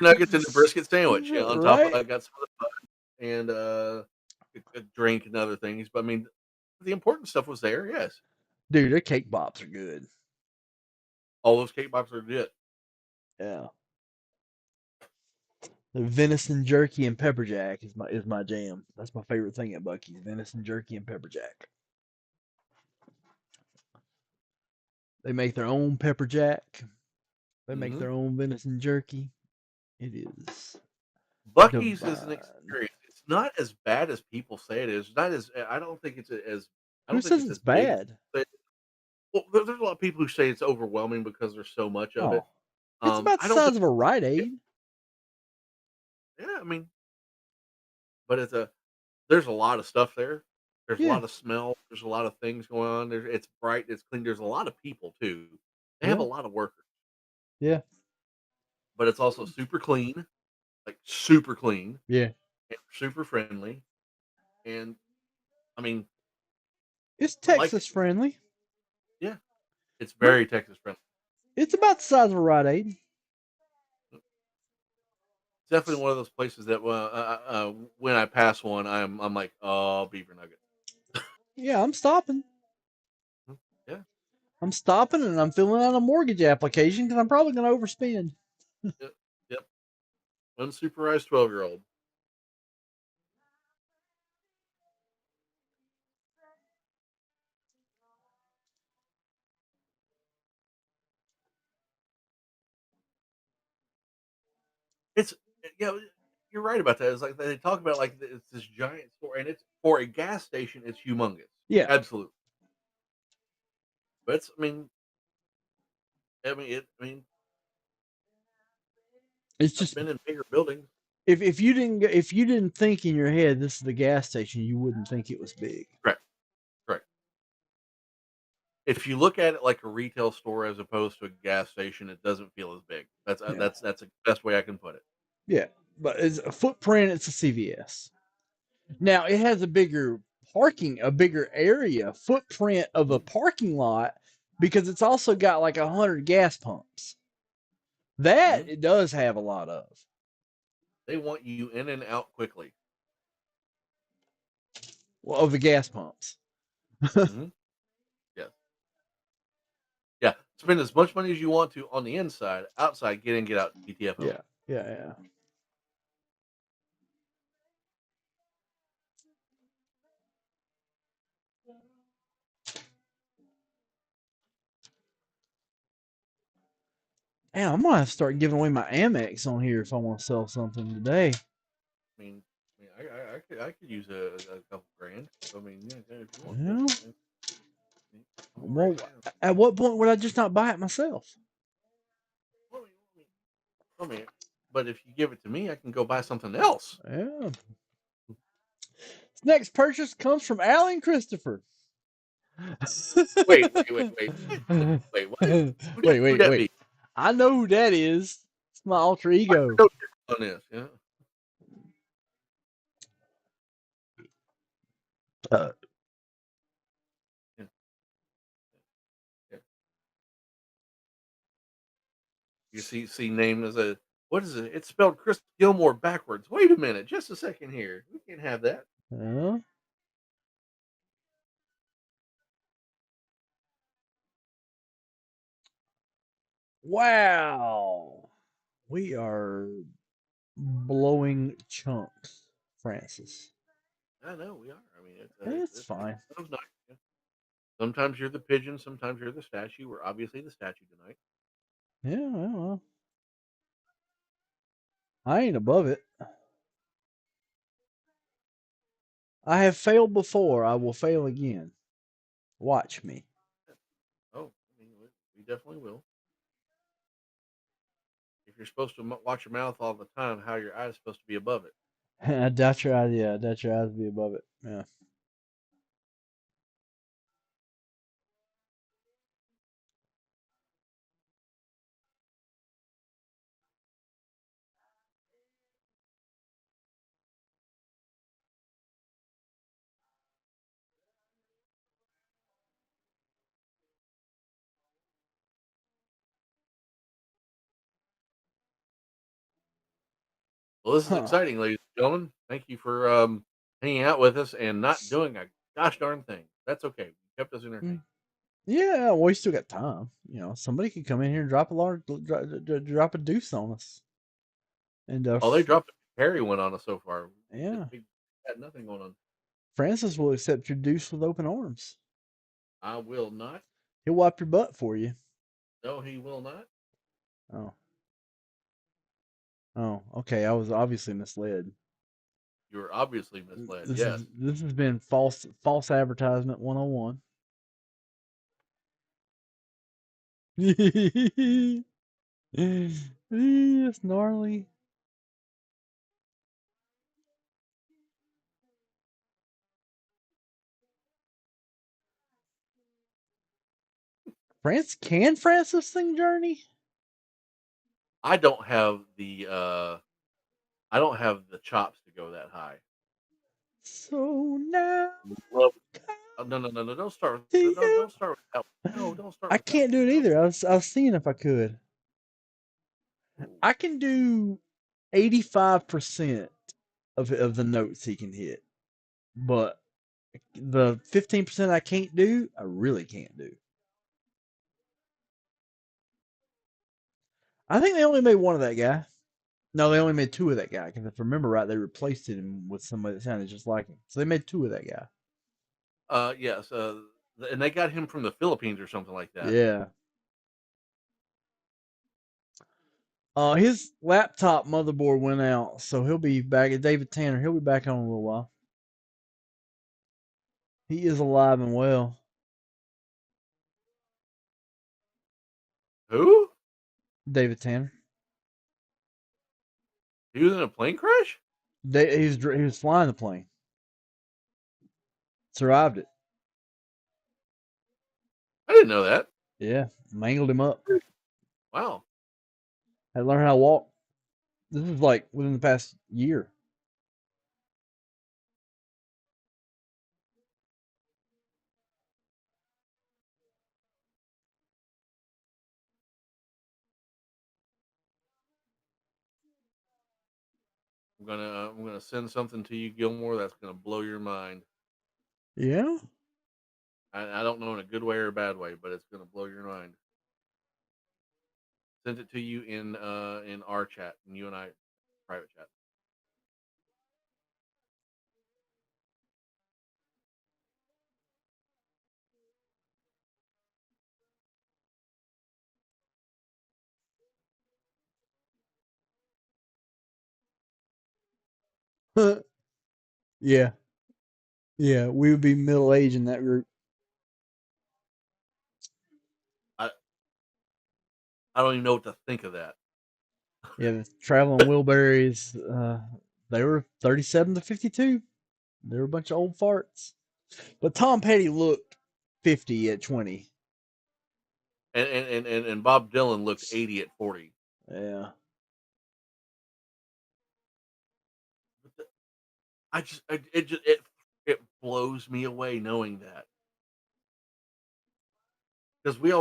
nuggets and the brisket sandwich. Yeah, on top, Right? I got some of the fun and a drink and other things. But I mean, the important stuff was there. Yes, Dude, their cake bops are good. all those cake boxes are legit. Yeah. The venison jerky and pepper jack is my jam. That's my favorite thing at Bucky's. Venison jerky and pepper jack. They make their own pepper jack. They make Hmm. their own venison jerky. It is Bucky's is an divine. experience. It's not as bad as people say it is. Not as I don't think it's as I Who don't think says it's it's as big as bad? people say. Well, there's a lot of people who say it's overwhelming because there's so much of it. Oh, it's about the I don't think. size of a Rite Yeah, Aid. yeah, I mean, but there's a lot of stuff there. There's a Yeah, lot of smell. There's a lot of things going on. It's bright. It's clean. There's a lot of people too. They have a yeah, lot of workers, yeah, but it's also super clean, like super clean yeah. and super friendly. And I mean, It's I like it. Texas friendly. Yeah, it's But very Texas friendly. it's about the size of a Rite Aid. It's definitely one of those places that when I pass one, I'm like, oh, beaver nugget. Yeah, I'm stopping. Mhm. Yeah, I'm stopping and I'm filling out a mortgage application because I'm probably going to overspend. yep, yep. Unsupervised 12-year-old. It's yeah, you're right about that. It's like they talk about like it's this giant store, and it's for a gas station. It's humongous, Yeah, absolutely. But it's, I mean, it's I've just been in bigger buildings. if you didn't think in your head this is the gas station, you wouldn't think it was big. Correct, correct. If you look at it like a retail store as opposed to a gas station, it doesn't feel as big. Yeah, That's the best way I can put it. yeah, but it's a footprint. It's a CVS. Now it has a bigger a bigger area footprint of a Mhm, parking lot because it's also got like 100 gas pumps. That mhm. it does have a lot of. They want you in and out quickly. Well, of the gas pumps. Hmm. Yeah, yeah. Spend as much money as you want to on the inside. Outside, get in, get out. GTFO. Yeah, yeah, yeah. Damn, I'm gonna have to start giving away my Amex on here if I want to sell something today. I could use a couple grand. I mean, yeah, if you want to, Well, I'm gonna write well, it down. at what point would I just not buy it myself? Let me, let me, but if you give it to me, I can go buy something else. Yeah. This next purchase comes from Alan Christopher. Wait, wait, wait, wait, wait. What? Wait, Who'd wait, that wait. be? I know who that is. It's my alter I ego. know on this. Yeah. Uh, Yeah, yeah. You see, named as a what is it? It's spelled Chris Gilmore backwards. Wait a minute, just a second here. We can't have that. uh, wow. We are blowing chunks, Francis. I know we are. I mean, It's fine. it's nice. Yeah. Sometimes you're the pigeon, sometimes you're the statue. We're obviously the statue tonight. Yeah, well, I ain't above it. I have failed before. I will fail again. Watch me. Oh, I mean, we definitely will. If you're supposed to watch your mouth all the time, how are your eyes supposed to be above it? I doubt your eyes. Yeah, I doubt your eyes be above it. Yeah. Well, this is Huh. exciting, ladies and gentlemen. Thank you for hanging out with us and not doing a gosh darn thing. That's okay. You kept us Mm. entertained. Yeah, well, we still got time. Somebody could come in here and drop a deuce on us, and Oh, they dropped a carry one on us so far. yeah, We had nothing going on. Francis will accept your deuce with open arms. I will not. He'll wipe your butt for you. No, he will not. Oh, oh, okay. I was obviously misled. You were obviously misled. This Yes. is this has been false advertisement 101. It's gnarly. Francis sing Journey? I don't have the chops to go that high. So now Love come no, no, no, no, don't start to with no, you. don't start with that one. No, don't start I with that can't do it one. either. I was seeing if I could. No. I can do 85% of the notes he can hit, but the 15% I can't do, I really can't do. I think they only made one of that guy. No, they only made two of that guy because if I remember right, they replaced him with somebody that sounded just like him. So they made two of that guy. Yes, and they got him from the Philippines or something like that. Yeah. His laptop motherboard went out, so he'll be back. David Tanner, he'll be back on in a little while. He is alive and well. Who? David Tanner. He was in a plane crash? He was flying the plane, survived it. I didn't know that. Yeah, mangled him up. Wow. Had to learn how to walk. This is like within the past year. I'm gonna send something to you, Gilmore. That's gonna blow your mind. Yeah. I don't know in a good way or a bad way, but it's gonna blow your mind. Send it to you in our chat, in you and I private chat. Yeah. Yeah. We would be middle aged in that group. I I don't even know what to think of that. Yeah, the traveling Wilburys. They were 37 to 52. They were a bunch of old farts. But Tom Petty looked 50 at 20. And Bob Dylan looked 80 at 40. Yeah. I just it blows me away knowing that because we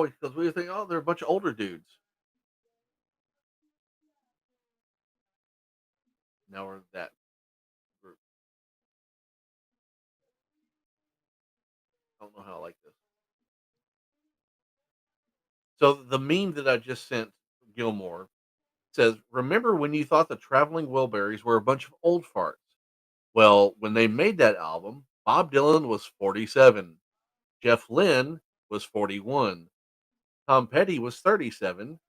think, oh, they're a bunch of older dudes. Now we're that group. I don't know how I like this. So the meme that I just sent Gilmore says, "Remember when you thought the Traveling Wilburys were a bunch of old farts? Well, when they made that album, Bob Dylan was 47, Jeff Lynne was 41, Tom Petty was 37,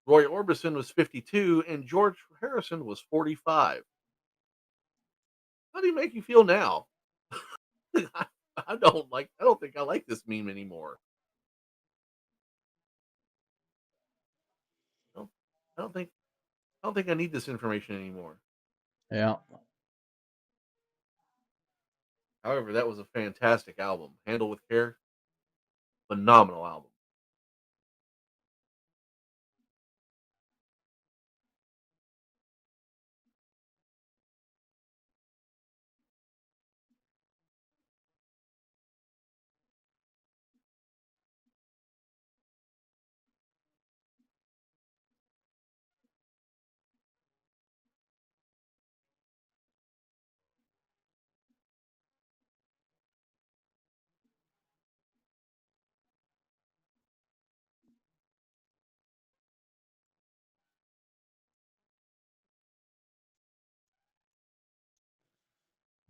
Roy Orbison was 52, and George Harrison was 45. How do you make you feel now?" I, I don't think I like this meme anymore. I don't, I don't think I don't think I need this information anymore. Yeah. However, that was a fantastic album. Handle with Care, phenomenal album.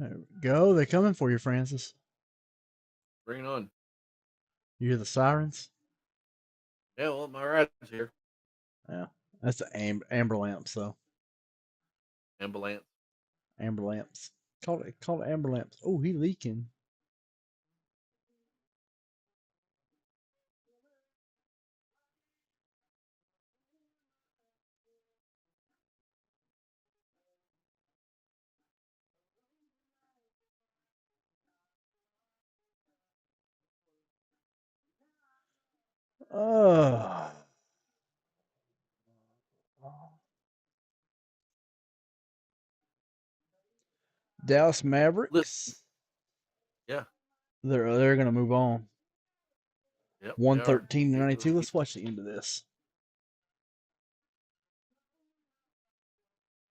There we go. They're coming for you, Francis. Bring it on. You hear the sirens? Yeah, well, my ride's here. Yeah, that's the amber lamps, though. Ambulance. Amber lamps. Call it amber lamps. Oh, he leaking. Oh. Dallas Listen. Mavericks. Yeah. They're gonna move on. Yep. They are. 113-92. Let's watch the end of this.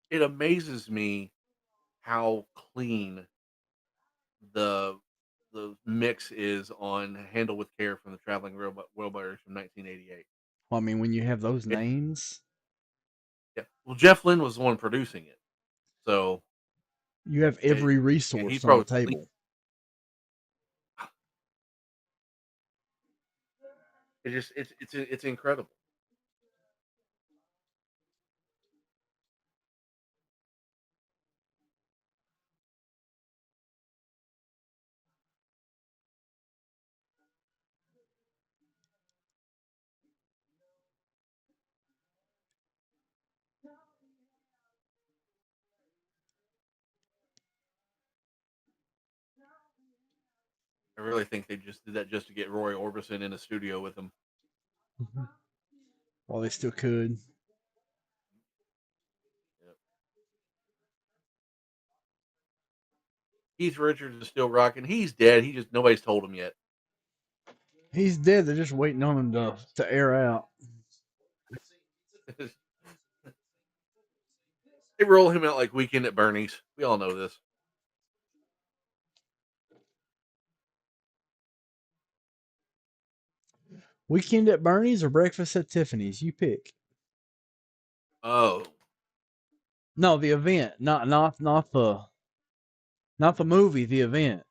It amazes me how clean the mix is on Handle with Care from the Traveling Wheelbarrows from 1988. Well, I mean, when you have those It, names, yeah. Well, Jeff Lynne was the one producing it, so you have every yeah, he resource on the probably table. it's incredible. I really think they just did that just to get Roy Orbison in a studio with them. While they still could. Yep. Keith Richards is still rocking. He's dead. He just nobody's told him yet. He's dead. They're just waiting on him to air out. They roll him out like Weekend at Bernie's. We all know this. Weekend at Bernie's or breakfast at Tiffany's? You pick. Oh, No, the event, not the movie. The event.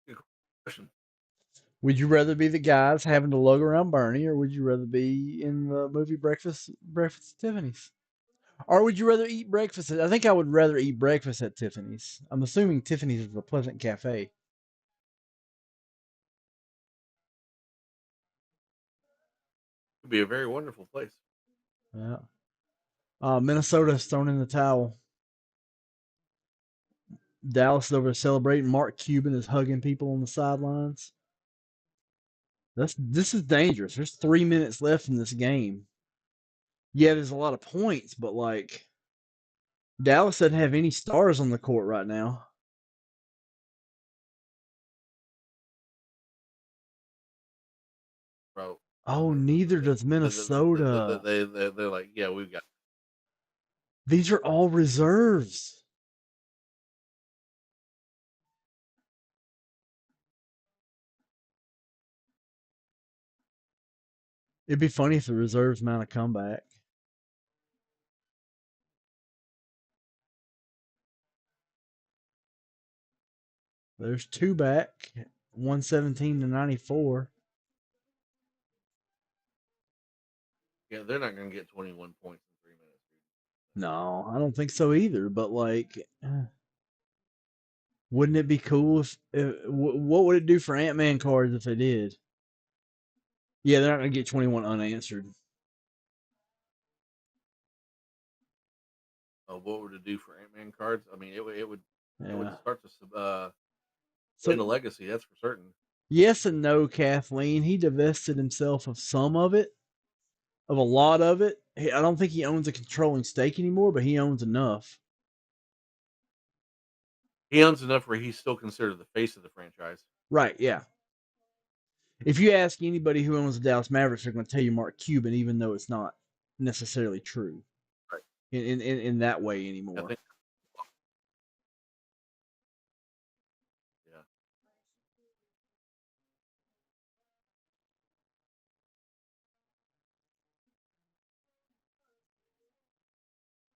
good question. Would you rather be the guys having to lug around Bernie, or would you rather be in the movie Breakfast at Tiffany's? Or would you rather eat breakfast I think I would rather eat breakfast at Tiffany's. I'm assuming Tiffany's is a pleasant cafe. Could be a very wonderful place. Yeah. Minnesota's thrown in the towel. Dallas is over to celebrate. Mark Cuban is hugging people on the sidelines. This is dangerous. There's 3 minutes left in this game. Yeah, there's a lot of points, but like Dallas doesn't have any stars on the court right now. Bro. Oh, neither does Minnesota. They're like, yeah, we've got. These are all reserves. It'd be funny if the reserves mount a comeback. There's two back, 117-94. Yeah, they're not going to get 21 points in 3 minutes. No, I don't think so either. But like, wouldn't it be cool if what would it do for Ant-Man cards if it did? Yeah, they're not gonna get 21 unanswered. What would it do for Ant-Man cards? I mean, it would Yeah. start to So in a legacy. That's for certain. yes and no, Kathleen. He divested himself of some of it, of a lot of it. I don't think he owns a controlling stake anymore, but he owns enough. He owns enough where he's still considered the face of the franchise. Right? Yeah. If you ask anybody who owns the Dallas Mavericks, they're going to tell you Mark Cuban, even though it's not necessarily true Right. in that way I anymore. think. Yeah.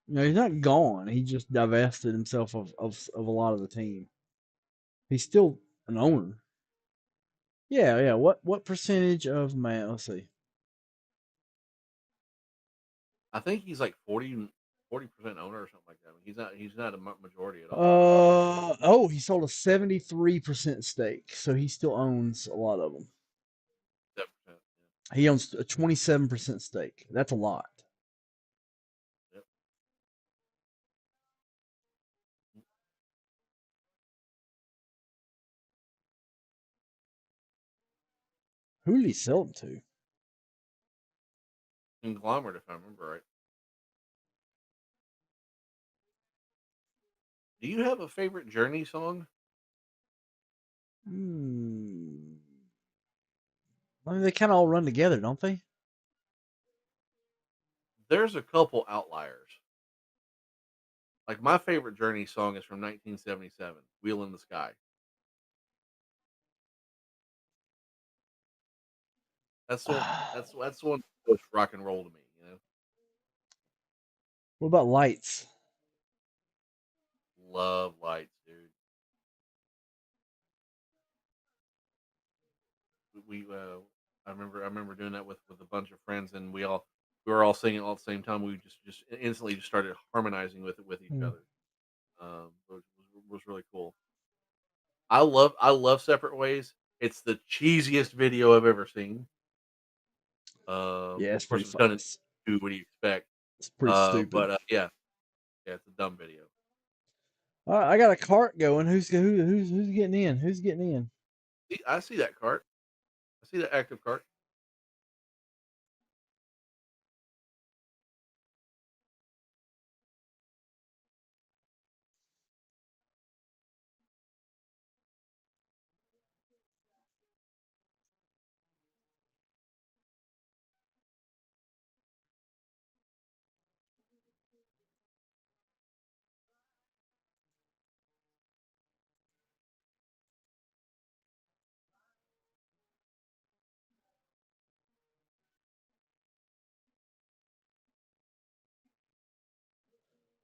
He's not gone. He just divested himself of a lot of the team. He's still an owner. Yeah, yeah. What percentage of man? Let's see. I think he's like 40% owner or something like that. I mean, he's not a majority at all. Oh, he sold a 73% stake, so he still owns a lot of them. 7%. He owns a 27% stake. That's a lot. Yep. Who did he sell them to? Conglomerate, if I remember right. Do you have a favorite Journey song? Hmm. I mean, they kind of all run together, don't they? There's a couple outliers. Like my favorite Journey song is from 1977, "Wheel in the Sky." That's the one. That's the one that goes rock and roll to me. You know, What about lights? love Lights, dude. I remember doing that with a bunch of friends, and we were all singing all at the same time. We just instantly just started harmonizing with each Hmm. other. Was really cool. I love Separate Ways. It's the cheesiest video I've ever seen. Yeah, it's Of course, pretty it's fun. done in two. What do you expect? It's pretty stupid. But yeah, yeah, it's a dumb video. All right, I got a cart going. Who's getting in? Who's getting in? See, I see that cart. I see that active cart.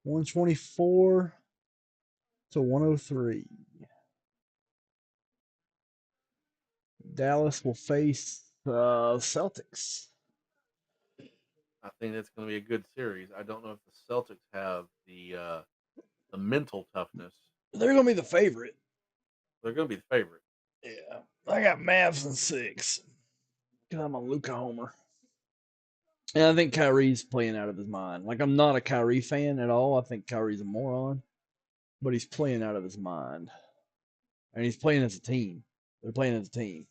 124 to 103. Dallas will face Celtics. I think that's going to be a good series. I don't know if the Celtics have the mental toughness. They're gonna be the favorite. They're going to be the favorite. Yeah, I got Mavs in 6 because I'm a Luca homer, and I think Kyrie's playing out of his mind. Like I'm not a Kyrie fan at all. I think Kyrie's a moron, but he's playing out of his mind, and he's playing as a team. They're playing as a team.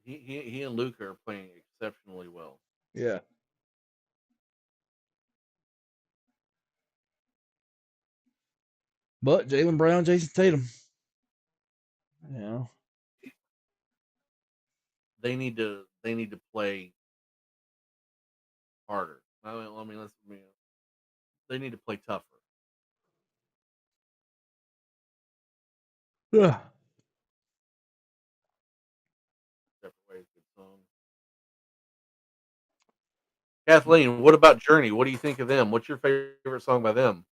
He and Luca are playing exceptionally well. Yeah, but Jalen Brown, Jason Tatum. You know, They need to play harder. They need to play tougher. yeah. Separate Ways, good song. Kathleen, what about Journey? What do you think of them? What's your favorite song by them?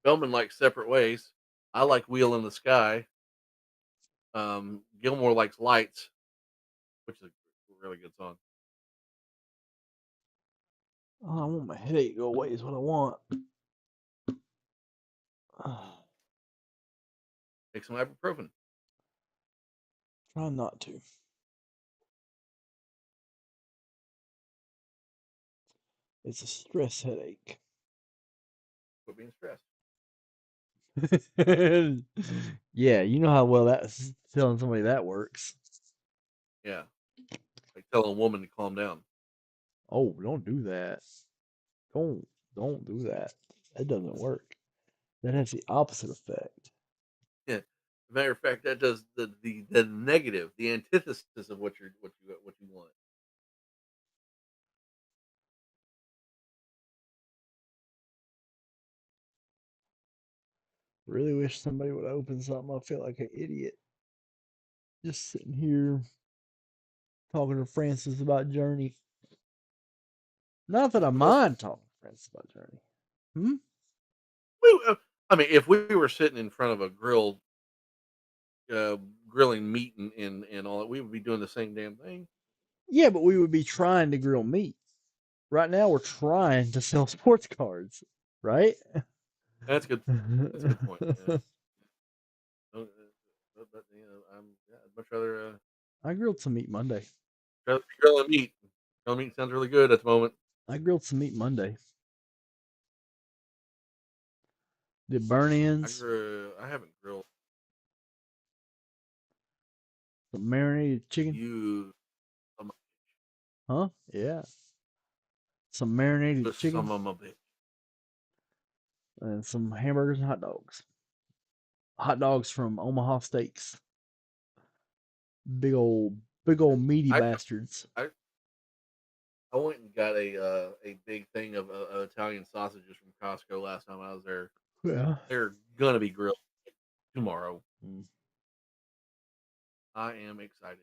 Feldman likes Separate Ways. I like Wheel in the Sky. Gilmore likes Lights, which is a really good song. Oh, I want my headache to go away. Is what I want. Take some ibuprofen. Try not to. It's a stress headache. Quit being stressed. Yeah, you know how well that's telling somebody that works. Yeah, like tell a woman to calm down. Oh, don't do that. Don't don't do that. That doesn't work. That has the opposite effect. Yeah. Matter of fact, that does the negative, the antithesis of what you want. Really wish somebody would open something. I feel like an idiot just sitting here talking to Francis about Journey. Not that I For most, mind talking to friends about Journey. Hmm? I mean, if we were sitting in front of a grill, uh, grilling meat and all that, we would be doing the same damn thing. Yeah, but we would be trying to grill meat. Right now, we're trying to sell sports cards, right? That's good. That's a good point. Yeah. But I'd much rather I grilled some meat Monday. rather be grilling meat. Grilling meat sounds really good at the moment. I grilled some meat Monday. Did burn-ins, I haven't grilled some marinated chicken. you some Huh? Yeah. Some marinated just chicken some of my bitch. and some hamburgers and hot dogs. Hot dogs from Omaha Steaks. Big old meaty I bastards. I I went and got a big thing of Italian sausages from Costco last time I was there. Yeah. They're gonna be grilled tomorrow. Mm. I am excited.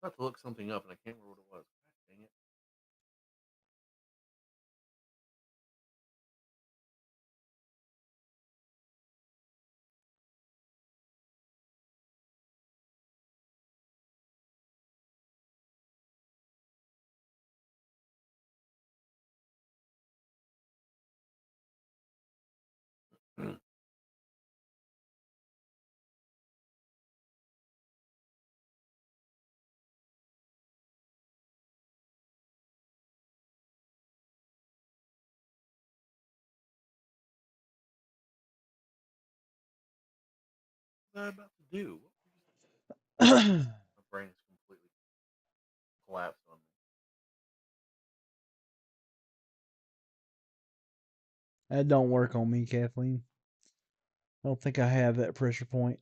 I have to look something up and I can't remember what it was. God dang it. What was I about to do? That My brain is completely collapsed on me. don't work on me, Kathleen. I don't think I have that pressure point.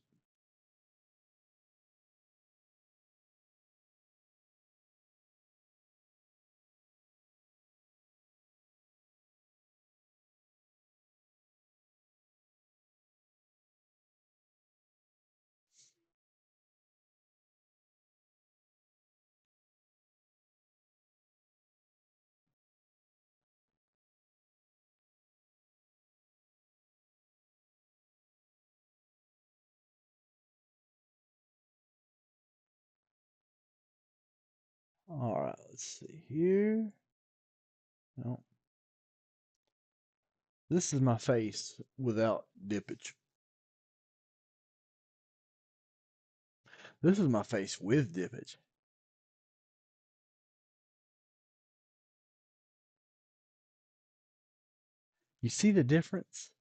All right, let's see here. No, this is my face without dippage. This is my face with dippage. You see the difference?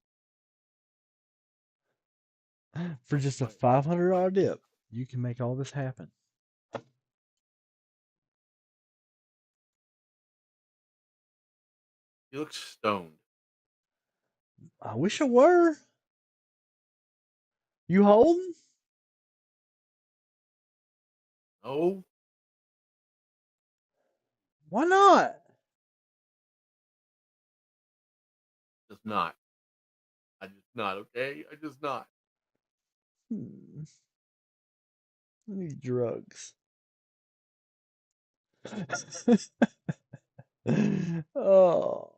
For just a $500 dip, you can make all this happen. You look stoned. I wish I were. You holding? No, Why not? just not. I just not, okay? I just not. Hmm. I need drugs. Oh.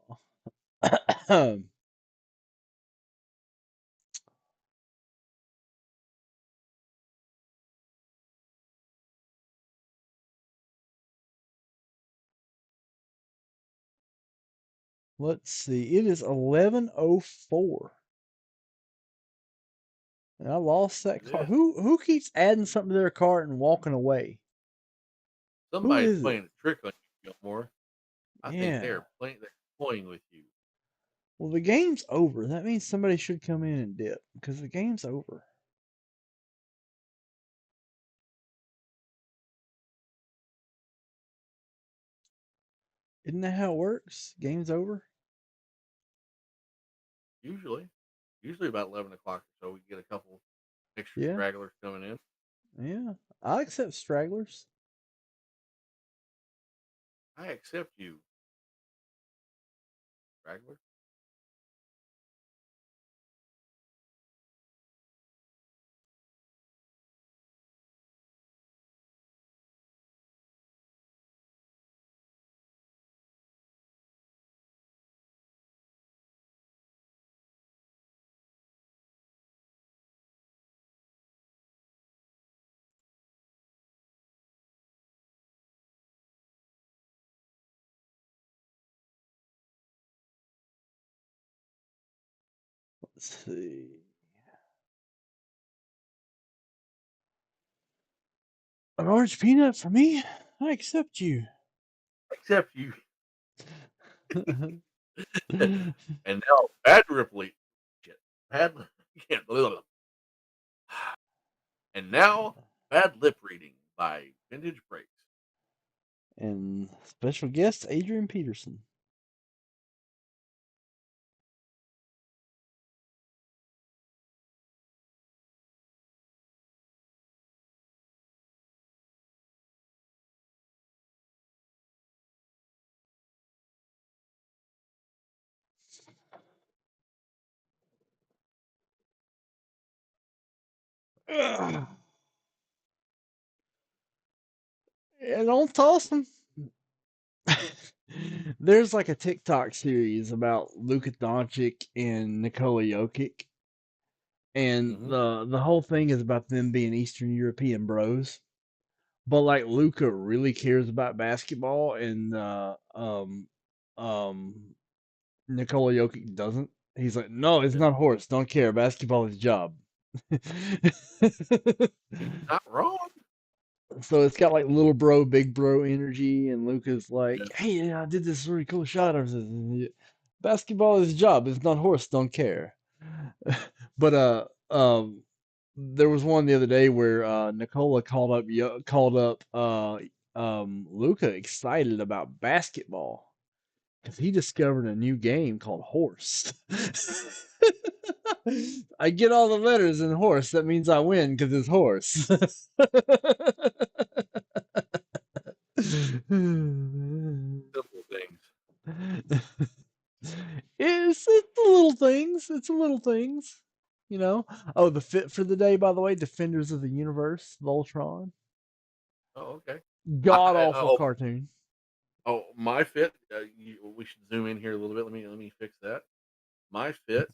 Let's see. It is 11:04. And I lost that It car. is. Who keeps adding something to their cart and walking away? Who Somebody's is it? playing a trick on you, Gilmore. I think Yeah. they're toying with you. Well, the game's over. That means somebody should come in and dip because the game's over. Isn't that how it works? Game's over? Usually. Usually about 11 o'clock or so we get a couple extra Yeah. stragglers coming in. Yeah. I accept stragglers. I accept you, straggler. see. An orange peanut for me? I accept you. Except you. And now bad Ripley. Shit. Bad. Yeah, and now bad lip reading by Vintage Breaks. And special guest Adrian Peterson. Ugh. Yeah, don't toss them. There's like a TikTok series about Luka Doncic and Nikola Jokic, and Mm-hmm. the whole thing is about them being Eastern European bros. But like Luka really cares about basketball, and um Nikola Jokic doesn't. He's like, no, it's Yeah. not horse. Don't care. Basketball is job. He's not wrong. So it's got like little bro, big bro energy, and Luca's like, Yeah. "Hey, yeah, I did this really cool shot." Or something. Basketball is job. It's not horse. Don't care. But there was one the other day where Nicola called up Luca excited about basketball because he discovered a new game called horse. I get all the letters in horse. That means I win because it's horse. Simple things. It's the little things. It's the little things. You know. Oh, the fit for the day, by the way, Defenders of the Universe, Voltron. Oh, okay. God I, awful oh, cartoon. oh, my fit. We should zoom in here a little bit. Let me fix that. My fit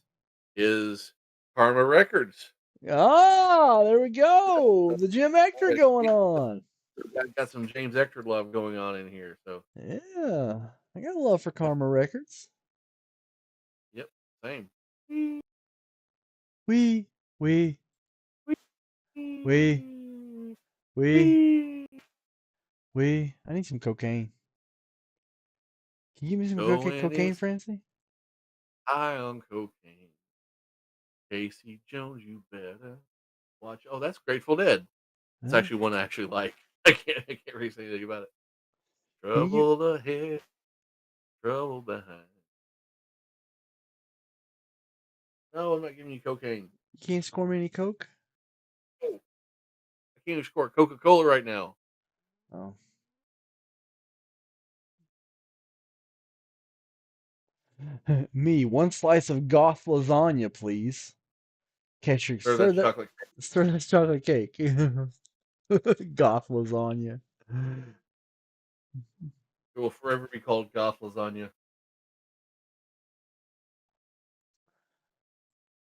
is Karma Records. Ah, there we go. The Jim Hector going on. Got some James Ector love going on in here. So, Yeah, I got a love for yep, Karma Records. yep, same. We, we, we, we, we. I need some cocaine. Can you give me some Going cocaine, is Francie? high on cocaine. Casey Jones, you better watch. Oh, that's Grateful Dead. It's Huh? actually one I actually like. I can't really say anything about it. Can you get? Trouble ahead, trouble behind. No, I'm not giving you cocaine. You can't score me any coke. Oh, I can't even score Coca-Cola right now. Oh. Me, one slice of goth lasagna, please. Catcher, Or that chocolate. stir that chocolate cake. Goth lasagna. It will forever be called goth lasagna.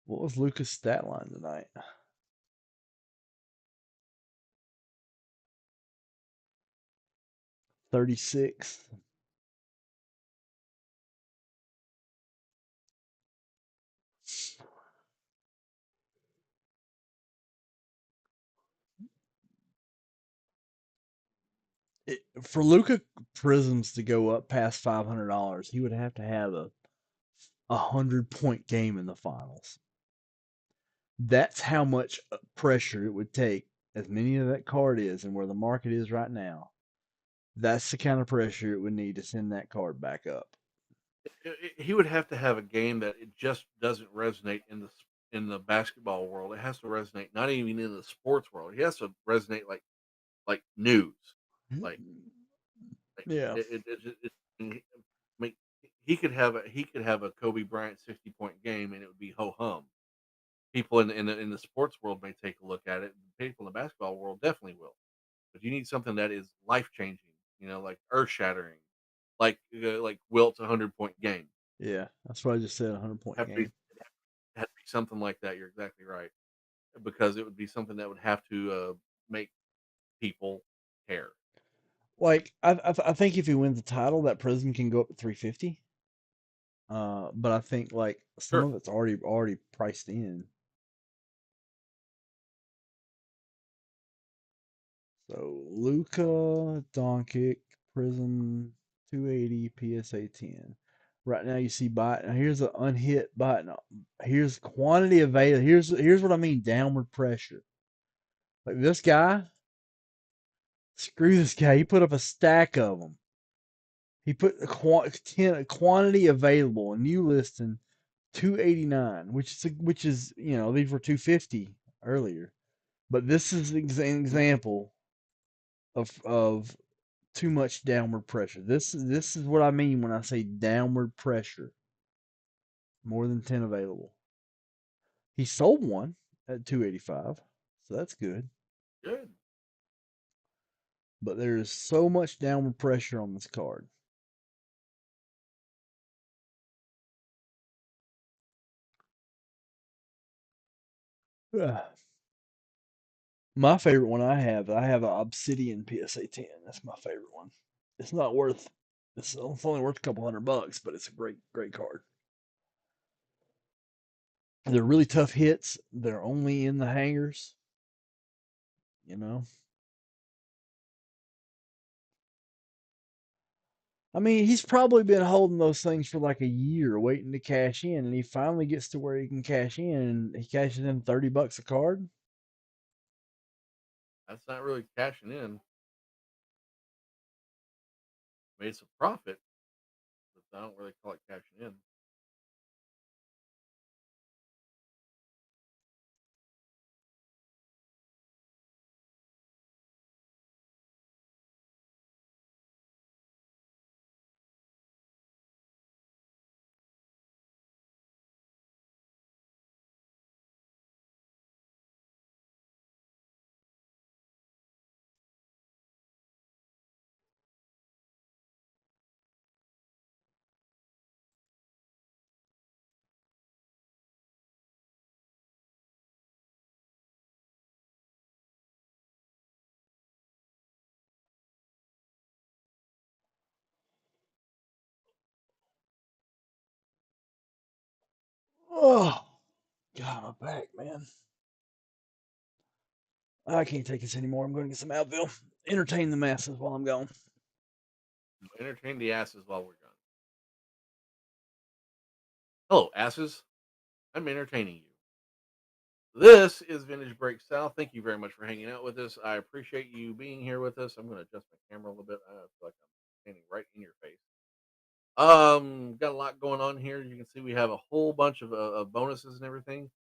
What was Lucas' stat line tonight? 36. For Luca Prisms to go up past $500, he would have to have a 100-point game in the finals. That's how much pressure it would take, as many of that card is, and where the market is right now. That's the kind of pressure it would need to send that card back up. He would have to have a game that it just doesn't resonate in the basketball world. It has to resonate not even in the sports world. He has to resonate like news, like like Yeah. I mean, he could have a Kobe Bryant 60-point game and it would be ho hum. People in the sports world may take a look at it. People in the basketball world definitely will. But you need something that is life changing. Like earth shattering, like Wilt's 100-point game. Yeah. That's what I just said, 100-point Have to be, game. have to be something like that. You're exactly right, because it would be something that would have to make people care. Like, I think if he wins the title, that Prism can go up to 350. But I think like some Sure. of it's already priced in. So Luka Doncic Prism 280 PSA 10. Right now you see buy. Now here's an unhit buy. Now, here's quantity available. Here's what I mean. Downward pressure. Like this guy. Screw this guy. He put up a stack of them. He put quantity available. A new listing 289, which is these were 250 earlier. But this is an example of too much downward pressure. This is what I mean when I say downward pressure. More than 10 available. He sold one at 285, so that's good. Good. But there is so much downward pressure on this card. My favorite one I have an Obsidian PSA 10. That's my favorite one. It's not worth. It's only worth a couple $100, but it's a great card. They're really tough hits. They're only in the hangers. You know. I mean, he's probably been holding those things for like a year, waiting to cash in, and he finally gets to where he can cash in, and he cashes in $30 a card. That's not really cashing in. Made some profit, but I don't really call it cashing in. Oh, God, my back, man. I can't take this anymore. I'm going to get some Advil. Entertain the masses while I'm gone. Entertain the asses while we're gone. Hello, asses. I'm entertaining you. This is Vintage Break South. Thank you very much for hanging out with us. I appreciate you being here with us. I'm going to adjust my camera a little bit. I feel like I'm standing right in your face. Got a lot going on here. You can see we have a whole bunch of bonuses and everything.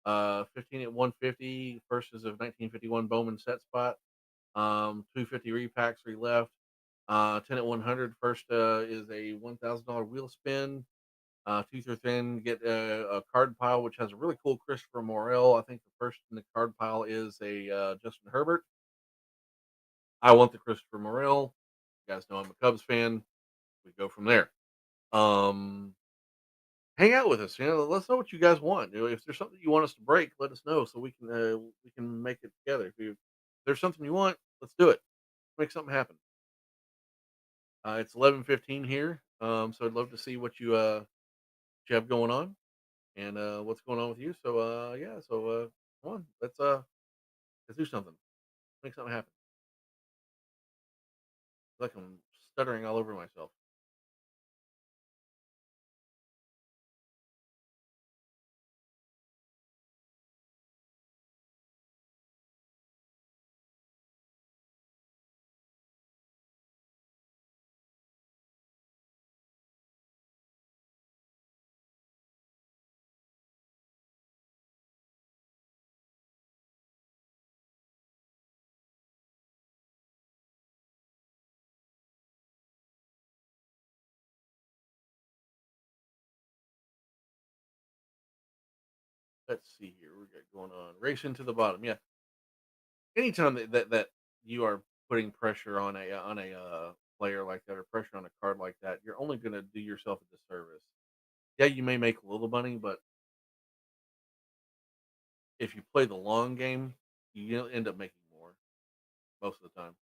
15 at 150. First is a 1951 Bowman set spot. 250 repacks, 3 left. 10 at 100. First is a $1,000 wheel spin. 2 through 10 get a card pile, which has a really cool Christopher Morel. I think the first in the card pile is a Justin Herbert. I want the Christopher Morel. You guys know I'm a Cubs fan. We go from there. Um, Hang out with us. Let us know what you guys want. If there's something you want us to break, let us know so we can make it together. If there's something you want, let's do it. Make something happen. It's 11:15 here, so I'd love to see what you have going on and what's going on with you. So yeah, so come on, let's do something. Make something happen. Like I'm stuttering all over myself. Let's see here. We got going on racing to the bottom. Yeah, anytime that you are putting pressure on a player like that or pressure on a card like that, you're only going to do yourself a disservice. Yeah, you may make a little money, but if you play the long game, you end up making more most of the time.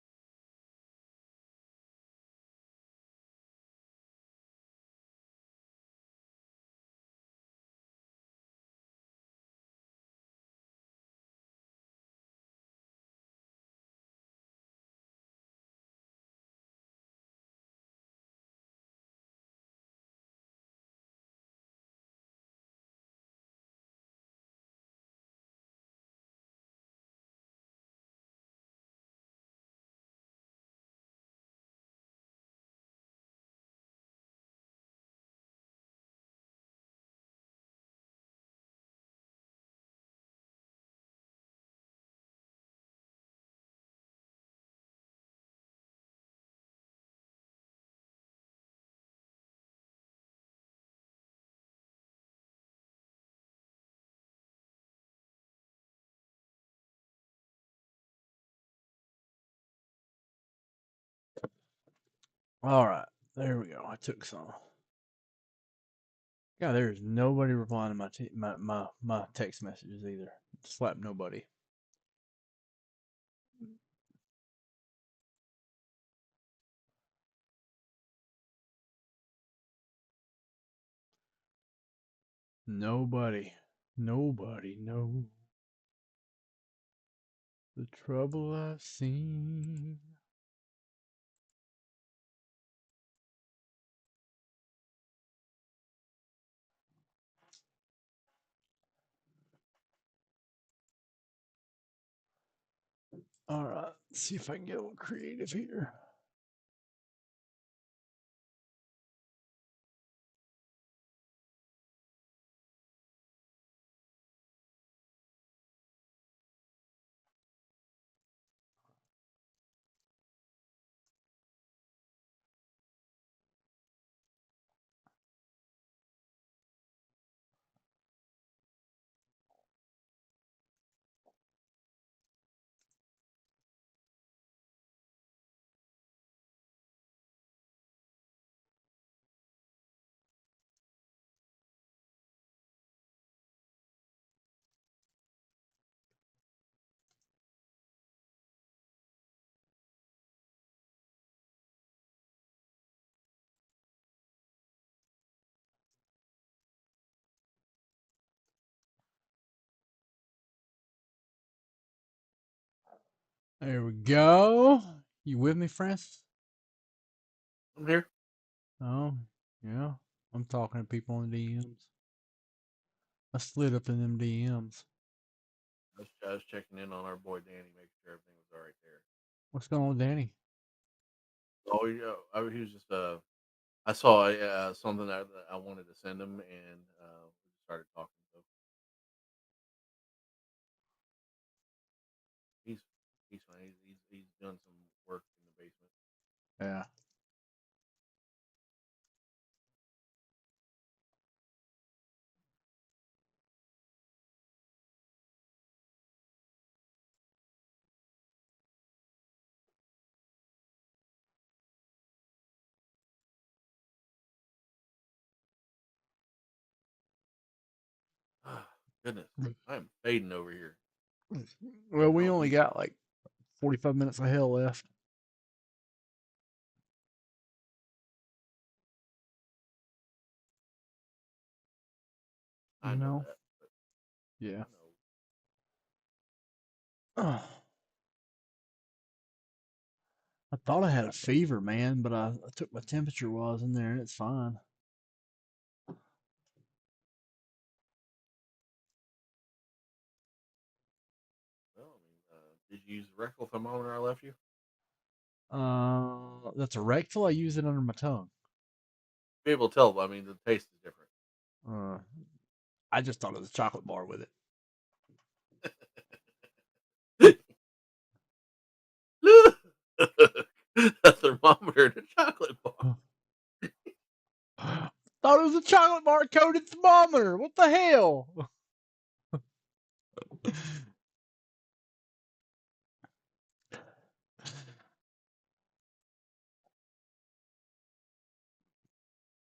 All right, there we go. I took some. God, there's nobody replying to my text messages either. Slap nobody. Nobody. Nobody. No. The trouble I've seen. All right, let's see if I can get a little creative here. There we go. You with me, Francis? I'm here. Oh, yeah. I'm talking to people in DMs. I slid up in them DMs. I was checking in on our boy Danny, making sure everything was all right there. What's going on with Danny? Oh, yeah. He was just I saw something that I wanted to send him, and we started talking. So he's he's fine. He's done some work in the basement. Yeah. Goodness, I'm fading over here. Well, we Oh, only got like 45 minutes of hell left. I You know know? that. But Yeah. I know. I thought I had a fever, man, but I took my temperature while I was in there and it's fine. Well, I mean, did you use the rectal thermometer I left you? That's a rectal. I use it under my tongue. Be able to tell. I mean, the taste is different. Uh, I just thought it was a chocolate bar with it. A thermometer and a chocolate bar. Thought it was a chocolate bar coated thermometer. What the hell?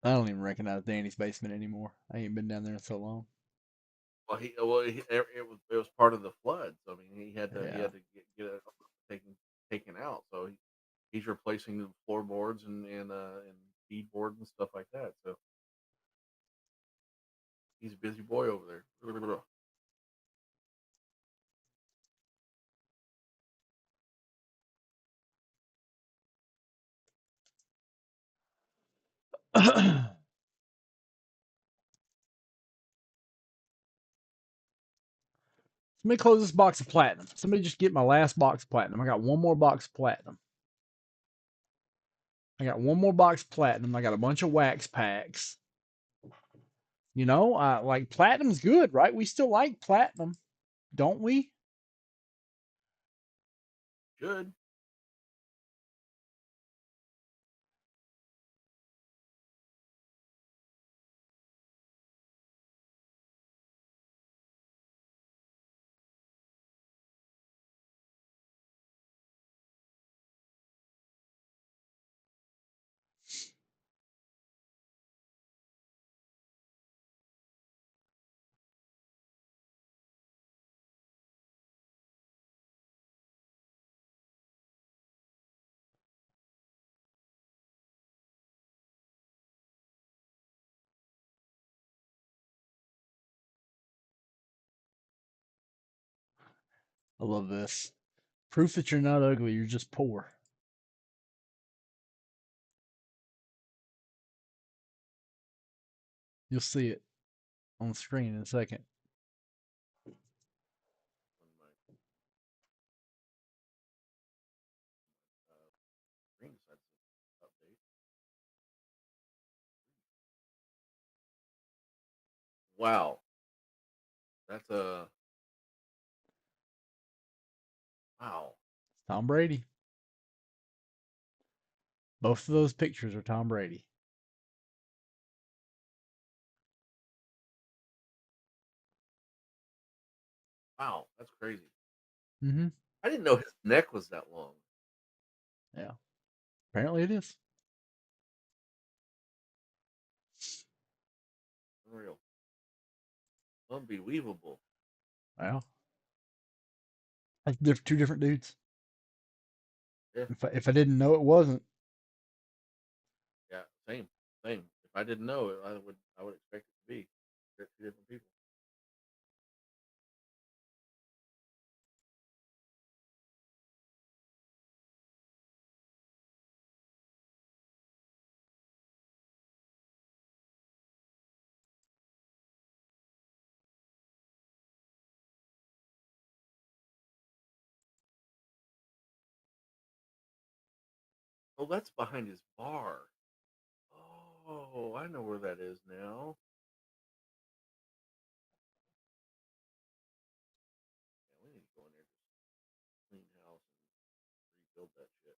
I don't even recognize Danny's basement anymore. I ain't been down there in so long. It was part of the flood. So I mean, he Yeah. had to get it taken out. So he's replacing the floorboards and beadboard and stuff like that. So he's a busy boy over there. Let me close this box of platinum. Somebody just get my last box of platinum. I got one more box of platinum. I got one more box of platinum. I got a bunch of wax packs. You know, like platinum's good, right? We still like platinum, don't we? Good. I love this. Proof that you're not ugly, you're just poor. You'll see it on the screen in a second. Wow, that's a wow. Tom Brady. Both of those pictures are Tom Brady. Wow, that's crazy. Mm-hmm. I didn't know his neck was that long. Yeah. Apparently it is. Unreal. Unbelievable. Well, like they're two different dudes. Yeah, If I didn't know it wasn't, yeah, same, same. If I didn't know it, I would expect it to be. They're two different people. Oh, that's behind his bar. Oh, I know where that is now. Yeah, we need to go in there, just clean house and rebuild that shit.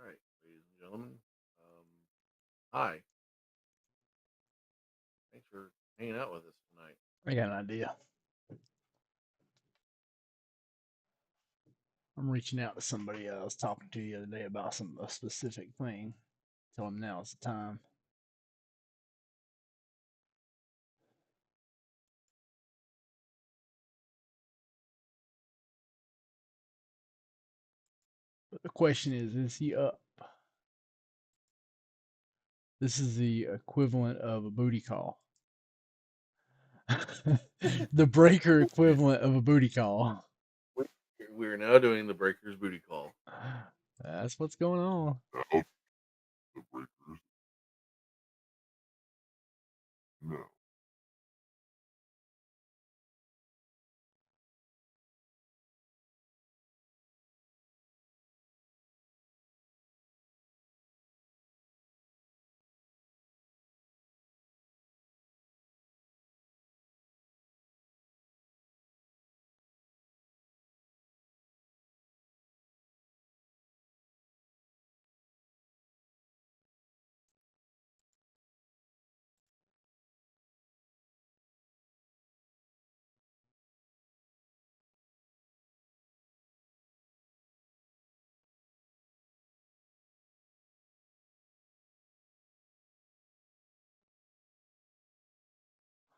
All right, ladies and gentlemen. Hi. Thanks for hanging out with us tonight. I got an idea. I'm reaching out to somebody I was talking to the other day about a specific thing. Tell them now's the time. But the question is he up? This is the equivalent of a booty call. The breaker equivalent of a booty call. We're now doing the Breakers booty call. That's what's going on. The breakers. No.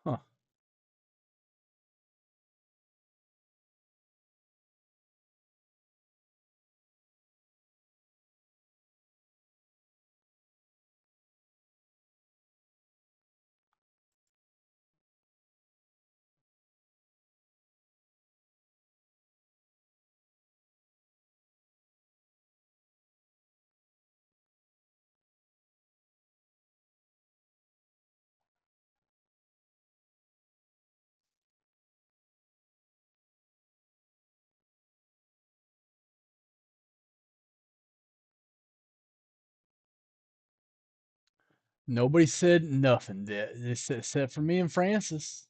Huh. Nobody said nothing. This except for me and Francis.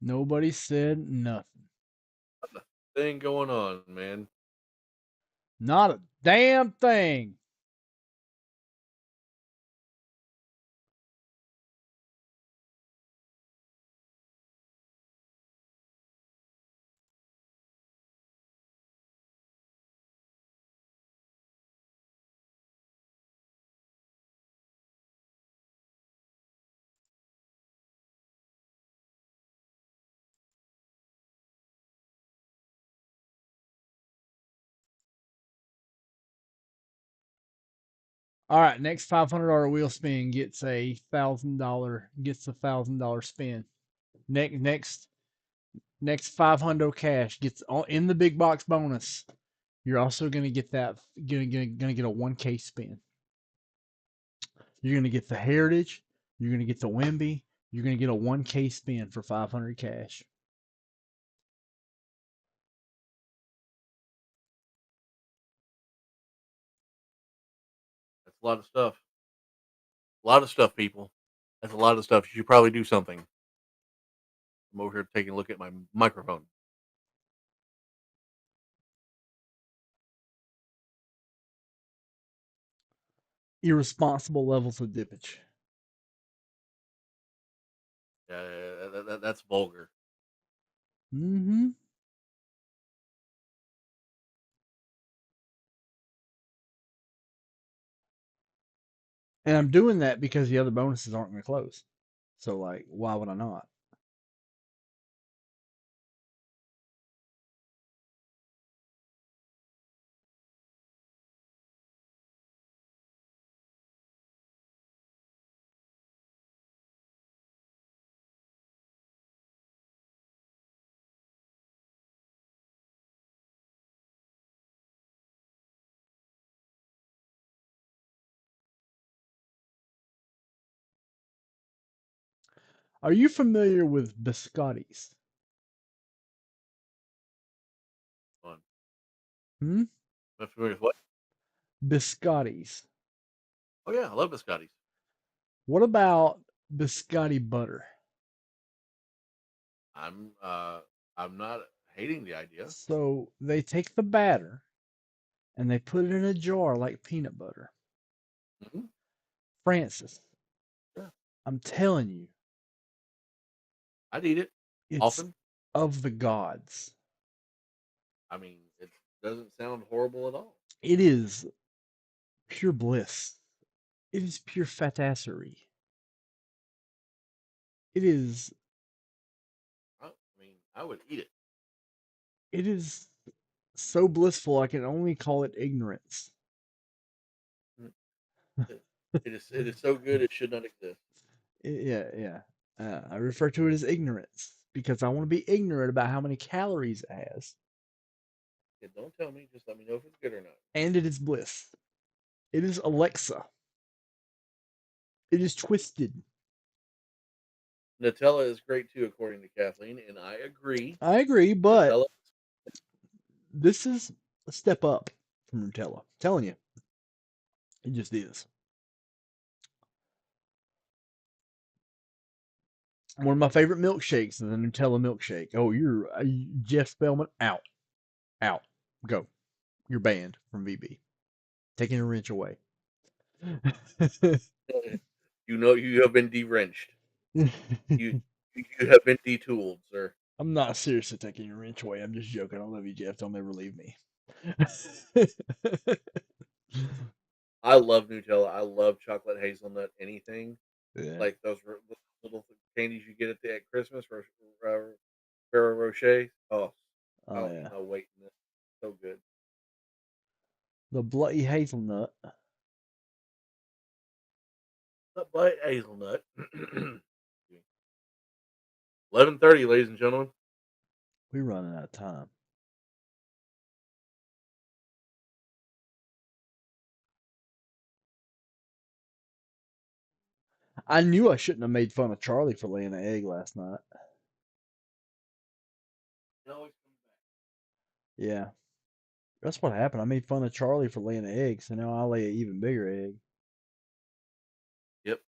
Nobody said nothing. Thing going on, man. Not a damn thing. All right, next $500 wheel spin gets a $1,000 spin. Next 500 cash gets in the big box bonus. You're also gonna get that. Gonna get a 1K spin. You're gonna get the Heritage. You're gonna get the Wimby. You're gonna get a 1K spin for 500 cash. That's a lot of stuff. A lot of stuff, people. That's a lot of stuff. You should probably do something. I'm over here taking a look at my microphone. Irresponsible levels of dippage. That's vulgar. Mm-hmm. And I'm doing that because the other bonuses aren't going to close. So, like, why would I not? Are you familiar with biscottis? Fun. Hmm? I'm familiar with what? Biscottis. Oh yeah, I love biscottis. What about biscotti butter? I'm not hating the idea. So they take the batter and they put it in a jar like peanut butter. Mm-hmm. Francis, Yeah. I'm telling you, I'd eat it it's often. of the gods. I mean, it doesn't sound horrible at all. It is pure bliss. It is pure fatassery. It is. I mean, I would eat it. It is so blissful. I can only call it ignorance. It is so good it should not exist. Yeah, yeah. I refer to it as ignorance because I want to be ignorant about how many calories it has, Yeah, don't tell me. Just let me know if it's good or not. and it is bliss. It is Alexa. It is twisted. Nutella is great too, according to Kathleen, and I agree. I agree, but Nutella, this is a step up from Nutella. I'm telling you, it just is. One of my favorite milkshakes is the Nutella milkshake. Oh, you're Jeff Spellman out, go. You're banned from VB. Taking a wrench away. you know you have been de-wrenched. You have been detooled, sir. I'm not seriously taking your wrench away. I'm just joking. I love you, Jeff. Don't ever leave me. I love Nutella. I love chocolate hazelnut. Anything Yeah. like those little candies you get at Christmas, Ferrero Rocher. Oh, Oh yeah. I'll wait. So good. The bloody hazelnut. Nut by hazelnut. 11:30, ladies and gentlemen. We're running out of time. I knew I shouldn't have made fun of Charlie for laying an egg last night. Yeah. That's what happened. I made fun of Charlie for laying an egg, so now I lay an even bigger egg. Yep.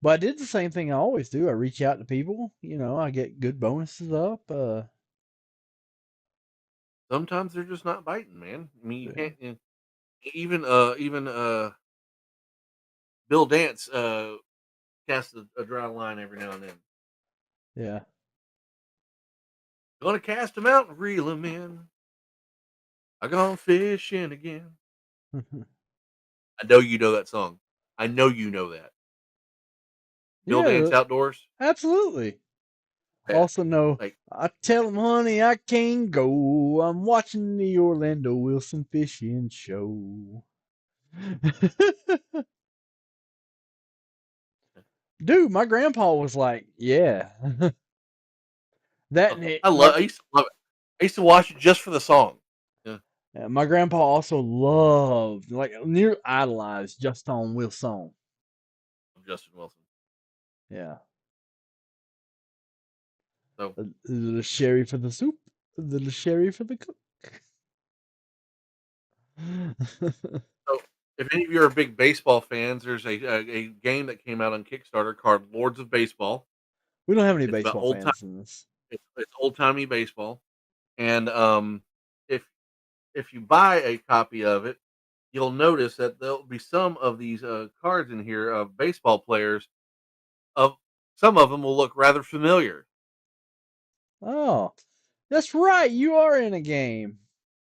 But I did the same thing I always do. I reach out to people. I get good bonuses up. Sometimes they're just not biting, man. I mean, you Yeah. can't even Bill Dance casts a dry line every now and then. Yeah. Gonna cast them out and reel them in. I gone fishing again. I know you know that song. I know you know that. Bill Dance Yeah, Outdoors. absolutely. Yeah, Also know, like I tell him, honey, I can't go. I'm watching the Orlando Wilson fishing show. Dude, my grandpa was like, yeah. That and it, I used to love it. I used to watch it just for the song. Yeah, my grandpa also loved, like, near idolized Justin Wilson. of Justin Wilson. Yeah. So A little sherry for the soup, a little sherry for the cook. So, if any of you are big baseball fans, there's a game that came out on Kickstarter called Lords of Baseball. We don't have any It's about baseball old time. fans in this. It's old timey baseball, and if if you buy a copy of it, you'll notice that there'll be some of these cards in here of baseball players. Of some of them will look rather familiar. Oh, that's right. You are in a game.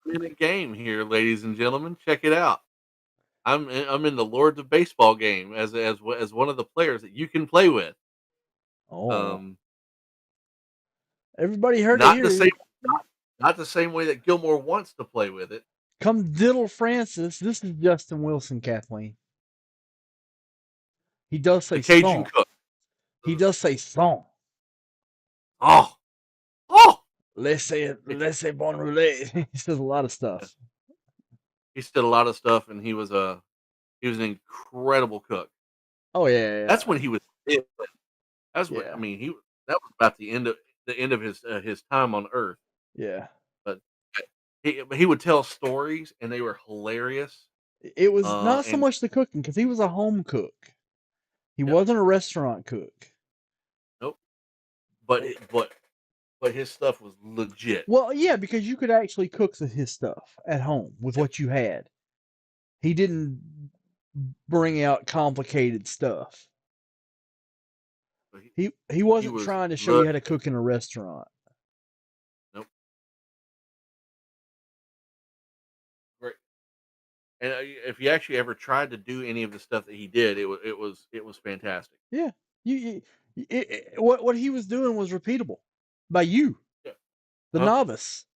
I'm in a game here, ladies and gentlemen. Check it out. I'm in the Lords of Baseball game as one of the players that you can play with. Oh, Um, everybody heard it not the here. same not the same way that Gilmore wants to play with it. Come diddle Francis. This is Justin Wilson, Kathleen. He does The say Cajun song. Cook. He does say song. Oh, oh! Let's say bon roulette. He says a lot of stuff. He said a lot of stuff, and he was an incredible cook. Oh yeah. That's when he was big. That's what Yeah. I mean. That was about the end of his time on Earth. Yeah. But he would tell stories, and they were hilarious. It was not so And much the cooking because he was a home cook. He yeah, wasn't a restaurant cook. nope. But his stuff was legit. Well, yeah, because you could actually cook his stuff at home with Yep. what you had. He didn't bring out complicated stuff. But He wasn't was trying to show you how to legit. cook in a restaurant. Nope. Great. And if you actually ever tried to do any of the stuff that he did, it was fantastic. Yeah, what he was doing was repeatable by you, Yeah. the Huh? novice.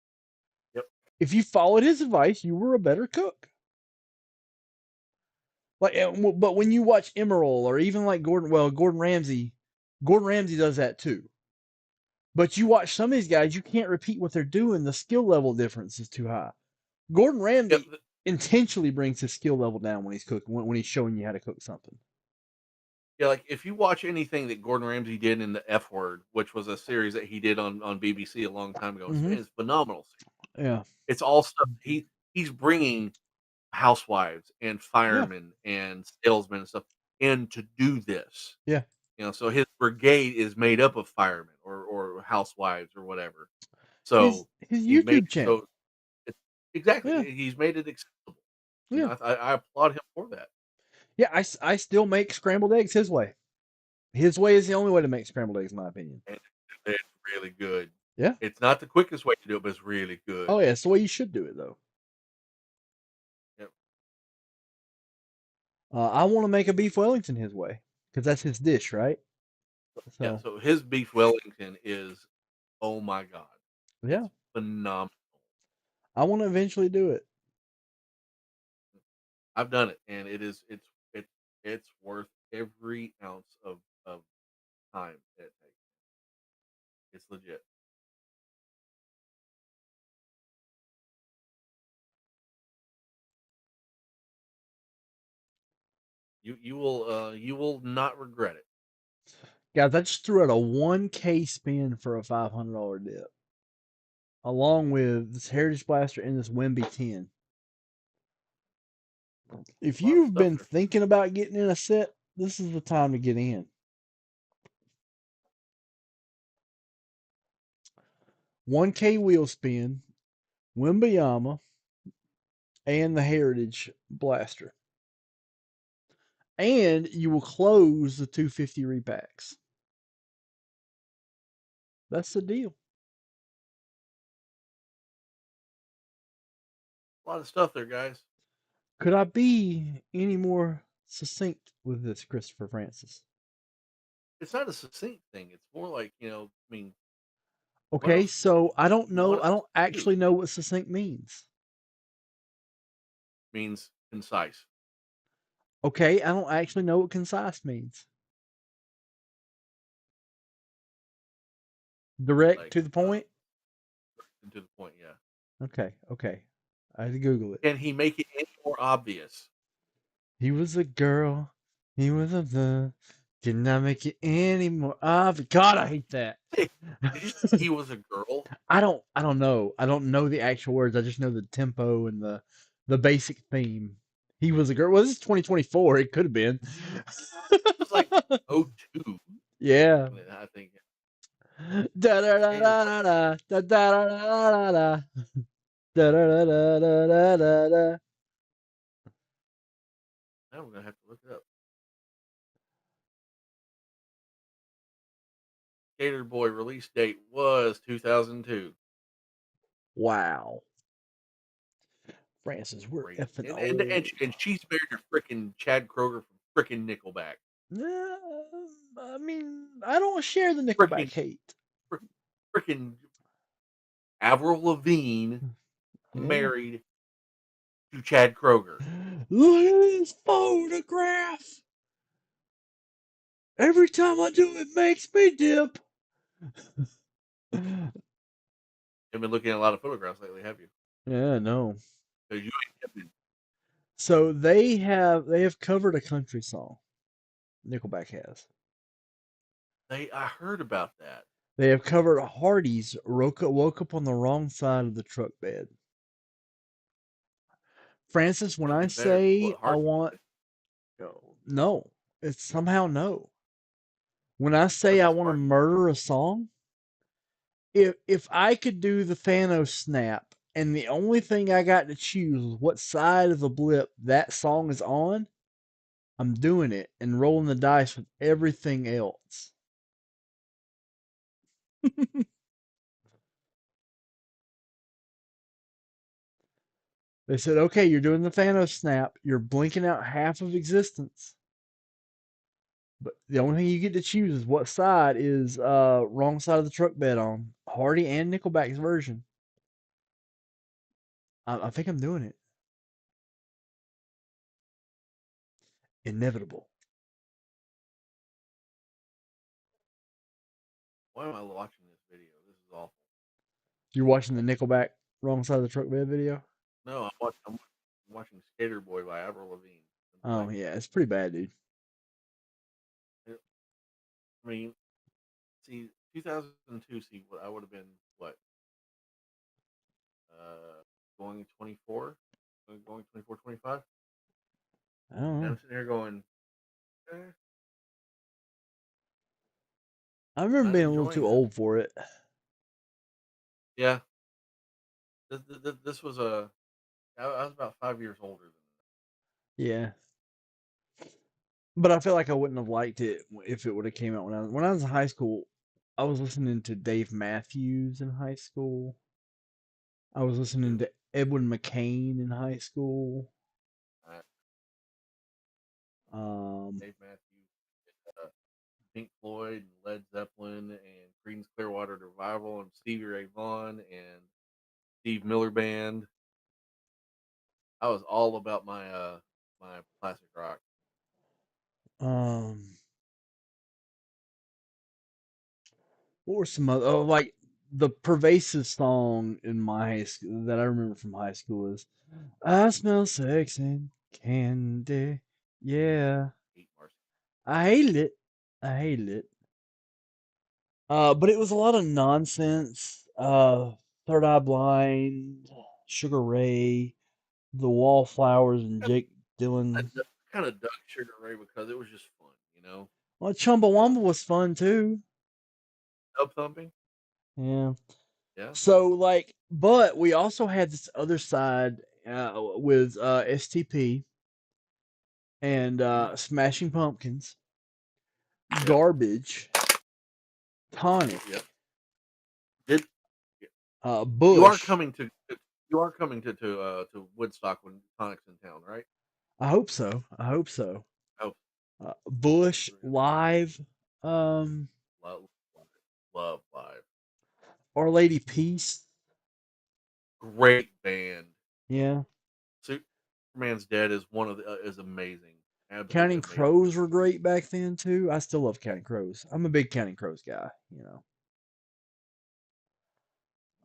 Yep. If you followed his advice, you were a better cook. Like, but when you watch Emerald or even like Gordon Ramsay does that too. But you watch some of these guys, you can't repeat what they're doing. The skill level difference is too high. Gordon Yep. Ramsay intentionally brings his skill level down when he's cooking, when he's showing you how to cook something. Yeah, like if you watch anything that Gordon Ramsay did in the F Word, which was a series that he did on BBC a long time ago, Mhm. it's phenomenal. Yeah. It's all stuff he's bringing housewives and firemen and salesmen and stuff in to do this. Yeah. So his brigade is made up of firemen or housewives or whatever. So His he made YouTube channel. so it's, exactly Yeah. he's made it accessible. Yeah. I applaud him for that. Yeah, I still make scrambled eggs his way. His way is the only way to make scrambled eggs, in my opinion. And it's really good. Yeah. It's not the quickest way to do it, but it's really good. Oh yeah, it's the way you should do it though. Yep. I want to make a beef Wellington his way because that's his dish, right? Yeah, so his beef Wellington is, oh my god, Yeah, it's phenomenal. I want to eventually do it. I've done it, and it's worth every ounce of time it takes. It's legit. You will not regret it. Guys, I just threw out a 1K spin for a $500 dip, along with this Heritage Blaster and this Wemby 10. If A lot of you've stuff been there. thinking about getting in a set, this is the time to get in. 1K wheel spin, Wembayama, and the Heritage Blaster. And you will close the 250 repacks. That's the deal. A lot of stuff there, guys. Could I be any more succinct with this, Christopher Francis? It's not a succinct thing. It's more like I mean, Okay, Well, so I don't you know. want I don't to actually know what succinct means. means concise. Okay, I don't actually know what concise means. Direct Like to the point. to the point. Yeah. Okay, okay. I had to Google it. Can he make it any more obvious? He was a girl. He was a the. Did not make it any more obvious. God, I hate that. Did you say he was a girl? I don't know. I don't know the actual words. I just know the tempo and the basic theme. He was a girl. Well, this is 2024. It could have been. It was like '02. Yeah. I think. Da da da Gator da da da da da da da da da da da da da da da da. Now we're gonna have to look it up. Gator Boy release date was 2002. Wow. Francis, we're Crazy. effing And she's married to frickin' Chad Kroger from frickin' Nickelback. I mean, I don't share the Nickelback Frickin' hate. frickin' Avril Lavigne Yeah. married to Chad Kroger. Look at this photograph. Every time I do, it makes me dip. You've been looking at a lot of photographs lately, have you? Yeah, no. Because you ain't been. So they have covered a country song. Nickelback has. I heard about that. They have covered Hardy's woke up on the wrong side of the truck bed. Francis, when I Nothing better than say what I Hard. want no, it's somehow no. When I say What I does want to Hard? murder a song, if I could do the Thanos snap and the only thing I got to choose was what side of the blip that song is on, I'm doing it and rolling the dice with everything else. They said, okay, you're doing the Thanos snap. You're blinking out half of existence. But the only thing you get to choose is what side is wrong side of the truck bed on. Hardy and Nickelback's version. I think I'm doing it. Inevitable. Why am I watching this video? This is awful. You're watching the Nickelback wrong side of the truck bed video? No, I'm watching Skater Boy by Avril Lavigne. Oh Like, yeah, it's pretty bad, dude. I mean, see, 2002. See, what I would have been what? Going 24, going 24, 25. I don't And know. I'm sitting here going, eh, I remember I'm being a little enjoying too this. old for it. Yeah, this was I was about 5 years older than Yeah. But I feel like I wouldn't have liked it if it would have came out when I was in high school. I was listening to Dave Matthews in high school. I was listening that. to Edwin McCain in high school. Uh, Um, Dave Matthews, uh, Pink Floyd, and Led Zeppelin, and Creedence Clearwater Revival, and Stevie Ray Vaughan, and Steve Miller Band. I was all about my classic rock. um, what were some other? Oh, like the pervasive song in my high school that I remember from high school is "I smell sex and candy." Yeah, Hate Marcy. I hated it. I hated it. But it was a lot of nonsense. Third Eye Blind, Sugar Ray, The Wallflowers, and Jake I Dylan. kind of dug Sugar Ray because it was just fun, you know. Well, Yeah, Chumbawamba was fun too. dub thumping. Yeah. Yeah, So like, but we also had this other side with STP and mm-hmm. Smashing Pumpkins, Yep, Garbage, Tonic, yep. Did you are Bush. coming to to Woodstock when Sonic's in town, right? I hope so. I hope so. Oh, Bush we're gonna live. Um, love, love live. Our Lady Peace. Great band. Yeah. Superman's Dead is one of the is amazing. Absolutely Counting amazing. Crows were great back then too. I still love Counting Crows. I'm a big Counting Crows guy, you know.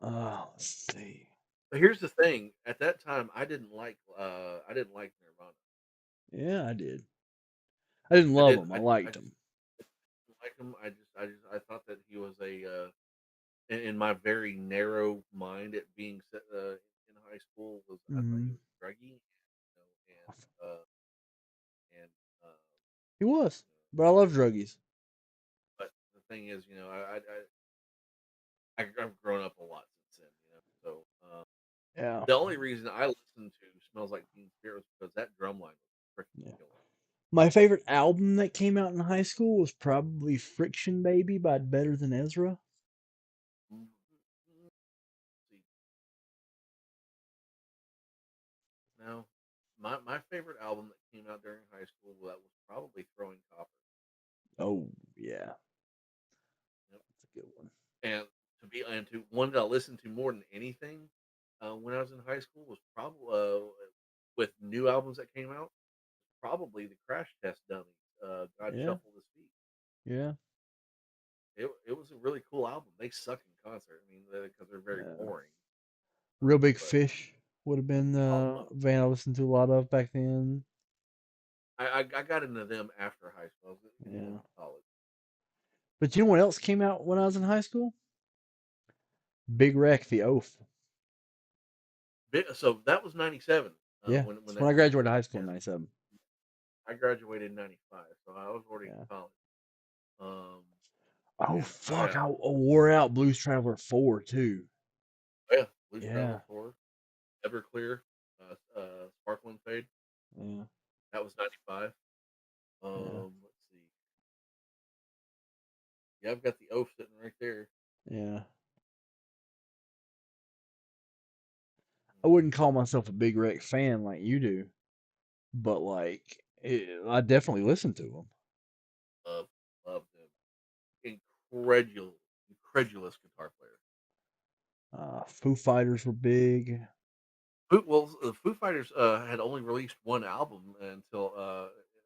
Let's see. But here's the thing: at that time, I didn't like Nirvana. Yeah, I did. I didn't I love did. them. I I liked just them. didn't like him. I thought that he was in my very narrow mind at being in high school I thought he Hmm. was druggy, and He was, but I love druggies. but the thing is, I've grown up a lot since then, So Yeah. the only reason I listened to "Smells Like Teen Spirit" was because that drum line was freaking Yeah. killer. My favorite album that came out in high school was probably Friction Baby by Better Than Ezra. Mm, see, now, my favorite album that came out during high school that was probably "Throwing Copper." Oh, yeah. Yep. That's a good one. And to one that I listened to more than anything when I was in high school was probably with new albums that came out, probably the Crash Test Dummies. God Yeah. Shuffle His Feet. Yeah. It was a really cool album. They suck in concert. I mean, because they're very Yeah. boring. Real Big But Fish would have been I the love it. band I listened to a lot of back then. I got into them after high school. I was getting Yeah. into college. But you know what else came out when I was in high school? Big Wreck, The Oath. So that was '97 Yeah. when It's when that I came graduated out. high school in And 97. I graduated in '95, so I was already in Yeah. college. Um, Oh, and fuck. I wore out Blues Traveler 4 too. yeah, Blues Yeah. Traveler 4, Everclear, Sparkle and Fade. Yeah. That was '95. Yeah. Let's see. Yeah, I've got the Oath sitting right there. Yeah. I wouldn't call myself a Big Wreck fan like you do, but like, I definitely listen to them. Love, love them. Incredulous guitar player. Foo Fighters were big. The Foo Fighters had only released one album and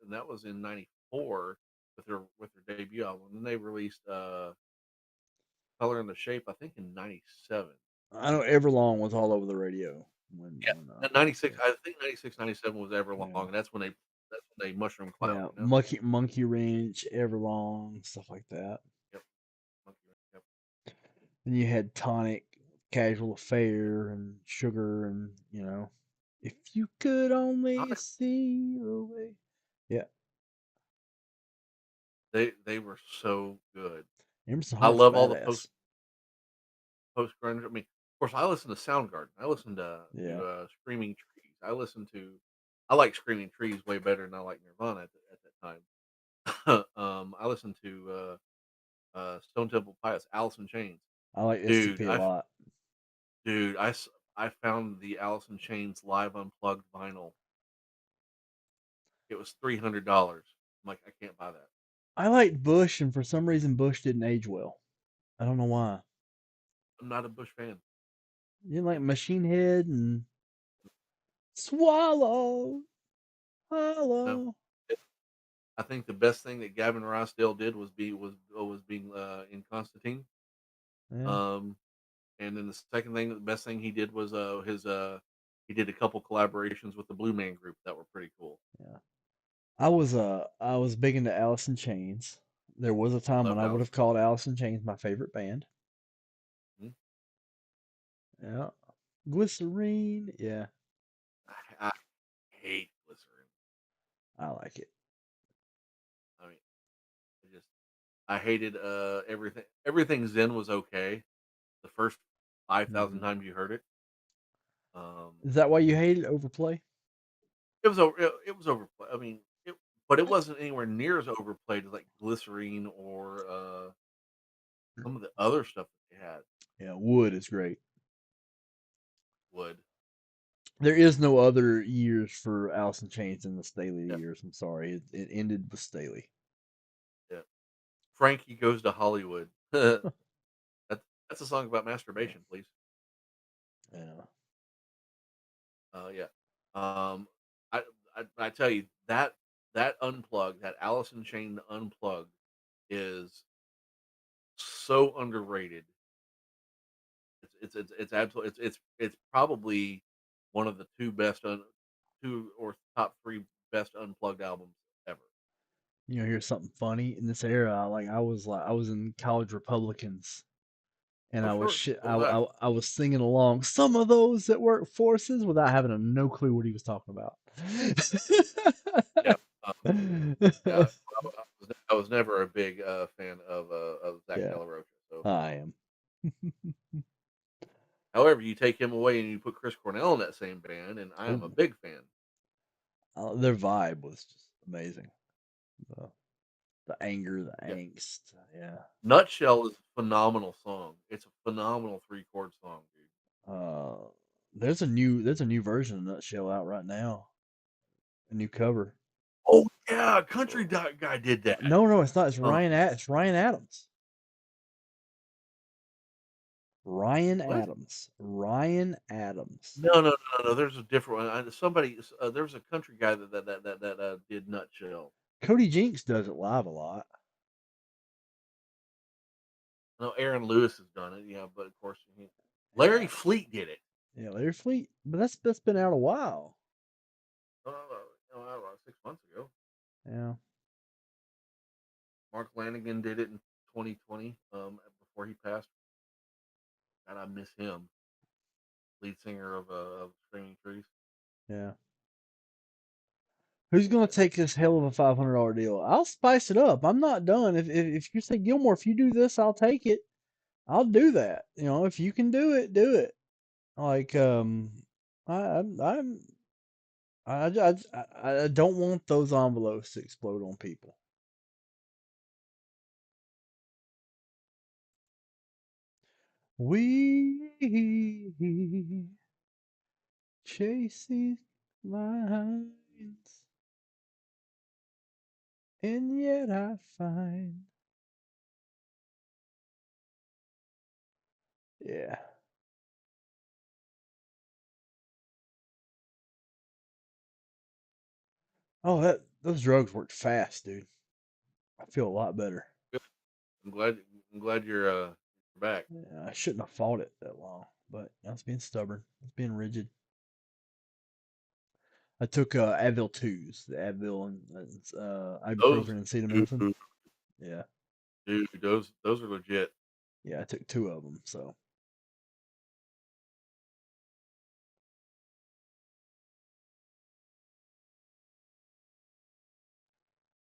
that was in '94 with their debut album. And then they released Color and the Shape, I think, in '97. I know Everlong was all over the radio Yeah, when and '96. yeah, I think '96, '97 was Everlong, yeah, and that's when they Mushroom Cloud. yeah. Monkey Wrench, Everlong, stuff like that. Yep. Yep. And you had Tonic, Casual Affair, and Sugar, and if you could only Sonic, see the way. Yeah, they were so good. Emerson I Hart's love all the badass. post grunge. I mean, of course, I listen to Soundgarden. I listen Yeah, to Screaming Trees. I like Screaming Trees way better than I like Nirvana at that time. I listen to Stone Temple Pilots, Alice in Chains. I like Dude, STP a lot. I found the Alice in Chains live unplugged vinyl. It was $300. I'm like, I can't buy that. I liked Bush, and for some reason, Bush didn't age well. I don't know why. I'm not a Bush fan. You like Machine Head and Swallow, No, Hollow. I think the best thing that Gavin Rossdale did was being in Constantine. Yeah, Um, and then the best thing he did was he did a couple collaborations with the Blue Man Group that were pretty cool. yeah. I was big into Alice in Chains. There was a time when Loved I would Alice. have called Alice in Chains my favorite band. Mhm. Yeah. Glycerine. Yeah, I hate Glycerin. I like it. I mean, I just I hated everything. Everything Zen was okay. The first 5,000 Mhm. times you heard it. Um, Is that why you hated Overplay? it was overplayed. I mean, but it wasn't anywhere near as overplayed as like Glycerine or some of the other stuff that they had Yeah, Wood is great. would. There is no other years for Alice in Chains than the Staley Yeah, years. I'm sorry, it ended with Staley. yeah. Frankie Goes to Hollywood. That's That's a song about masturbation, please. Yeah. Yeah. Um, I tell you that unplug, that Alice in Chain unplug, is so underrated. It's absolutely it's probably one of the two or top three best unplugged albums ever. You know, here's something funny in this era. I was in college Republicans, and Oh I was sure, shit. so was I. I was singing along. Some of those that work forces without having no clue what he was talking about. Yeah. Yeah, I was never a big fan of Zach Yeah, De La Rocha. So, I am. however, you take him away and you put Chris Cornell in that same band, and I am a Ooh, big fan. their vibe was just amazing. The, the anger, the Yeah, angst. Yeah. Nutshell is a phenomenal song. It's a phenomenal 3-chord song, dude. Uh, there's a new version of Nutshell out right now. A new cover. Oh yeah, country guy did that. No, it's not. It's Um, It's Ryan Adams. Ryan what? Adams. Ryan Adams. No. There's a different one. Somebody, there was a country guy that did Nutshell. Cody Jinks does it live a lot. I know Aaron Lewis has done it, yeah, but of course, Larry Yeah. Fleet did it. Yeah, Larry Fleet. But that's been out a while. I don't know, 6 months ago. Yeah. Mark Lanigan did it in 2020, before he passed. God, I miss him. Lead singer of Screaming Trees. Yeah. Who's gonna take this hell of a $500 deal? I'll spice it up. I'm not done. If you say Gilmore, if you do this, I'll take it. I'll do that. You know, if you can do it, do it. Like I'm I don't want those envelopes to explode on people. We chase these lines, and yet I find, yeah. Oh, those drugs worked fast, dude. I feel a lot better. Good. I'm glad you're back. Yeah, I shouldn't have fought it that long, but I was being stubborn. I was being rigid. I took Advil 2s, the Advil and Those, ibuprofen and acetaminophen. dude, Yeah, those are legit. yeah, I took 2 of them. So,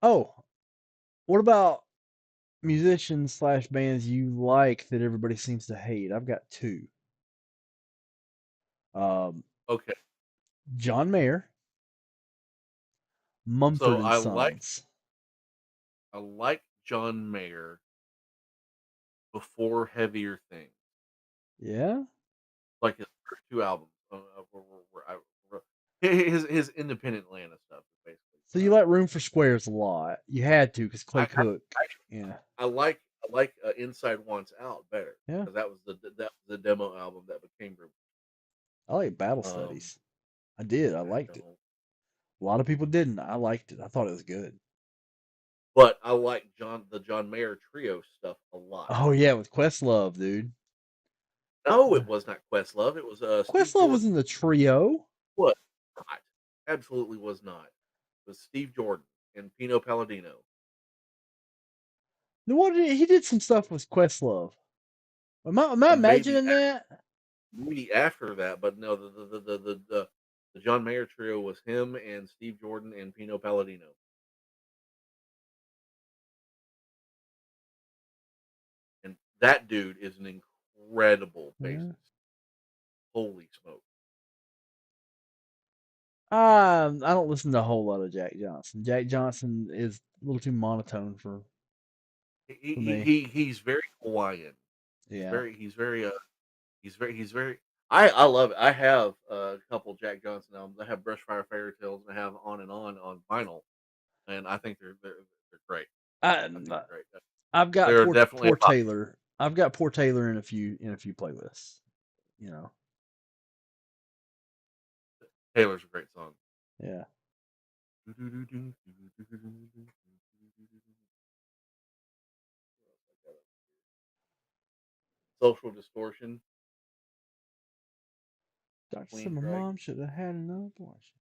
oh, what about musicians slash bands you like that everybody seems to hate? I've got 2. Um, Okay, John Mayer, Mumford so and Sons. I like John Mayer before Heavier Things, Yeah. like his first 2 albums. His independent Atlanta stuff is basically So what you like Room for Squares a lot. You had to because Clay I Cook. Yeah. I like Inside Wants Out better Yeah. because that was the demo album that became Room. I like Battle Um, Studies. I did. I I liked it. don't, A lot of people didn't. I liked it. I thought it was good. but I like the John Mayer trio stuff a lot. Oh yeah, with Questlove, dude. No, it was not Questlove. It was Steve Questlove was Jordan. in the trio. Was not. Absolutely was not. It was Steve Jordan and Pino Palladino. Then what did he did some stuff with Questlove. Am I And imagining that? maybe after that, but no, the John Mayer trio was him and Steve Jordan and Pino Palladino. And that dude is an incredible Yeah. bassist. Holy smoke. I don't listen to a whole lot of Jack Johnson. Jack Johnson is a little too monotone for me. He's very Hawaiian. Yeah. He's very I love it. I have a couple Jack Johnson albums. I have Brushfire Fairy Tales and I have On vinyl, and I think they're great. I I think they're great. I've got They're definitely poor a lot. Taylor. I've got Poor Taylor in a few playlists. You know, Taylor's a great song. yeah. Social Distortion. Doctor Clean said my Strike. mom should have had another abortion.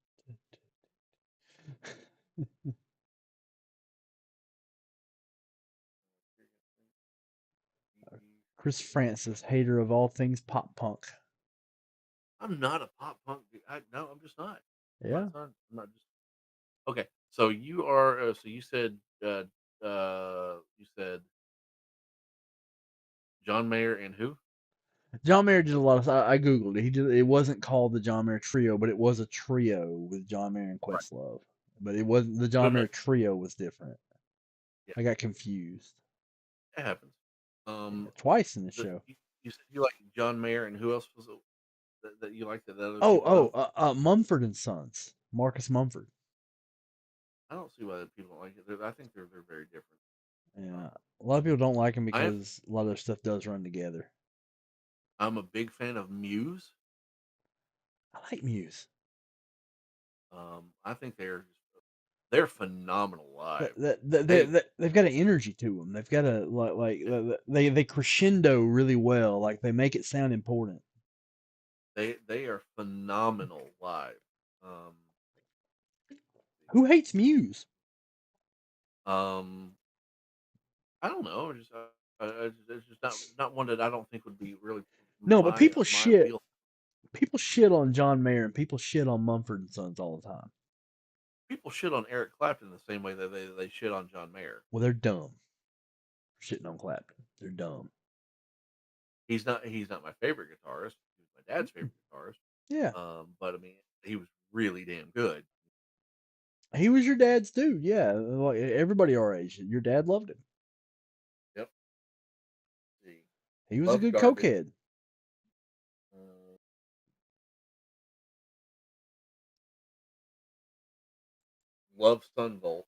Chris Francis, hater of all things pop punk. I'm not a pop punk dude. No, I'm just not. Yeah. I'm not just okay. So you are. So you said. You said John Mayer and who? John Mayer did a lot of. I googled it. He did. It wasn't called the John Mayer Trio, but it was a trio with John Mayer and Right. Questlove. But it wasn't the John No, no. Mayer Trio was different. Yeah, I got confused it happens. twice in the The, show. you said you like John Mayer and who else was it that you liked that other Oh, people don't? Mumford and Sons, Marcus Mumford. I don't see why people don't like it. I think they're very different. Yeah, a lot of people don't like him I am because a lot of their stuff does run together. I'm a big fan of Muse. I like Muse. I think they're phenomenal live. They They've got an energy to them. They've got a they crescendo really well. Like they make it sound important. they are phenomenal live. Um, Who hates Muse? um, I don't know. It's just not one that I don't think would be really No, but my wheel. people shit on John Mayer and people shit on Mumford and Sons all the time. People shit on Eric Clapton the same way that they shit on John Mayer. Well, they're dumb. Shitting on Clapton. They're dumb. He's not my favorite guitarist. He was my dad's favorite guitarist. Yeah. But I mean, he was really damn good. He was your dad's dude. Yeah. Like everybody our age. Your dad loved him. Yep. See, He was a love good Garbage. cokehead. Love Sunvolt.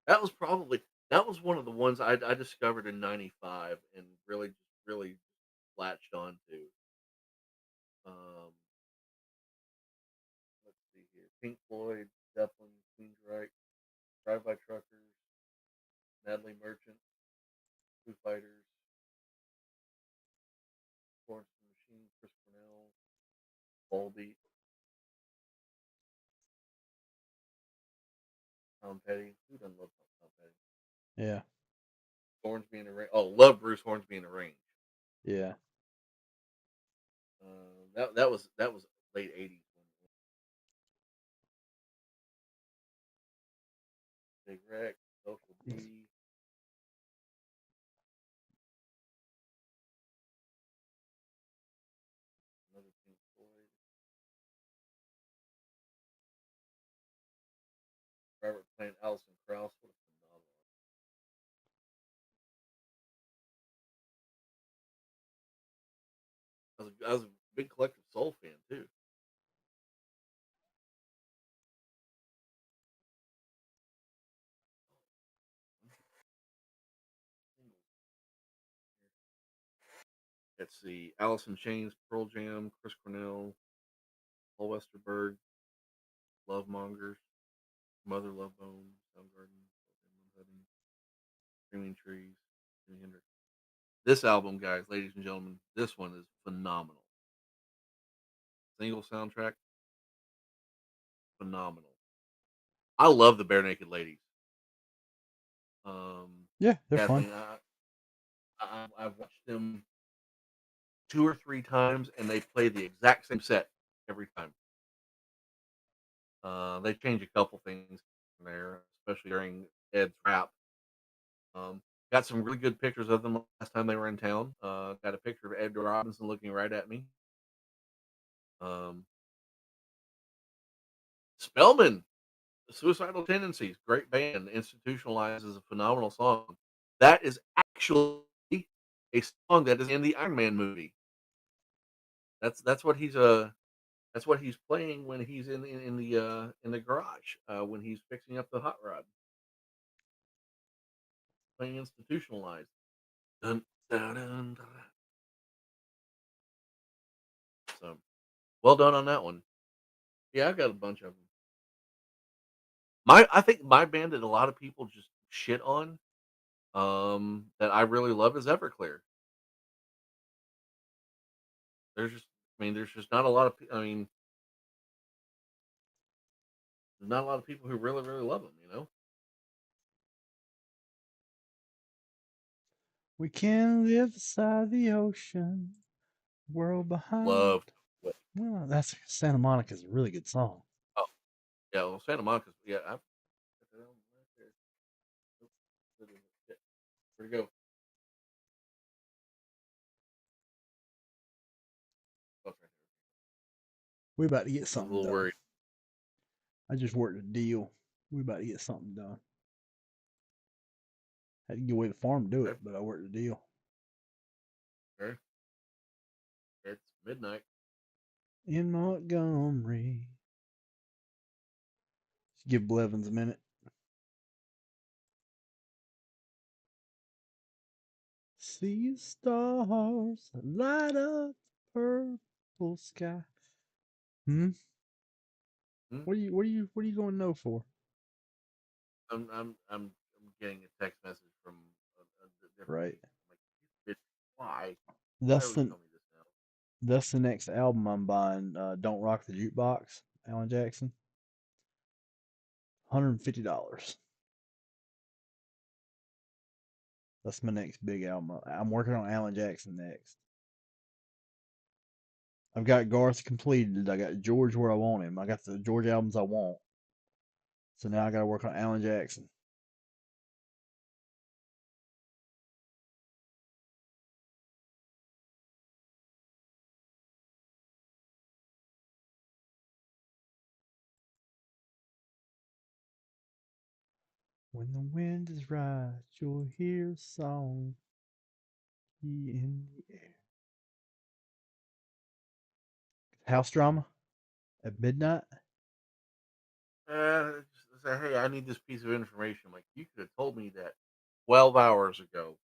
That was one of the ones I discovered in '95 and really latched onto. Um, let's see here: Pink Floyd, Zeppelin, Queensryche, Drive By Truckers, Natalie Merchant, Foo Fighters, Florence and the Machine, Chris Cornell, Volbeat, Tom Petty. Who doesn't love Tom Petty? Yeah. Hornsby and the Range. Oh, love Bruce Hornsby and the Range. Yeah. That was late '80s. Big Rex, Social D. Another Pink Floyd. Robert Plant, Alison Krauss. What a phenomenal. I was a big Collective Soul fan too. Let's see: Alice in Chains, Pearl Jam, Chris Cornell, Paul Westerberg, Love Mongers, Mother Love Bone, Soundgarden, Screaming Trees, Jimi Hendrix. This album, guys, ladies and gentlemen, this one is phenomenal. Single soundtrack, phenomenal. I love the Bare Naked Ladies. Yeah, they're fun. Kathleen, I've watched them 2 or 3 times, and they play the exact same set every time. They change a couple things there, especially during Ed's rap. Got some really good pictures of them last time they were in town. Got a picture of Ed Robinson looking right at me. Spellman, Suicidal Tendencies, great band. Institutionalized is a phenomenal song. That is actually a song that is in the Iron Man movie. That's what he's playing when he's in the garage when he's fixing up the hot rod. Playing Institutionalized. Dun Dun-dun-dun. So well done on that one. Yeah, I've got a bunch of them. I think my band that a lot of people just shit on, that I really love is Everclear. There's just, I mean, there's just not a lot of, I mean, there's not a lot of people who really, really love them. You know, We can live beside the ocean, world behind. loved. But, Well, that's Santa Monica's a really good song. oh yeah, well, Santa Monica's. Yeah, I've. Right there. Nope. Shit. Where'd it go? Oh, it's right We about to get there. I was a something little done. worried. I just worked a deal. We about to get something done. Had to get away to the farm to do Okay. it, but I worked a deal. Okay. It's midnight. In Montgomery. Give Blevins a minute. See stars light up purple sky. Hmm. Hmm? What are you going no for? I'm getting a text message from a different Right. agent. I'm like, "Bitch, why? Why That's would you the tell me this now?" that's the next album I'm buying. Don't Rock the Jukebox, Alan Jackson. $150. That's my next big album. I'm working on Alan Jackson next. I've got Garth completed. I got George where I want him. I got the George albums I want. So now I got to work on Alan Jackson. When the wind is right, you'll hear a song in the air. House drama at midnight. Just say, hey, I need this piece of information. I'm like, you could have told me that 12 hours ago.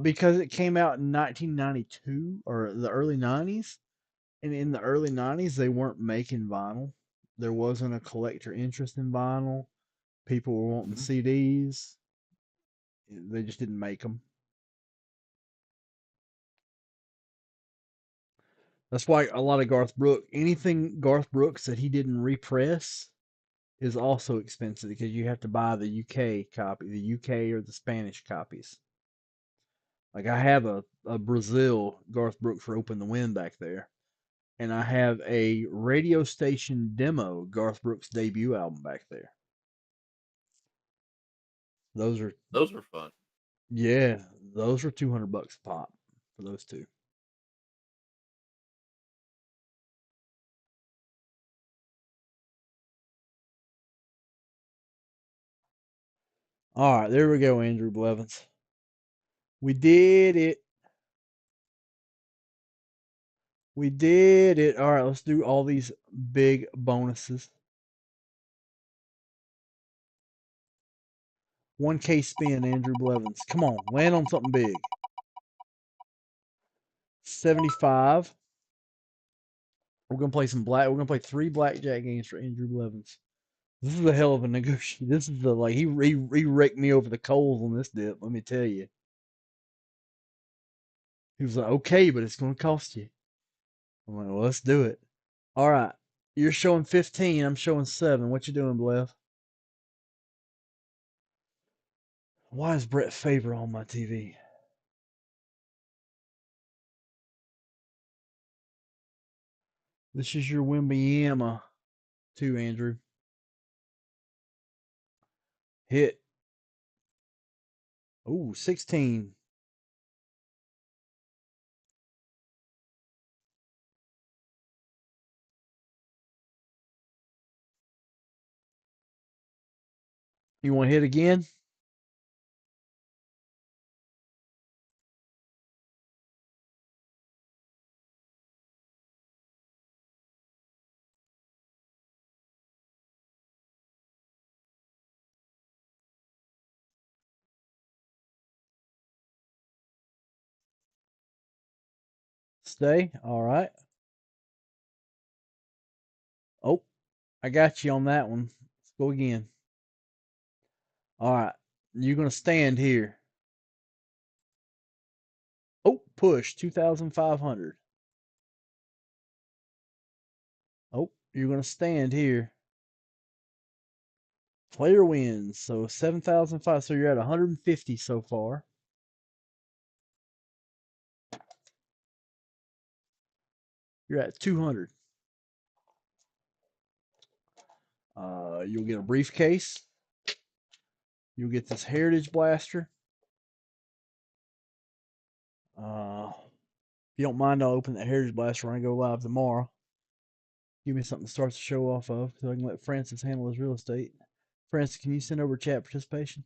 Because it came out in 1992 or the early 90s, and in the early 90s they weren't making vinyl. There wasn't a collector interest in vinyl. People were wanting Mhm. CDs. They just didn't make them. That's why a lot of anything Garth Brooks that he didn't repress is also expensive because you have to buy the UK copy, the UK or the Spanish copies. Like I have a Brazil Garth Brooks Rope in the Wind back there, and I have a radio station demo Garth Brooks debut album back there. Those are Those were fun. yeah, those are $200 a pop for those two. All right, there we go, Andrew Blevins. We did it. We did it. All right, let's do all these big bonuses. 1K spin, Andrew Blevins. Come on, land on something big. 75. We're gonna play some black. We're gonna play 3 blackjack games for Andrew Blevins. This is a hell of a negotiation. This is the like he raked me over the coals on this dip. Let me tell you. He was like, okay, but it's gonna cost you. I'm like, well, let's do it. All right, you're showing 15. I'm showing 7. What you doing, Blev? Why is Brett Favre on my TV? This is your Wimbyama, too, Andrew. Hit. Oh, 16. You want to hit again? Stay. All right. Oh, I got you on that one. Let's go again. All right. You're going to stand here. Oh, push 2,500. Oh, you're going to stand here. Player wins. So 7,005. So you're at 150 so far. You're at 200. You'll get a briefcase. You'll get this Heritage Blaster. If you don't mind, I'll open that Heritage Blaster when I go live tomorrow. Give me something to start the show off of so I can let Francis handle his real estate. Francis, can you send over chat participation?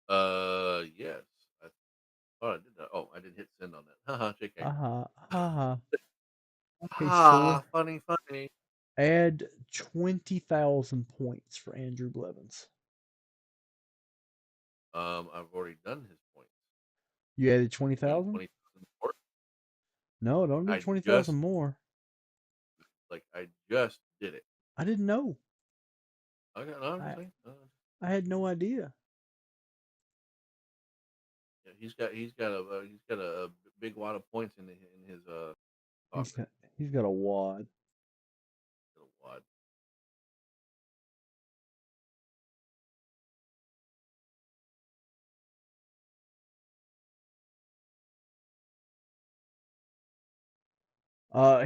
Yes. I thought I did that. Oh, I didn't hit send on that. Haha, JK. Haha, haha. Okay, Ah, sir. funny. Add 20,000 points for Andrew Blevins. I've already done his points. You added 20,000? 20,000 more. No, don't do I 20,000 just more. I just did it. I didn't know. Okay, no, I'm just saying. I had no idea. Yeah, he's got a big wad of points in his He's got a wad. wad.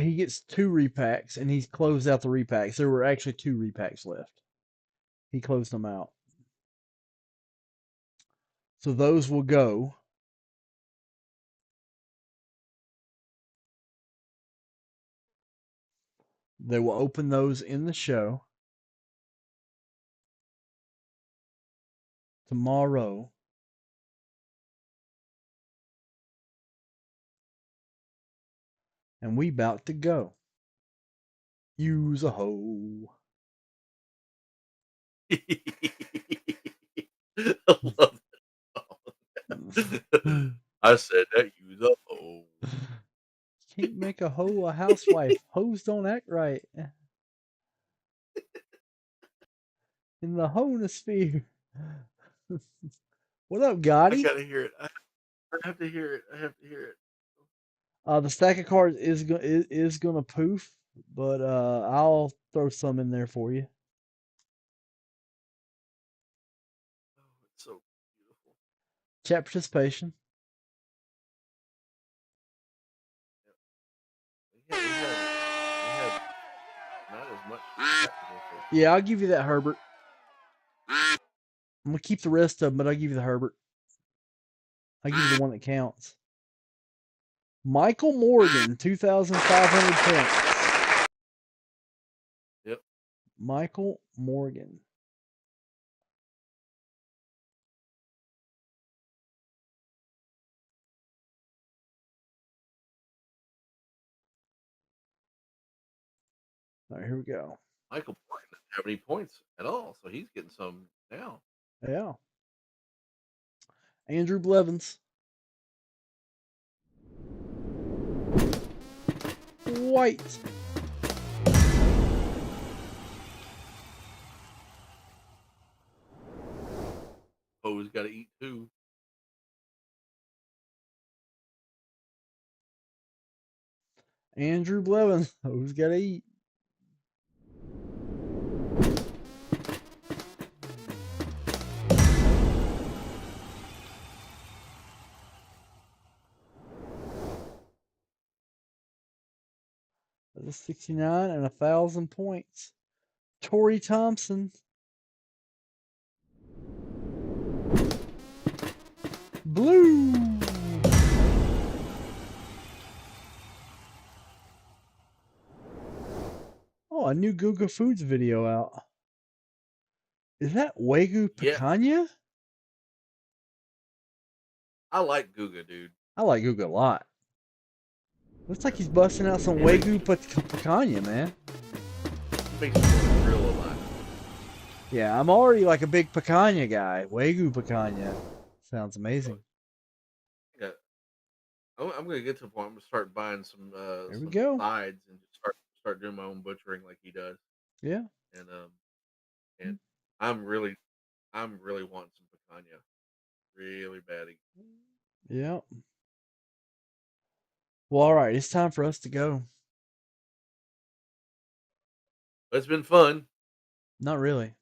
He gets 2 repacks, and he's closed out the repacks. There were actually 2 repacks left. He closed them out. So those will go. They will open those in the show tomorrow. And we about to go. Use a hoe. I love that. I said that use a hoe. Can't make a hoe a housewife. Hoes don't act right. In the hoenosphere. What up, I Gotti? gotta hear it. I have to hear it. The stack of cards is gonna poof, but I'll throw some in there for you. Oh, it's so beautiful. Chat participation. We had not as much chat participation. Yeah, I'll give you that, Herbert. I'm gonna keep the rest of them, but I'll give you the Herbert. I'll give you the one that counts. Michael Morgan, 2,500 points. Yep. Michael Morgan. All right, here we go. Michael doesn't have any points at all, so he's getting some now. Yeah. Andrew Blevins. White. Ho's got to eat too. Andrew Blevins. Who's got to eat? That's 69 and 1,000 points. Torrey Thompson. Blue. Oh, a new Guga Foods video out. Is that Wagyu picanha? Yeah. I like Guga, dude. I like Guga a lot. Looks like he's busting out some Wagyu picanha, man. He makes me want to grill a lot. Yeah, I'm already like a big picanha guy. Wagyu picanha. Sounds amazing. Yeah. I'm gonna get to the point. I'm gonna start buying some There we some go. sides and just start doing my own butchering like he does. Yeah. And I'm really wanting some picanha, really bad. Yeah. Well, all right. It's time for us to go. But it's been fun. Not really.